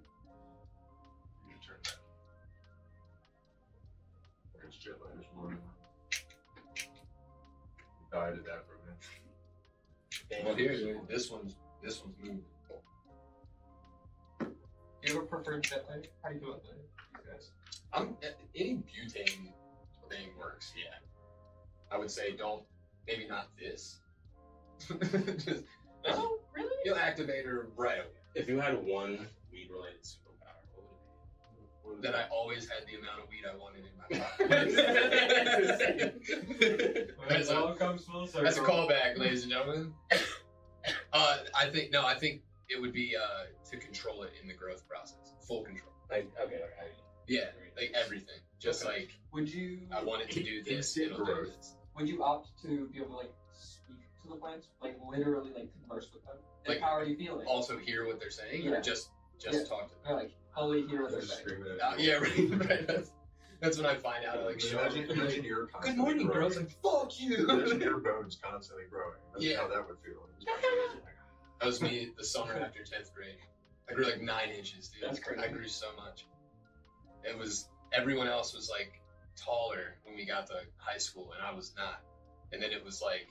should turn that. It's jet light this morning. Died at that for a minute. Well, here, this one's moving. Do you ever prefer jet lag? How do you feel about that, you guys? Any butane thing works. Yeah. I would say maybe not this. Just, No, really? you'll activate her right away. If you had one weed-related superpower, what would it be? That I always had the amount of weed I wanted in my pocket. It all comes full circle. That's a callback, ladies and gentlemen. I think it would be to control it in the growth process, full control. Like, okay, Yeah, like everything. Just Okay. like Would you I want it to do this, Instant it'll do growth. this. would you opt to be able to like speak to the plants? Like literally like converse with them? Like, Like how are you feeling? Also hear what they're saying, Yeah. or just Yeah. talk to them. Or like fully hear what they're Just saying. screaming at Yeah, right. That's when I find out. Like, imagine you're good constantly morning, bro. growing. It's like, fuck you. Imagine your bones constantly growing. That's Yeah. how that would feel. That was me the summer after 10th grade. I grew like 9 inches, dude. That's crazy. I grew so much. It was, everyone else was like taller when we got to high school, and I was not. And then it was like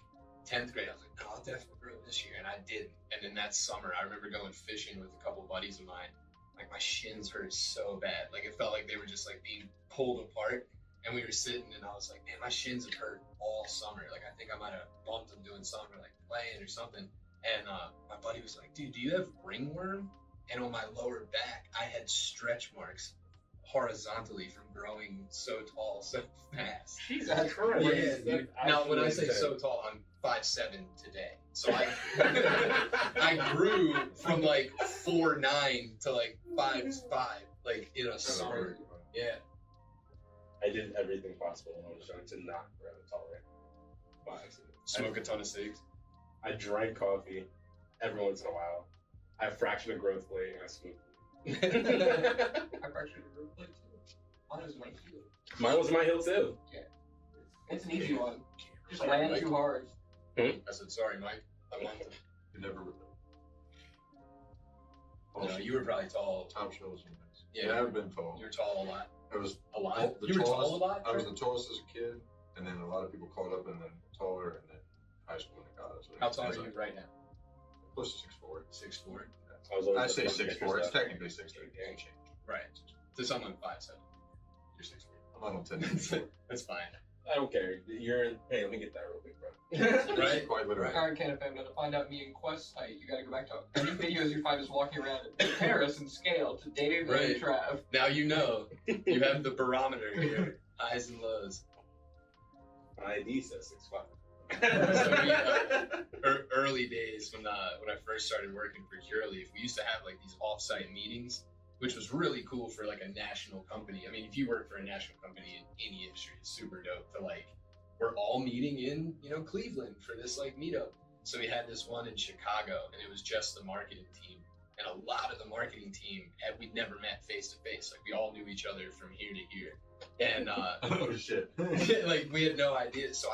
10th grade, I was like, no, I'll definitely grow this year, and I didn't. And then that summer, I remember going fishing with a couple buddies of mine. Like, my shins hurt so bad. Like, it felt like they were just like being pulled apart. And we were sitting, and I was like, man, my shins have hurt all summer. Like, I think I might have bumped them doing something, like playing or something. And my buddy was like, dude, do you have ringworm? And on my lower back, I had stretch marks horizontally from growing so tall so fast. That's Yeah, dude. Now, when I say so tall, I'm 5'7" today. So I grew from like 4'9" to like 5'5", like in a summer. Yeah. I did everything possible when I was young to not grow taller. By accident. Smoke a ton of cigs. I drank coffee every once in a while. I have fractured a growth plate and I smoked. I fractured a growth plate too. Mine was my heel. Mine was my heel too. It's an easy one. Just land too hard. I said, sorry, Mike. I want to. You never would. No, you were probably tall. Tom shows you things. Yeah. I haven't been tall. You were tall a lot. I was A lot? the You were tall tallest- a lot? I was the tallest as a kid, and then a lot of people caught up, and then taller, and then high school when they got us. How tall are you right now? Close to 6'4". 6'4". I was always I say the 6'4". It's stuff. technically 6'3". Right. To someone 5'7". You're 6'4". I'm not on 10. That's fine. I don't care. You're in. Hey, let me get that real quick, bro. Right? Quite literally. Alright, CannaQuestt, to find out me and Quest's height, you gotta go back to any videos you find us walking around and compare us and scale to day-to-day Right. Trav. Now you know. You have the barometer here. Highs and lows. My ID says 6'5". Early days when I first started working for Curaleaf, we used to have like these off-site meetings, which was really cool for like a national company. I mean, if you work for a national company in any industry, it's super dope to like, we're all meeting in, Cleveland for this like meetup. So we had this one in Chicago, and it was just the marketing team. And a lot of the marketing team, we'd never met face to face. Like, we all knew each other from here to here. And Oh shit. like, we had no idea. So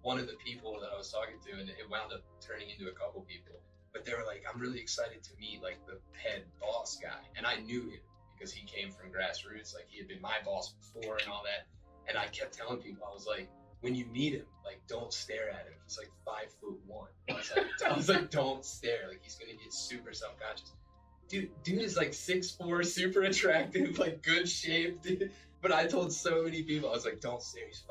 one of the people that I was talking to, and it wound up turning into a couple people, but they were like, I'm really excited to meet like the head boss guy. And I knew him because he came from grassroots. Like, he had been my boss before and all that. And I kept telling people, I was like, when you meet him, like, don't stare at him. He's like 5'1". I was like, don't stare. Like, he's gonna get super self-conscious. Dude is like 6'4", super attractive, like good shape, dude. But I told so many people, I was like, don't stare, he's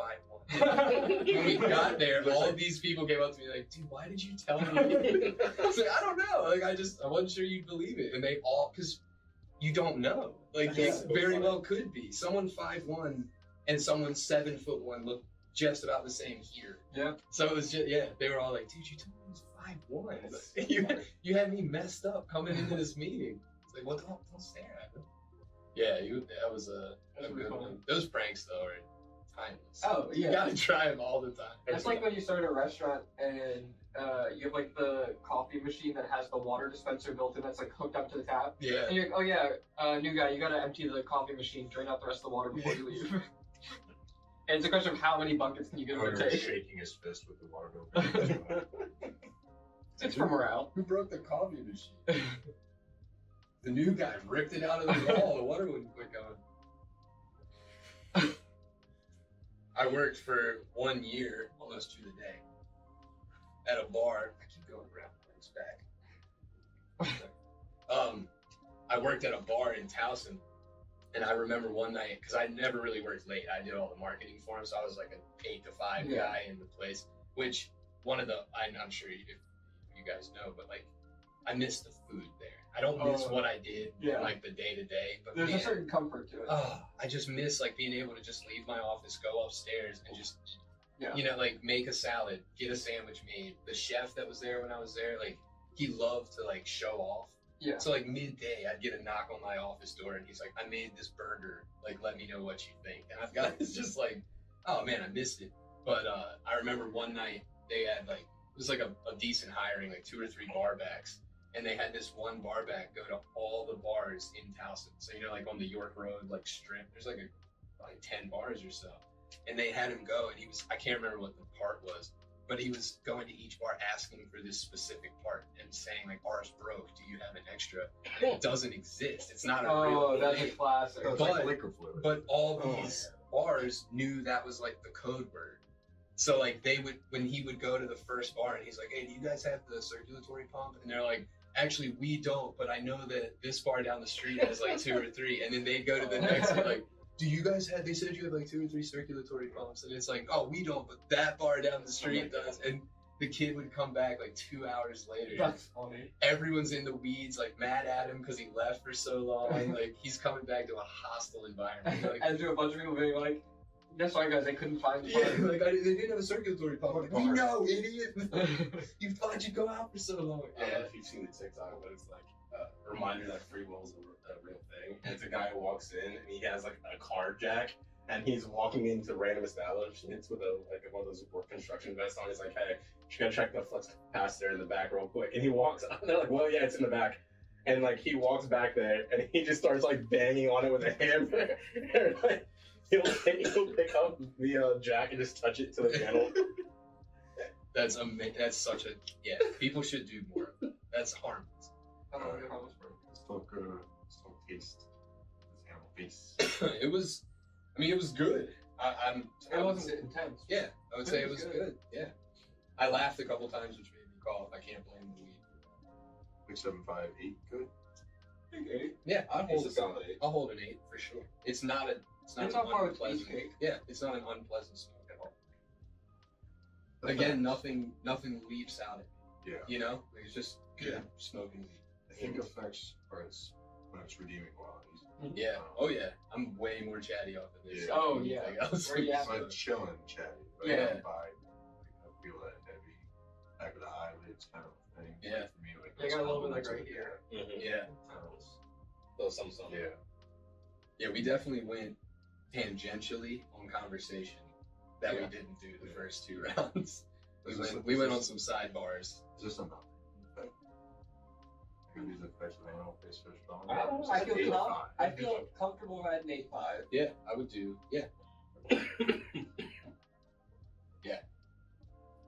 5'1". When we got there, all of these people came up to me like, dude, why did you tell me? I was like, I don't know. Like, I wasn't sure you'd believe it. And they all, because you don't know. Like, Yeah, it very well could be. Someone 5'1" and someone 7'1" look just about the same here. Yeah. So it was just, they were all like, dude, you told me it was 5'1". You had me messed up coming into this meeting. It's like, well, don't stare at me. Yeah, that was a good one. Those pranks, though, are timeless. Oh, yeah. You gotta try them all the time. It's like when you start a restaurant and you have like the coffee machine that has the water dispenser built in that's like hooked up to the tap. Yeah. And you're like, oh yeah, new guy, you gotta empty the coffee machine, drain out the rest of the water before you leave. And it's a question of how many buckets can you get him to Carter take. shaking his fist with the water bill. It's for morale. Who broke the coffee machine? The new guy ripped it out of the wall. The water wouldn't quit going. I worked for 1 year, almost to the day, at a bar. I keep going around back. I worked at a bar in Towson, and I remember one night, because I never really worked late. I did all the marketing for him, so I was like an 8 to 5 guy in the place, which I'm sure if you guys know, but like, I miss the food there. I don't miss what I did, like the day to day, but there's a certain comfort to it. I just miss like being able to just leave my office, go upstairs, and just, like make a salad, get a sandwich made. The chef that was there when I was there, like he loved to like show off. Yeah. So like midday, I'd get a knock on my office door, and he's like, "I made this burger. Like, let me know what you think." And I've got it's just like, oh man, I missed it. But I remember one night they had like it was like a decent hiring, like 2 or 3 bar backs. And they had this one bar back go to all the bars in Towson. So, like on the York Road, like strip, there's like 10 bars or so. And they had him go, and I can't remember what the part was, but he was going to each bar asking for this specific part and saying, like, ours broke, do you have an extra? And it doesn't exist. It's not a real thing. That's a classic. It's like liquor fluid. But all these bars knew that was like the code word. So like when he would go to the first bar and he's like, "Hey, do you guys have the circulatory pump?" And they're like, "Actually, we don't, but I know that this bar down the street has like 2 or 3." And then they go to the next one like, "Do you guys have?" They said you have like 2 or 3 circulatory pumps, and it's like, "Oh, we don't, but that bar down the street does." And the kid would come back like 2 hours later. That's funny. Everyone's in the weeds, like mad at him because he left for so long. Like he's coming back to a hostile environment. Like, and to a bunch of people being like, "That's why, guys, they couldn't find the part." Like they didn't have a circulatory pump. Like, we know, idiot. You thought you'd go out for so long. I don't know if you've seen the TikTok, but it's like a reminder that free will is a real thing. And it's a guy who walks in and he has like a car jack, and he's walking into random establishments with one of those work construction vests on. He's like, "Hey, you gotta check the flux capacitor in the back real quick." And he walks out, and they're like, "Well, yeah, it's in the back." And like he walks back there, and he just starts like banging on it with a hammer. And, like, he'll pick up the jack and just touch it to the panel. That's amazing. That's such a people should do more of that. That's harmless. Let's talk taste. Animal face. It was good. It wasn't intense. Yeah, I would say it was good. Yeah, I laughed a couple times, which made me cough. I can't blame the weed. 6, 7, 5, 8, good. I think 8. Yeah, I'll hold a solid 8. I'll hold an 8 for sure. It's not an unpleasant. Yeah, it's not an unpleasant smoke at all. Again, nothing leaps out at me. Yeah. You know, like, it's just good smoking weed. I think effects are when it's redeeming qualities. Yeah. Oh yeah. I'm way more chatty off of this. Yeah. Oh yeah. Where you at? Like chilling, chatty. Like, Yeah. I feel that heavy back of the eyelids kind of thing. Yeah. For me, like They got a little bit like compliments right of the here. Mm-hmm. Yeah. So some. Yeah. Yeah, we definitely went tangentially on conversation that we didn't do the first 2 rounds. We went on some sidebars. Is this a nothing effect? Could these effects of animal face are strong? I feel comfortable at an 8.5. Yeah, I would do. Yeah.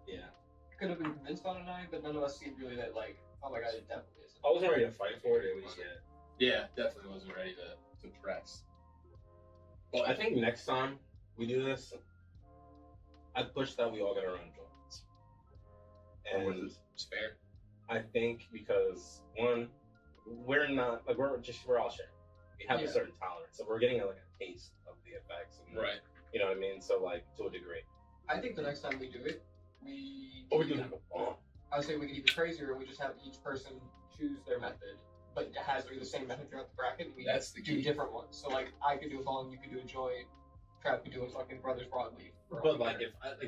Yeah. Could have been convinced on a 9, but none of us seemed really that like, oh my god, it definitely isn't. I wasn't ready to fight for it at least yet. Yeah, definitely wasn't ready to press. Well, I think next time we do this, I'd push that we all get our own joints. And It's fair. I think because one, we're not like we're all sharing. We have a certain tolerance, so we're getting like a taste of the effects. And, Right. You know what I mean? So like to a degree. I think the next time we do it, we do have a bomb. I would say we can even crazier. We just have each person choose their method, but it has to be the same method throughout the bracket. And we That's the do key. different ones. So like I could do a bong, you could do a joint, Trav could do a fucking Brothers Broadleaf. But like,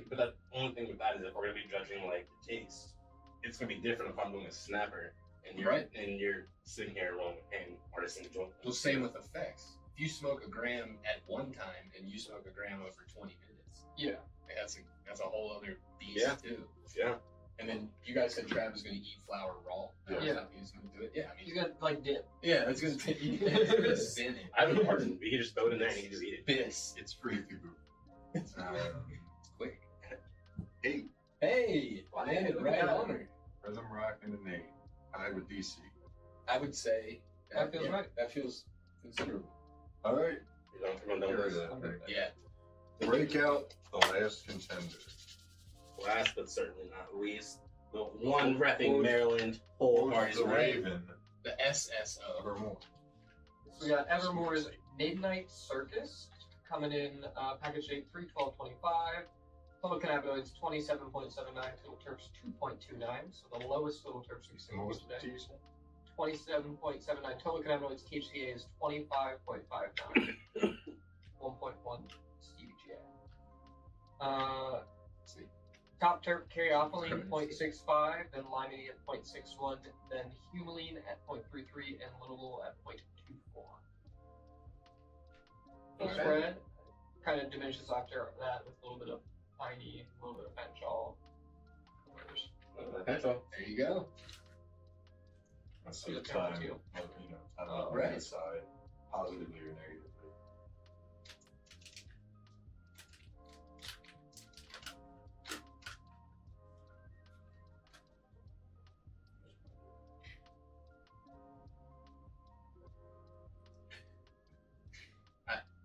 but the only thing with that is if we're gonna be judging like the taste, it's gonna be different if I'm doing a snapper and you're sitting here rolling and artisan joint. Well, same with effects. If you smoke a gram at one time and you smoke a gram over 20 minutes, that's a whole other beast too. Yeah. And then you guys said Trav was going to eat flour raw. Yeah. He's going to do it. Yeah, I mean, he's gonna like dip. Yeah, it's going to be spin it. I haven't hardened. You can just throw it in there and you can just eat it. Biss. It's free if you go. It's quick. Hey, Landed right on her. Rhythm Rock and the name. I with DC. I would say That feels right. That feels considerable. All right. You don't come down this. Yeah. Break out the last contender. Last but certainly not least, the one repping Maryland whole parties the Raven. The SSO. Evermore. So we got Evermore's Midnight Circus coming in package date 3/12/25. Total cannabinoids 27.79, total terps 2.29. So the lowest total terps we've seen today. 27.79 total cannabinoids. THCA is 25.59. 1.1 CBGA. Let's see. Top terp caryophyllene 0.65, then limonene at 0.61, then humulene at 0.33, and linalool at 0.24. The spread kind of diminishes after that with a little bit of piney, a little bit of fentanyl. There you go. Let's see the time. Time on the side, positively or negatively.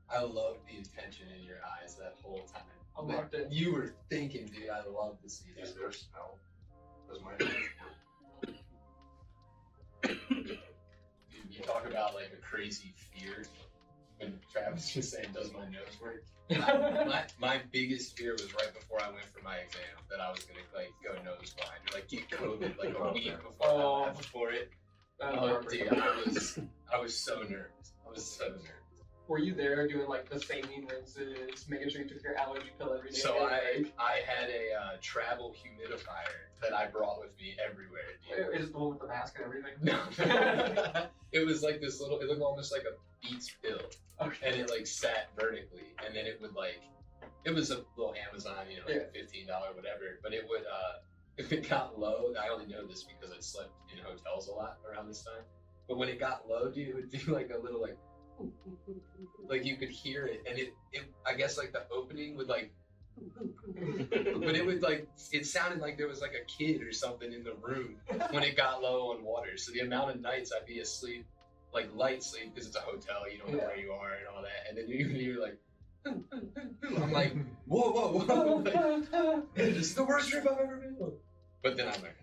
I loved the attention in your eyes that whole time. I loved it. You were thinking, dude, I love to see Is that. there smell? Does my nose Dude, you talk about like a crazy fear when Travis just saying, does my nose work? my biggest fear was right before I went for my exam that I was gonna like go nose blind or like get COVID like a week before it. Oh, dude, I was so nervous. I was so nervous. Were you there doing like the saline rinses, making sure you took your allergy pill every day? So I had a travel humidifier that I brought with me everywhere. Dude. Is it the one with the mask and everything? No. It was like this little, it looked almost like a Beats pill. Okay. And it like sat vertically. And then it would like, it was a little Amazon, like $15, whatever. But it would, if it got low, I only know this because I slept in hotels a lot around this time. But when it got low, dude, it would do like a little like you could hear it. And it I guess like the opening would like, but it would like, it sounded like there was like a kid or something in the room when it got low on water. So the amount of nights I'd be asleep, like light sleep, because it's a hotel, you don't know where you are and all that. And then you're like, I'm like, whoa. Like, this is the worst trip I've ever been on. But then I'm like,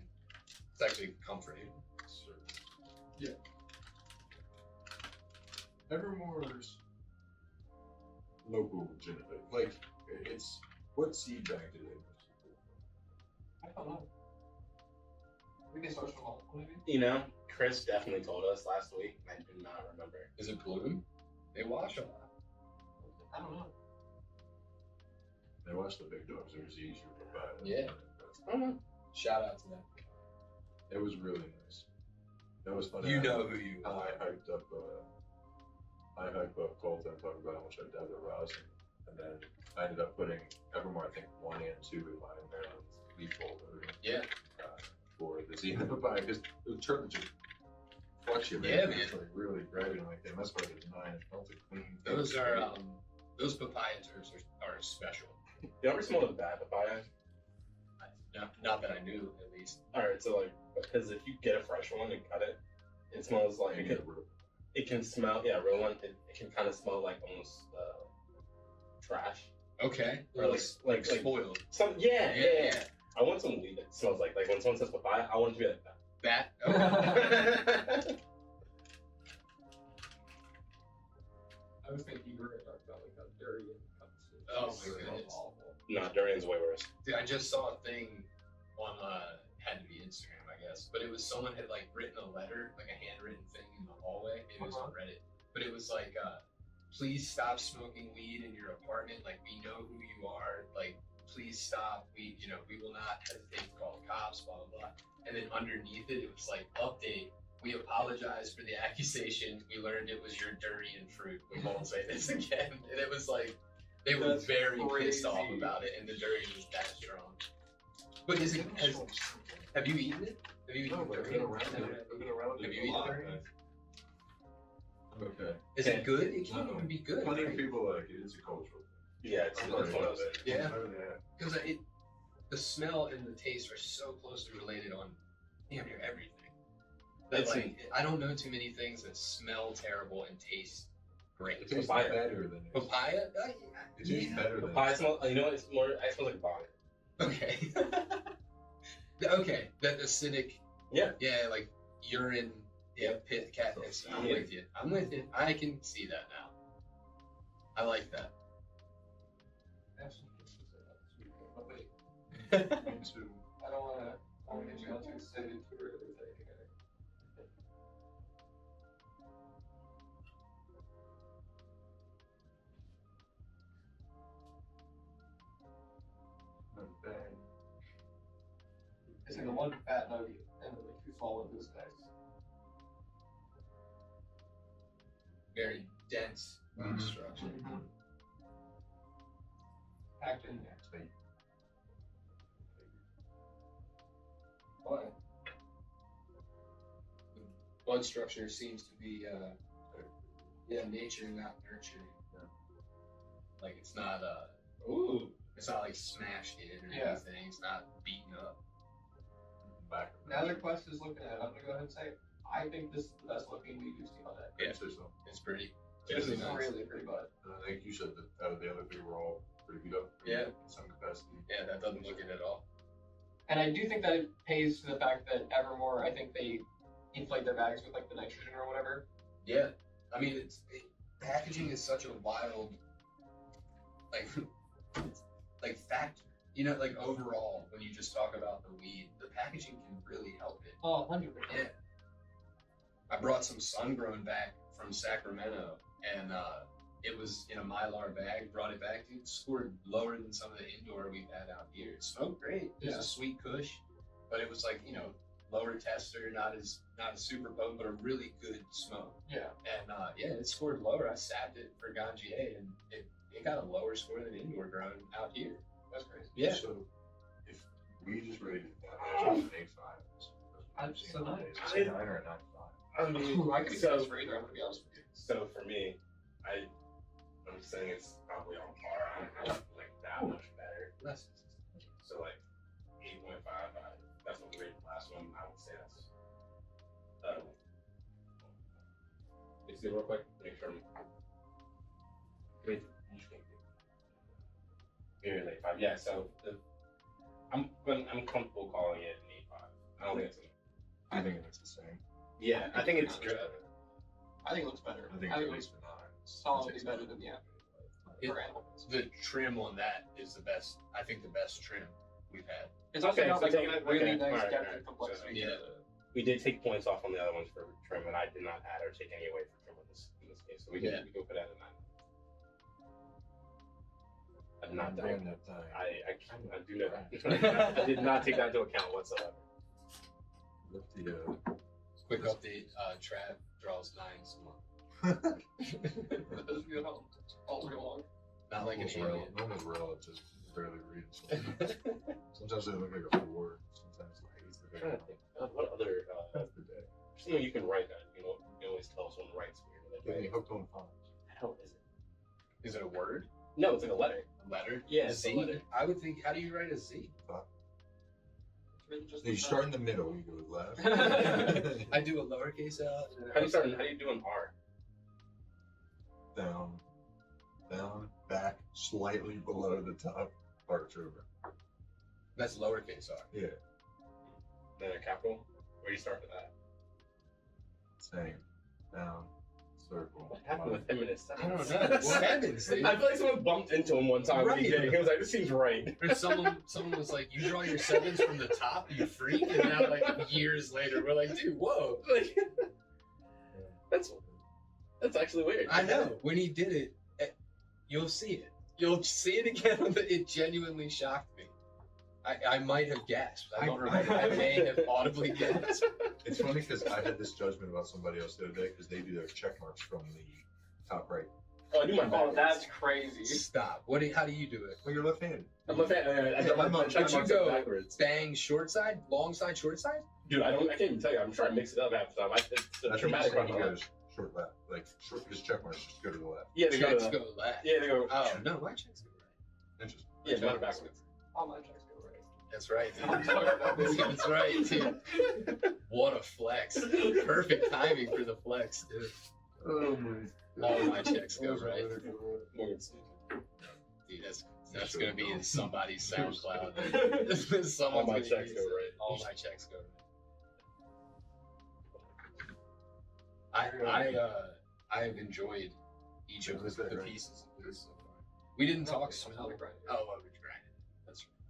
it's actually comforting. Yeah. Evermore's local genetic, like it's what seed bank did it? I don't know. Maybe social malt, maybe? Chris definitely told us last week. I do not remember. Is it Bloom? They wash a lot. I don't know. They watch the big dogs. There's easier to buy. Yeah. I don't know. Shout out to them. It was really nice. That was funny. You know who you I are. hyped up Colton, talking about how much I dabbed at rosin, and then I ended up putting Evermore, I think 1 and 2 in my Maryland leaf folder. Yeah. For the Zenith papaya, because the turtle just fluctuated. Yeah, man. It's like really grabbing like that. That's why the 9 it felt like clean. Those are those papaya turfs are special. You ever smell the bad papaya? Not that I knew, at least. Alright, so like, because if you get a fresh one and cut it, it smells like it can smell. Yeah, real one. It can kind of smell like almost trash. Okay. Or like spoiled. Some yeah. I want some weed that smells like when someone says papaya, I want it to be like that. Okay. I was thinking you were going to talk about like how dirty and cuts. Oh my goodness. Nah, durian's way worse. Dude, I just saw a thing on had to be Instagram, I guess, but it was someone had like written a letter, like a handwritten thing in the hallway. Maybe it was on Reddit, but it was like please stop smoking weed in your apartment. Like, we know who you are. Like, please stop. We will not hesitate to call the cops, blah, blah, blah. And then underneath it, it was like, update. We apologize for the accusation. We learned it was your durian fruit. We won't say this again. And it was like, they were very pissed off about it, and the durian was that strong. But have you eaten it? Have you eaten durian? Have you eaten durian? Okay. Is it good? It can't even be good. Plenty of Right? people like it. It's a cultural thing. Yeah, it's one of those. Yeah. Because the smell and the taste are so closely related on damn near everything. That, like, I don't know too many things that smell terrible and taste great. It tastes Papaya. better than it. Papaya? It tastes better than Papaya smell. You know what? It's more. I smell like vomit. Okay. Okay. That acidic. Yeah. Yeah, like urine. Yeah, pit cat. I'm with you. I'm with you. I can see that now. I like that. Me too. I don't want to get you all too excited too early. It's like a one fat nugget and then like 2 solid this nice. Very dense Mhm. structure. Packed in there. What? Blood structure seems to be, nature, not nurture. Yeah. Like, it's not, it's not like smashed in or Yeah. anything. It's not beaten up. Back. Now that Quest is looking at it, I'm gonna go ahead and say, I think this is the best looking weed you've seen on that. Yeah. So. It's pretty. This really is nice. really pretty bud. I think you said that out of the other three were all pretty beat up. Yeah. In some capacity. Yeah, that doesn't look it at all. And I do think that it pays to the fact that Evermore, I think they inflate their bags with like the nitrogen or whatever. Yeah. I mean, packaging is such a wild, like factor. You know, like overall, when you just talk about the weed, the packaging can really help it. Oh, 100%. Yeah. I brought some sun-grown back from Sacramento, and it was in a Mylar bag. Brought it back, dude. Scored lower than some of the indoor we've had out here. It smoked great. It was a sweet kush, but it was like, lower tester, not as super potent, but a really good smoke. Yeah. And it scored lower. I sapped it for Ganjier, and it got a lower score than indoor grown out here. That's crazy. Yeah. So if we just rated that as an 8.5, I'm so nice. it's a 9 or a 9.5. I mean, I could go for either. I'm gonna be honest with you. So for me, I'm saying it's probably on par. I'm not like that much better. Less. So like 8.5. That's what we rated the last one. I would say that's. Let's see real quick. Make sure. Maybe like 5. Yeah. So I'm comfortable calling it an 8.5. I don't think it's. I think it's the same. Yeah, I think it's good. I think it looks better. I think I it's think at it least looks a 9. solidly better than the app It- for animals. The trim on that is the best. I think the best trim we've had. It's also Okay, got so like taking a it- really okay, nice alright, depth alright. and complexity. Yeah. We did take points off on the other ones for trim, and I did not add or take any away for trim in this case. So we can put that at 9. I did not. Ran that time. I do know that. I did not take that into account whatsoever. Lift the, Quick update: Trav draws 9s a month. For those of you at home, all day long. Not like an alien. Normal relatives barely read. So sometimes they look like a 4. Sometimes like 8's the I'm trying to think. What other half the day. something you can write that you can always tell someone writes weird. Get me hooked on phonics. What the hell is it? Is it a word? No, it's like a letter. A letter? Yeah, A it's a Z? letter. I would think. How do you write a Z? It's really just You start in the middle, you go left. I do a lowercase L. How do you do an R? Down, back, slightly below the top, arch over. That's lowercase r. Yeah, Then a capital? Where do you start with that? same. Down, circle. What happened with him and his son? I don't know. What happens, dude? I feel like someone bumped into him one time when he Right. did it. He was like, this seems right. Or someone was like, "You draw your 7s from the top, you freak!" And now, like years later, we're like, "Dude, whoa!" Like, that's That's actually weird. I know. When he did it, you'll see it. You'll see it again. It genuinely shocked me. I might have gasped. I don't remember. I may have audibly gasped. It's funny because I had this judgment about somebody else the other day because they do their check marks from the top right. Oh, I do my backwards. That's crazy. Stop. How do you do it? Well, you're left-handed. I'm left-handed. I got my check But you marks go backwards. bang short side, long side, short side? Dude, I can't even tell you. I'm trying to mix it up half the time. It's a I think traumatic he run. goes short left, like short. His check marks just go to the left. Yeah, they go Checks to the, go left. yeah, they go. Oh, no, my checks go right. Interesting. Yeah, mine backwards. All my checks go right. That's right, dude. That's right, dude. What a flex. Perfect timing for the flex, dude. Oh my. All my checks go right. Morgan State. Dude, that's gonna be in somebody's SoundCloud. Someone's All my gonna checks use go it. right. All my checks go right. I have enjoyed each of the pieces of this so far. We didn't talk smell. Oh, well, we grinded. That's right.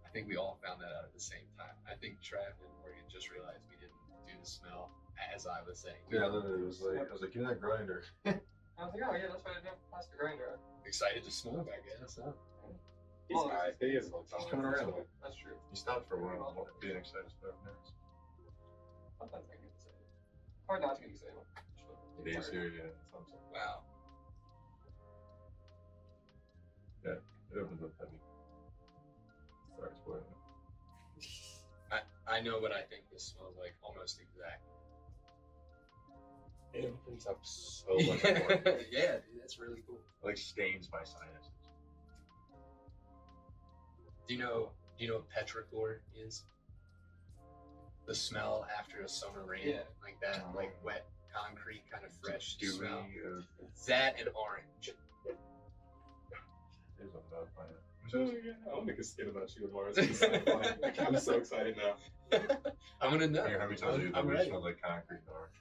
I think we all found that out at the same time. I think Trav and Morgan just realized we didn't do the smell as I was saying. Yeah, literally, it was like I was like, give me that grinder. I was like, oh yeah, that's why I didn't pass the grinder. Excited to smoke, I guess. Huh? He's nice. He is He's coming around. That's true. He stopped for a while, being excited stuff next. Sometimes I get the same. Hard not to get the same. It is here, yeah. That's what I'm saying. Wow. It opens up heavy. Sorry, spoiling it. I know what I think this smells like almost exactly. It opens up so much more. Yeah, dude, that's really cool. Like stains my sinuses. Do you know what petrichor is? The smell after a summer rain, Yeah. like that, like wet concrete, kind of fresh Dewy, smell. That and orange. There's a bad planet. I'll make a skit about you tomorrow. It's gonna sound funny. I'm so excited now. I'm gonna know. How many times have you I'm we ready. smelled like concrete and orange?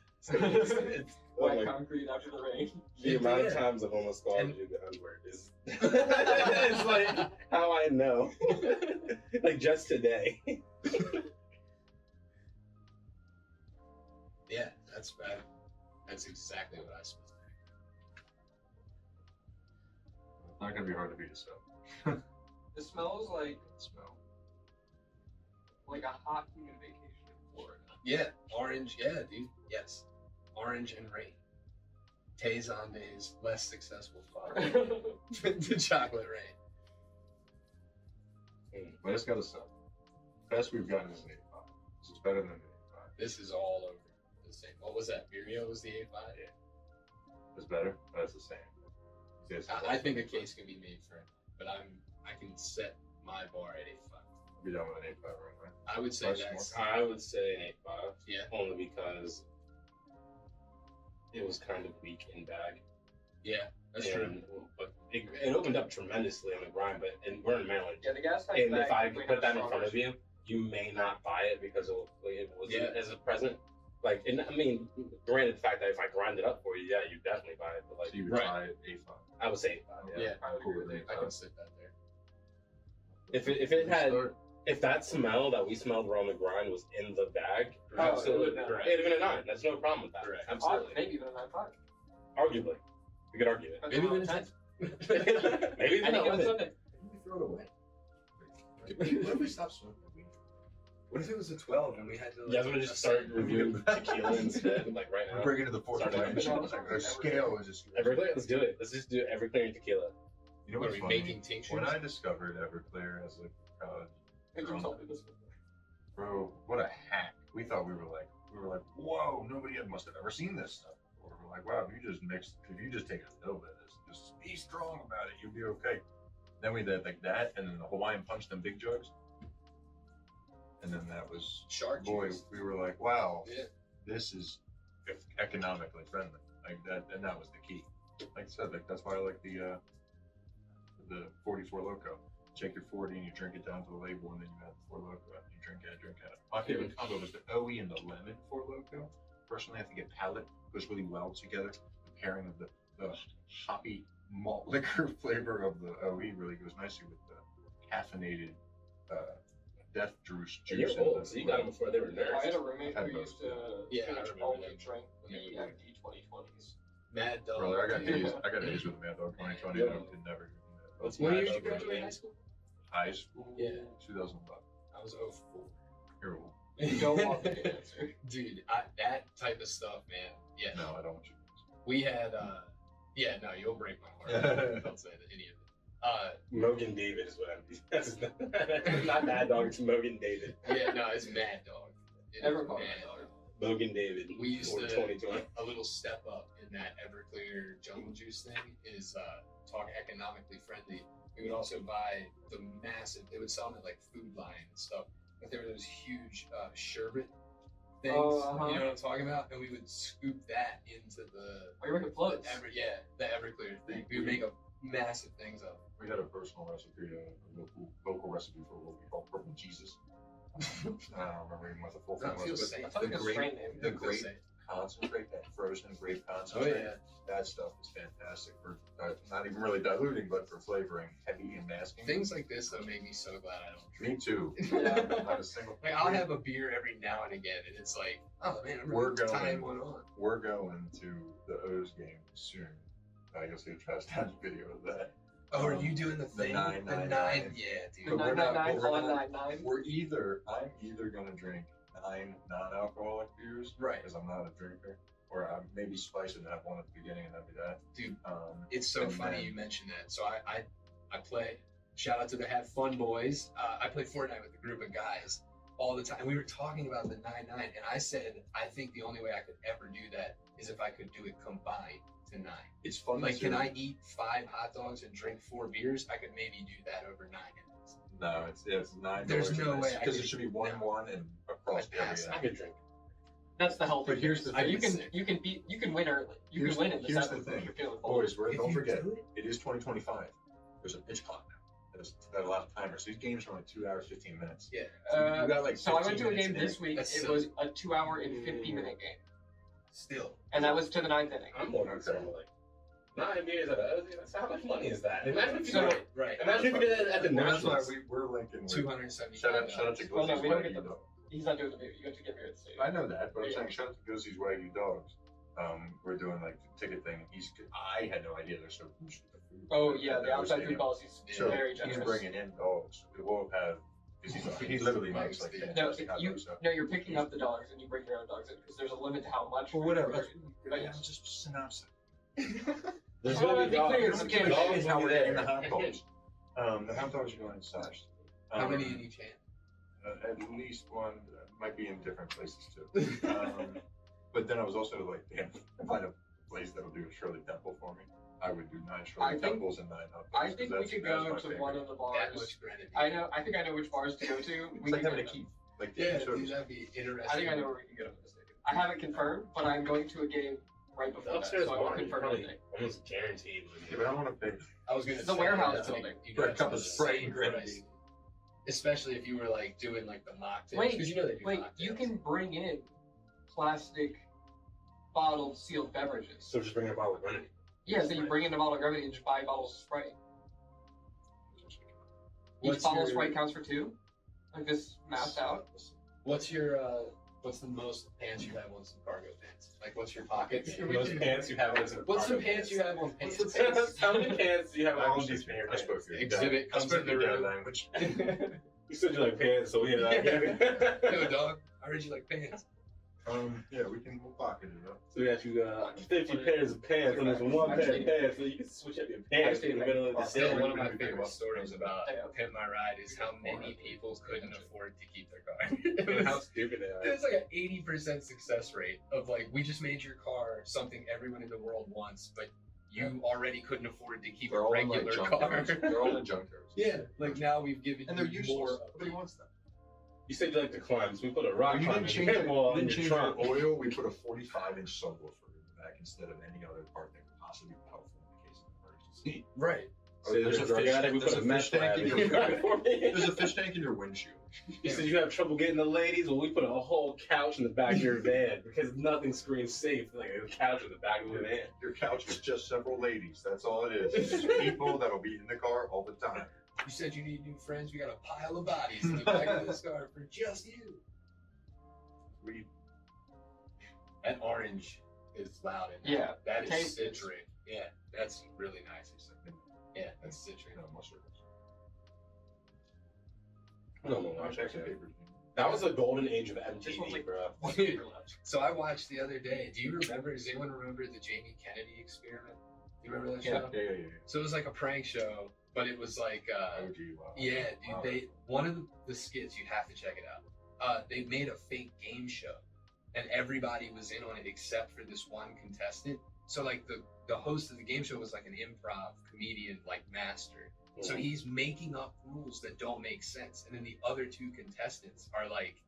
It's White like, concrete after the rain. the amount of Yeah. times I've almost called And- you the N-word is it's like how I know. Like just today. Yeah, that's bad. That's exactly what I smell. It's not gonna be hard to beat this up. It smells like Smell. a hot humid vacation in Florida. Yeah, orange. Yeah, dude. Yes, orange and rain. Tezande's less successful father. The chocolate rain. But it's gotta suck. Best we've gotten is an 8.5. This is better than an 8.5. This is all over the same. What was that? Vireo was the 8.5. Yeah. It's better, but it's the same. It's I think a case can be made for it, but I can set my bar at 8.5. I'll be done with an 8.5 right now. I would say Much that's I would say an 8.5. yeah. Only because it was kind of weak in bag. Yeah, that's true. And, but it opened up tremendously on the grind, but and we're in Maryland. Yeah, the gas tank. And bag if I definitely put has that in front of stronger- you, you may not buy it because it wasn't Yeah. as a present. Like, and I mean, granted, the fact that if I grind it up for you, yeah, you definitely buy it. But like, So you would Right. try it 8.5. I would say 8.5. Yeah. Yeah, I would agree with Cool. it. I can sit that there. If it had, if that smell that we smelled around the grind was in the bag, Oh, absolutely, it would- it'd have been a 9. That's no problem with that. Correct. Absolutely. Maybe even a 9.5. Arguably, we could argue it. Maybe even a 10. Maybe I think it's not it worth was it. Sunday. We throw it away. What if we stopped smoking weed? What if it was a 12 and we had to? You guys want to just start reviewing tequila instead, like right now? Bring it to the fourth Sorry. time. Our scale is just. Everclear, let's do it. Let's just do Everclear and tequila. You know What what's are we funny? making tinctures? When I discovered Everclear as a college, I think you told me this before. bro, what a hack! We thought we were like, whoa, nobody must have ever seen this stuff. Or we're like, wow, if you just take a little bit of this, just be strong about it, you'll be okay. Then we did like that, and then the Hawaiian Punch, them big jugs, and then that was Shark boy. juice. We were like, wow, Yeah. this is economically friendly, like that, and that was the key. Like I said, like that's why I like the 44 Loco. Check your 40 and you drink it down to the label, and then you add the 4 Loco and you drink it. My favorite combo was the OE and the lemon 4 Loco. Personally, I think a palate goes really well together. The pairing of the hoppy malt liquor flavor of the OE really goes nicely with the caffeinated death juice. And you're old, so you got them before they were nerfed. I had a roommate I've who had used to Yeah, I pretty much remember only that. drink the MD 2020s. Mad Dog. Brother, I got dude. A's. I got A's with Mad Dog 2020. Yeah. I could never give him that. What's When Mad did you Dog graduate rating? high school? High school? Yeah. 2011. I was 04. You're old. You don't want the answer. Dude, that type of stuff, man. Yeah. No, I don't want you. We had, yeah, no, you'll break my heart. Don't say any of it. Mogan David is what I'm. Not Mad Dog, it's Mogan David. Yeah, no, it's Mad Dog. It is Everyone Mad Dog. Dog. Mogan David. We used for to 2020. a little step up in that Everclear jungle juice thing is talk economically friendly. We would also buy the massive. They would sell them at like Food Lion and stuff. But there were those huge sherbet things. Uh-huh. You know what I'm talking about? And we would scoop that into the Oh, you're making floats. the Everclear thing. We would make a massive things up. We had a personal recipe, a local recipe for what we call purple Jesus. I don't remember even what the full thing That feels was, safe. I but thought it was a strain name. the Feels grape safe. concentrate, that frozen grape Oh concentrate, yeah. that stuff is fantastic for not even really diluting, but for flavoring, heavy and masking. Things like this though make me so glad I don't Me too. drink. Not a single. Like I'll have a beer every now and again, and it's like, oh man, I'm We're really going- tying one on. We're going to the O's game soon. You'll see a Travs Dabs video of that. Oh, are you doing the The thing? 999. Yeah, The dude. We're not- 999 we're on not- 99. I'm either gonna drink 9 non-alcoholic beers, Right. because I'm not a drinker, or I maybe spice it and have one at the beginning and that'd be that. Dude, It's it's so funny you mentioned that. So I play. Shout out to the Have Fun Boys. I play Fortnite with a group of guys all the time. We were talking about the 9-9, and I said I think the only way I could ever do that is if I could do it combined to 9. It's fun. Like, to- can I eat 5 hot dogs and drink 4 beers? I could maybe do that over 9 minutes. No, it's 9. There's no way I because could- it should be 1-1 and across I'd pass. every I could drink. That's the healthy. But here's the thing. thing. You can win early. You Here's can win in the here's seventh the if thing. you're feeling full. Boys, If don't you forget, do it is 2025. There's a pitch clock now. That allows timers. So these games are only 2 hours 15 minutes. Yeah. You got like So I went 15 to a minutes game in this it. week. That's It silly. was a 2-hour and 50-minute game, Still. and that was to the 9th inning. I'm more concerned with like 9 beers at a that's how much money is that? Imagine if you So- did Right. imagine if you did that at the Well, that's why Nationals. we're linking with 270. Shout out to Well, no, Guzzi's we don't Wagyu get the- Dogs. He's not doing the beer. You have to get beer at the stadium. I know that, but I'm Yeah. saying shout out to Guzzi's Wagyu Dogs. We're doing like the ticket thing. I had no idea they're so huge with the food. Oh yeah, At the outside stadium. food policy's So very he's generous. bringing in dogs. We'll have because he literally makes like No, No, fantastic hot you dogs. So. no, you're picking up the dogs and you bring your own dogs in because there's a limit to how much. Well, whatever. But Yeah, yes. just synopsis. There's Oh, gonna be be clear, dogs. it's okay. Dogs Is how will we're be getting the there. hot dogs. The hot dogs are going inside. How many in each hand? At least one. Might be in different places too. But then I was also like, damn, if I find a place that'll do a Shirley Temple for me, I would do 9 I Shirley think- Temples and 9 hot dogs. I 'cause think we that's- could that's go my to favorite. one of the That bars. much granted. I think I know which bars to go to. It's like can having a go- key. Like Yeah, service. dude, that'd be interesting. I think I know where we can go to the stadium. I haven't confirmed, but I'm going to a game right before The that, upstairs so I won't bar, you confirm probably anything. almost guaranteed. Yeah, but I want to pay. I was gonna The say, warehouse that's building. like, you For a know, cup of it's the Sprite same and grenadine. price. Especially if you were like doing like the mocktails. Wait, because you know they do Wait, mocktails. you can bring in plastic bottled sealed beverages. So just bring a bottle of grenadine. Yeah, so you bring in a bottle of grenadine and just buy bottles of Sprite. Each What's bottle of your- Sprite counts for 2. Like this mapped out. What's your what's the most pants you have on some cargo pants? Like what's your pockets? Most pants you have on some. What's some pants you have on pants? What's the pants? How many pants do you have on these I pants? spoke your Exhibit I comes spoke in the your dead room. language. You said you like pants, so we had Yo, dog, I heard you like pants. Yeah, we'll pocket it up. So we got you 50 pairs of pants and there's one pair of pants, so you can switch up your pants in the middle of the Still, day. one of my favorite stories about Pimp My Ride is how many people couldn't afford to keep their car. How stupid they It are. was like an 80% success rate of like, we just made your car something everyone in the world wants, but you already couldn't afford to keep a They're all in like regular junk car. cars. They're all in junk cars. Yeah, like now we've given And they're you useless. more. Nobody wants them. You said you like to climb, so we put a rock You climb didn't in change, your wall in didn't your change trunk. your oil. We put a 45-inch subwoofer in the back instead of any other part that could possibly be helpful in the case of an emergency. Right. So there's a drug addict, we put a meth lab in your trunk for me. There's a fish tank in your windshield. You said you have trouble getting the ladies? Well, we put a whole couch in the back of your van because nothing screams safe like a couch in the back of the van. Your couch is just several ladies. That's all it is. It's just people that'll be in the car all the time. You said you need new friends. We got a pile of bodies in the back of this car for just you. That orange is loud. Yeah. That is Taste citric. Yeah, that's really nice. Yeah, that's citric. No, that was the golden age of MTV, bro. So I watched the other day. Do you remember? Does anyone remember the Jamie Kennedy experiment? Do you remember that show? Yeah. So it was like a prank show, but it was like, yeah, dude. One of the skits, you have to check it out. They made a fake game show, and everybody was in on it except for this one contestant. So like the host of the game show was like an improv comedian, like master. So he's making up rules that don't make sense, and then the other two contestants are like,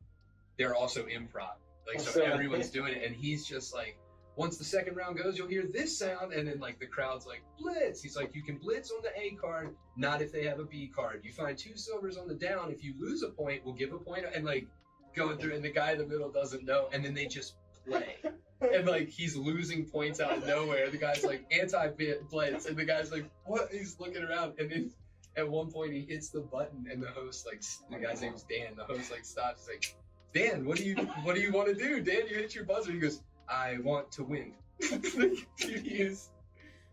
they're also improv. Like, so everyone's doing it, and he's just like, once the second round goes, you'll hear this sound, and then like the crowd's like, blitz. He's like, you can blitz on the A card, not if they have a B card. You find 2 silvers on the down. If you lose a point, we'll give a point, and like going through, and the guy in the middle doesn't know, and then they just play. And like he's losing points out of nowhere. The guy's like anti-blitz, and the guy's like, what? He's looking around, and then at one point he hits the button, and the host like, the guy's name's Dan. The host like stops. He's like, Dan, what do you want to do? Dan, you hit your buzzer. He goes, I want to win. Dude, he is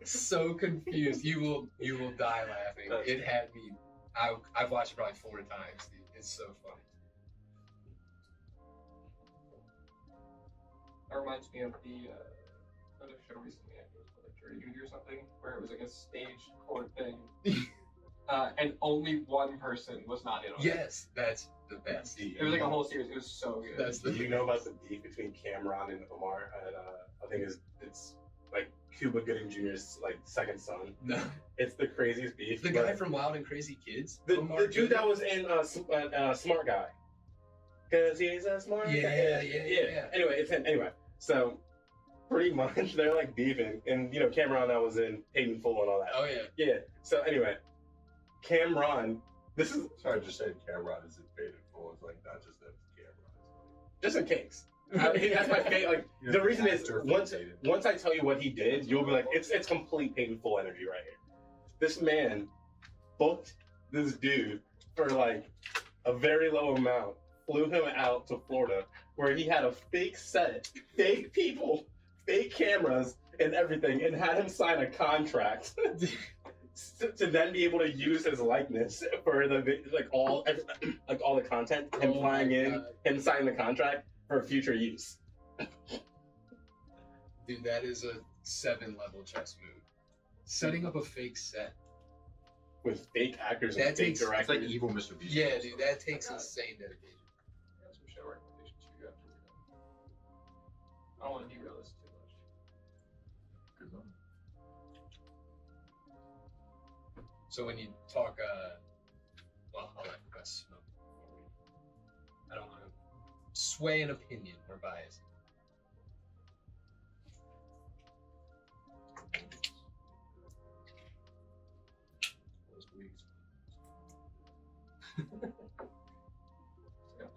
so confused. You will die laughing. It had me. I've watched it probably 4 times. Dude. It's so funny. That reminds me of the other show recently. I think it was called like Jury Duty or something, where it was like a stage court thing, and only one person was not in on it. Yes, that's the best. It was like a whole series. It was so good. Do you know about the beef between Cameron and Omar? And I think it's like Cuba Gooding Jr.'s like second son. No, it's the craziest beef. The guy from Wild and Crazy Kids. The dude that was in Smart Guy. Cause he's a smart guy. Yeah. Anyway, it's him. Anyway, so pretty much they're like beefing, and you know Cameron that was in Paid in Full and all that. Oh yeah. Yeah. So anyway, Cameron. This is Sorry, I just said Cameron is in Paid in Full. It's like not just that Cameron. just in case. That's my favorite. Like the reason is once I tell you what he did, you'll be like, it's complete Paid in Full energy right here. This man booked this dude for like a very low amount, flew him out to Florida, where he had a fake set, fake people, fake cameras, and everything, and had him sign a contract to then be able to use his likeness for the all the content, him flying in, him signing the contract for future use. Dude, that is a 7-level chess move. Setting up a fake set with fake actors that and fake takes, directors. It's like evil Mr. Beast. Yeah, dude, that takes insane dedication. I got some show recommendations for you after we're done. I don't want to derail this too much. So when you talk, well, I'll let Wes smoke. I don't want to sway an opinion or bias.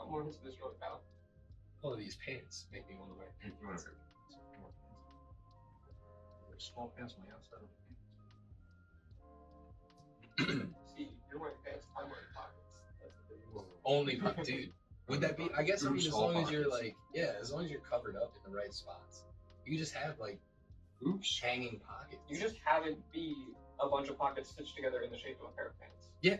I'm more into this really now. All of these pants make me want to wear. Small pants on the outside of See, you're wearing pants, I'm wearing pockets. That's the thing. Only dude. Would that be? I guess I mean as long as you're like, as long as you're covered up in the right spots, you can just have like hanging pockets. You just have it be a bunch of pockets stitched together in the shape of a pair of pants. Yeah.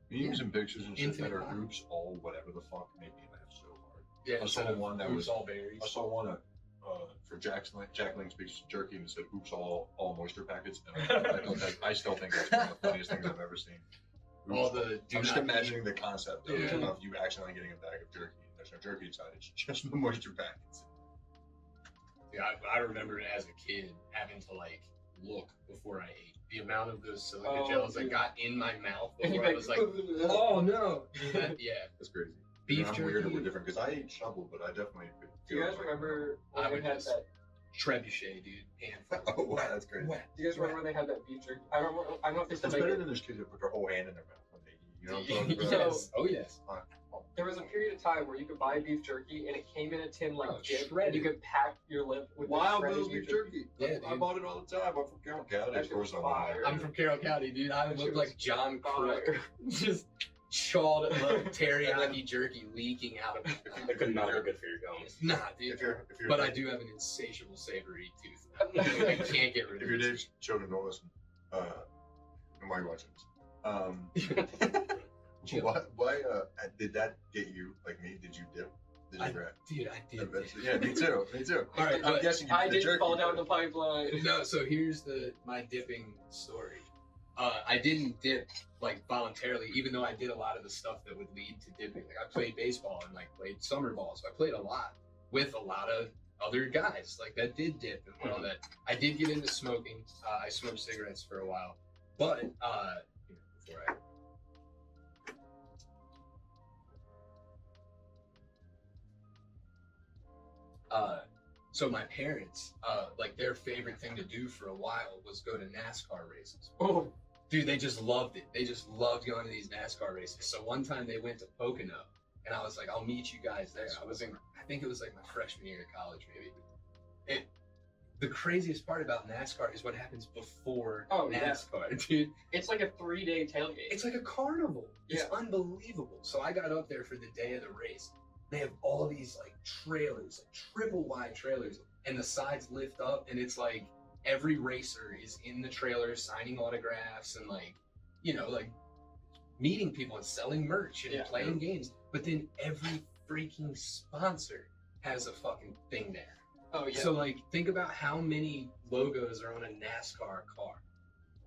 memes and pictures and shit that Infinite are pockets. oops all whatever the fuck made me laugh so hard. Yeah, I saw one that was all berries. I saw one for Jack Link's Beef Jerky, and it said "Oops, all moisture packets." And I still think that's one of the funniest things I've ever seen. All the I'm just imagining the concept of you accidentally getting a bag of jerky. And there's no jerky inside; it's just the moisture packets. Yeah, I remember it as a kid having to like look before I ate. The amount of those silica gels that got in my mouth before I was like, oh no. That's crazy. Beef I'm jerky. weird or different because I ate shovel, but I definitely. Do you guys remember when they had that? Trebuchet, dude. Handful. Oh wow, that's crazy. Do you guys remember when they had that beef jerky? I don't know if they still It's make better it. than those kids that put their whole hand in their mouth when they eat. You know what I'm talking about? Yes. Oh yes. There was a period of time where you could buy beef jerky and it came in a tin like dip, and shredded. you could pack your lip with Wild shredded Bill's beef jerky. Yeah, I dude. bought it all the time. I'm from Carroll County. That Of course, shit I'm was on fire. there. I'm from Carroll County, dude. I That look shit like was John fire. Crook, just chawed up teriyaki jerky leaking out of It could not be good for your gums. Nah, dude. If you're But I do have an insatiable savory tooth. I can't get rid If of your it. Dave's children don't listen, and why are you watching this? Why did that get you like me? Did you dip? Did you grab? Dude, I did. Eventually. Yeah, me too. Me too. All right, I'm but guessing you I did the didn't jerky. fall down the pipeline. No, so here's my dipping story. I didn't dip like voluntarily, even though I did a lot of the stuff that would lead to dipping. Like I played baseball and like played summer ball, so I played a lot with a lot of other guys like that did dip and all that. I did get into smoking. I smoked cigarettes for a while, but before so my parents, like their favorite thing to do for a while was go to NASCAR races. Oh, Dude, they just loved it. They just loved going to these NASCAR races. So one time they went to Pocono, and I was like, "I'll meet you guys there." I think it was like my freshman year of college, maybe. The craziest part about NASCAR is what happens before NASCAR, dude. it's like a 3-day tailgate. It's like a carnival. It's Yeah. unbelievable. So I got up there for the day of the race. They have all these like trailers, like triple wide trailers, and the sides lift up, and it's like every racer is in the trailer signing autographs and like, like meeting people and selling merch and playing games. But then every freaking sponsor has a fucking thing there. Oh yeah. So like, think about how many logos are on a NASCAR car.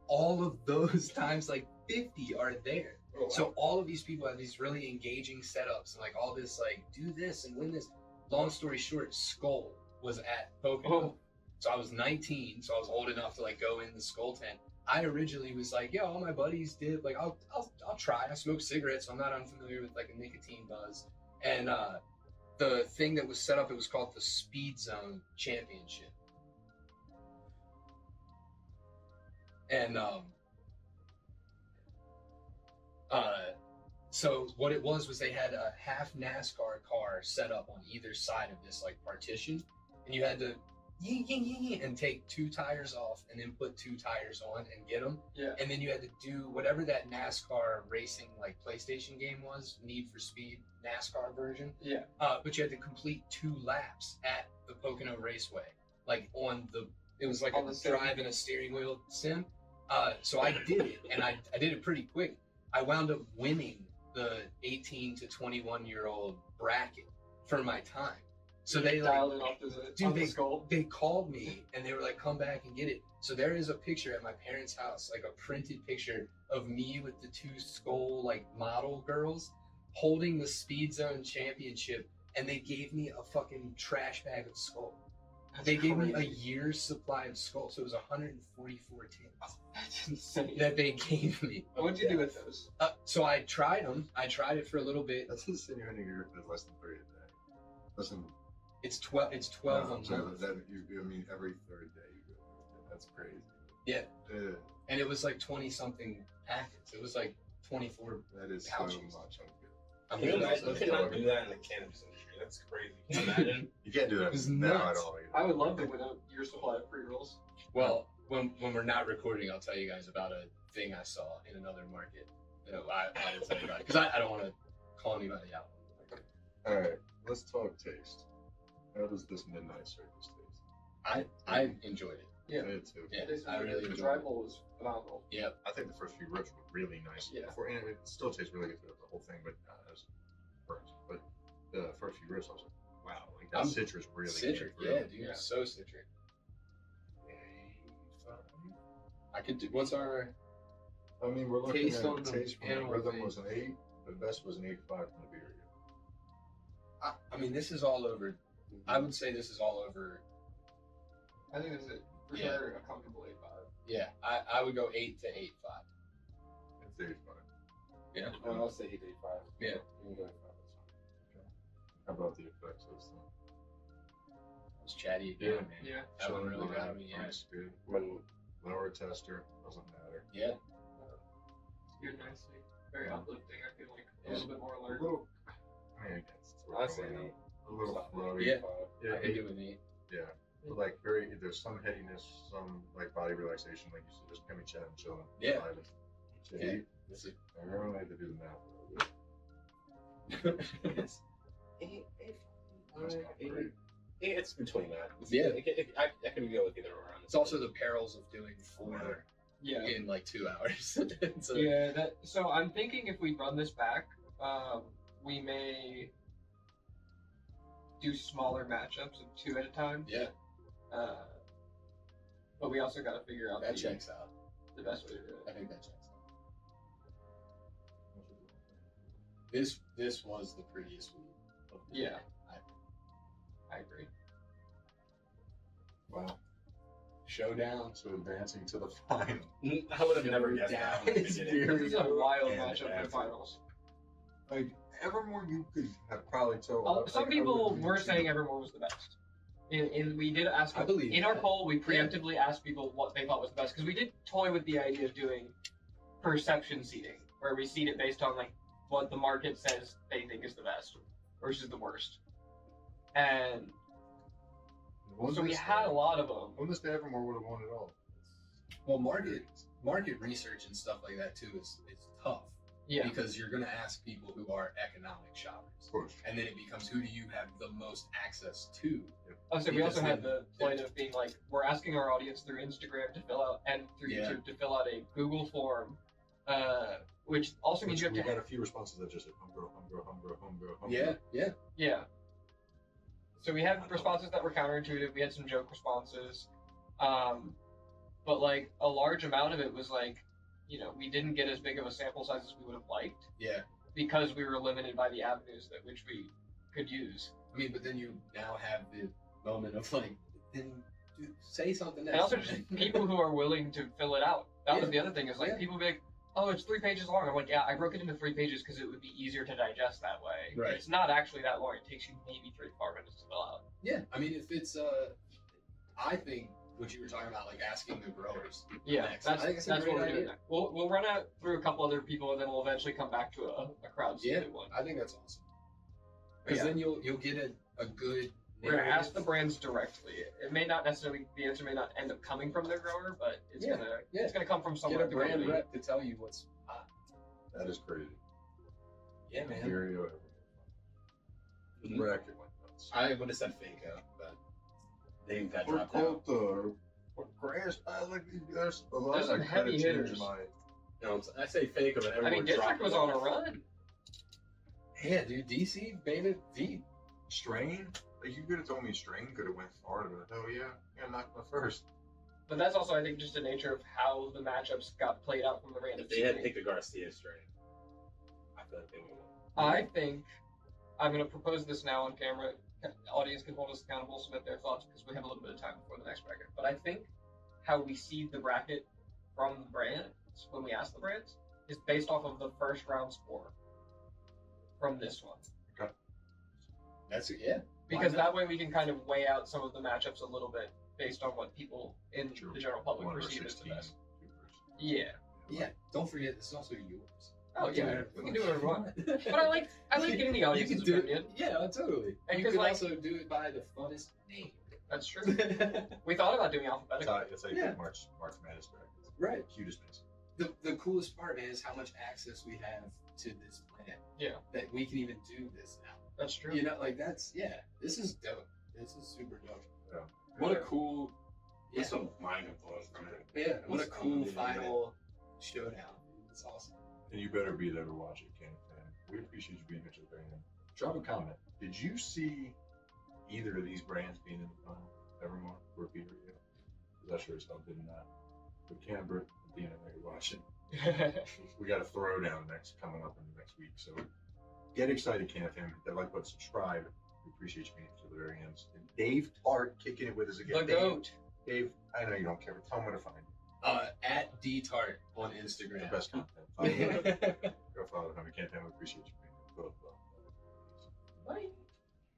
All of those times like 50 are there. Oh, wow. So all of these people have these really engaging setups and like all this like do this and win this. Long story short, Skull was at Pocono. Oh. So I was 19, so I was old enough to like go in the Skull tent. I originally was like, all my buddies did. Like I'll try. I smoke cigarettes, so I'm not unfamiliar with like a nicotine buzz. And the thing that was set up, it was called the Speed Zone Championship. And so what it was they had a half NASCAR car set up on either side of this like partition, and you had to and take 2 tires off and then put 2 tires on and get them. Yeah. And then you had to do whatever that NASCAR racing like PlayStation game was, Need for Speed NASCAR version. Yeah. But you had to complete 2 laps at the Pocono Raceway, like it was like On a the sim. drive and a steering wheel sim. So I did it, and I did it pretty quick. I wound up winning the 18 to 21-year-old bracket for my time. So they like, dialed it off to the, dude, on the Skull. they called me and they were like, "Come back and get it." So there is a picture at my parents' house, like a printed picture of me with the 2 Skull like model girls holding the Speed Zone Championship, and they gave me a fucking trash bag of Skull. They gave me a year's supply of Skull, so it was 144 tins That's insane. that they gave me. What'd you do with those? So I tried them. I tried it for a little bit. That's insinuating you're less than 30 a day. Listen, It's 12. It's 12 no, a so month. I mean, every 3rd day you go. That's crazy. Yeah. Yeah, And it was like 20 something packets. It was like 24. that is so Pouches. much. I'm You really cannot do that in the cannabis industry. That's crazy. Can you imagine? You can't do that It's now nuts. at all. I would love to win a year's supply of pre-rolls. Well, when we're not recording, I'll tell you guys about a thing I saw in another market. I didn't tell you about it because I don't want to call anybody out. All right, let's talk taste. How does this midnight circus taste? I enjoyed it. Yeah. I did too. Yeah, This I really the enjoyed dry it. bowl was phenomenal. Yep. I think the first few rips were really nice. Yeah. And it still tastes really good throughout the whole thing, but it was burnt. But the first few rips, I was like, wow, like that I'm citrus really Citric, came through. yeah, dude, Yeah. so citric. I could do. What's our? I mean, we're looking Taste at on the taste. From the animal rhythm face. was an 8. The best was an 8.5 from the beer. I mean, this is all over. I would say this is all over. I think this is for Yeah. sure a comfortable 8.5. Yeah, I would go 8 to 8.5. It's 8.5. Yeah. I'll say he's 85. Yeah. You can go 85. That's fine. How about the effects of stuff? It was chatty again, Yeah. man. Yeah. That one really got me. Yeah. Nice, good. When Lower tester doesn't matter. Yeah. You're nicely. Very uplifting, I feel like. A Yeah. little bit more A alert. little, Yeah, I say going neat. a little flowy. Yeah. Yeah, I can do it neat. yeah. But like very, there's some headiness, some like body relaxation, like you said, just kind of chatting, chilling. Yeah. vibing. So Yeah. I really had to do the math. That's not great. It's between that. Yeah. I can go with either or on this. It's also the perils of doing 4 Yeah. in like 2 hours. So, Yeah. So I'm thinking if we run this back, we may do smaller matchups of 2 at a time. yeah, But we also got to figure out that checks out. the best way to do I it. think that checks out. This was the prettiest week. Of the Yeah. year, I agree. Wow. Showdown. So advancing to the final. I would have never guessed that. in the It's beginning. This is a wild And matchup for the effort. finals. Like Evermore, you could have probably told. Some people were saying Evermore was the best. We did ask I believe in our that. poll. We preemptively asked people what they thought was the best because we did toy with the idea of doing perception seeding, where we seed it based on like what the market says they think is the best versus the worst. And so we had a lot of them. When this day Evermore would have won it all. Well, market research and stuff like that too is tough. Yeah. Because you're gonna ask people who are economic shoppers. Of course. And then it becomes who do you have the most access to? Also, we Because also had then- the point of being like, we're asking our audience through Instagram to fill out and through Yeah. YouTube to fill out a Google form, which also means you have We to. got a few responses that just said homegirl. Yeah. Yeah. So we had responses that were counterintuitive. We had some joke responses, but like a large amount of it was like, we didn't get as big of a sample size as we would have liked Yeah. because we were limited by the avenues that which we could use. I mean, but then you now have the moment of like, then dude, say something And else. also just people who are willing to fill it out. That was the other thing is like Yeah. people be like, oh, it's 3 pages long. I'm like, yeah, I broke it into 3 pages because it would be easier to digest that way. Right. It's not actually that long. It takes you maybe 3-4 minutes to fill out. Yeah. I mean, if it's I think what you were talking about, like asking the growers. Yeah, next. I think it's a that's what great we're doing. idea. We'll run out through a couple other people, and then we'll eventually come back to a crowd Yeah, seeded one. I think that's awesome. Because Yeah. then you'll get a good. We're gonna ask the narrative. brands directly. It may not necessarily the answer may not end up coming from their grower, but it's Yeah, it's gonna come from Get somewhere. a brand directly. rep to tell you what's hot. That is crazy. Yeah, man. Very Evermore. The Mhm. bracket went nuts. I would have said Faco, but they got Or dropped out. Coulter, or Grass. I like these guys. A lot There's of some that heavy kinda changed hitters. my. No, I say Faco, but I everyone mean, District dropped was off. on a run. Yeah, dude. DC made it deep. Strain? Like you could have told me Strain could have went far to it. Oh yeah, knocked my first. But that's also, I think, just the nature of how the matchups got played out from the random If they had seeding. picked the Garcia strain, I feel like they would have won. I think I'm going to propose this now on camera. The audience can hold us accountable, submit their thoughts because we have a little bit of time before the next bracket. But I think how we seed the bracket from the brands when we ask the brands is based off of the first round score from this one. That's yeah. Because Why not? that way we can kind of weigh out some of the matchups a little bit based on what people in True. the general public One versus perceive as the 16, best. 2 versus- Yeah. Yeah. Don't forget, this is also yours. Oh You can do yeah, whatever we you can do whatever we want. want. But I like getting the You audience's can do opinion. it. Yeah, totally. And You 'cause, can like- also do it by the funnest name. That's true. We thought about doing alphabetical. That's how you Yeah. pick March Madness brackets. Right. Cutest mix. The coolest part, man, is how much access we have to this plan. Yeah. That we can even do this now. That's true. You know, like that's this is dope. This is super dope. Yeah. What a cool There's some mind influence from it. yeah, what a It's cool unbelievable. final showdown. It's awesome. And you better be there to watch it, Ken. We appreciate you being here to the very end. Drop a comment. Did you see either of these brands being in the final? Evermore or Peter? Because I sure as hell did not. But Canberra, at the end of the day, watching. We got a throwdown coming up in the next week. So get excited, CannaQuestt. Hit that like button, subscribe. We appreciate you being here to the very end. And Dave Tart kicking it with us again. The goat. Dave, I know you don't care, but tell him where to find you. At DTart on Instagram. The best content. Follow him. Go follow him. We can't tell him we appreciate you being here. Both. Bye.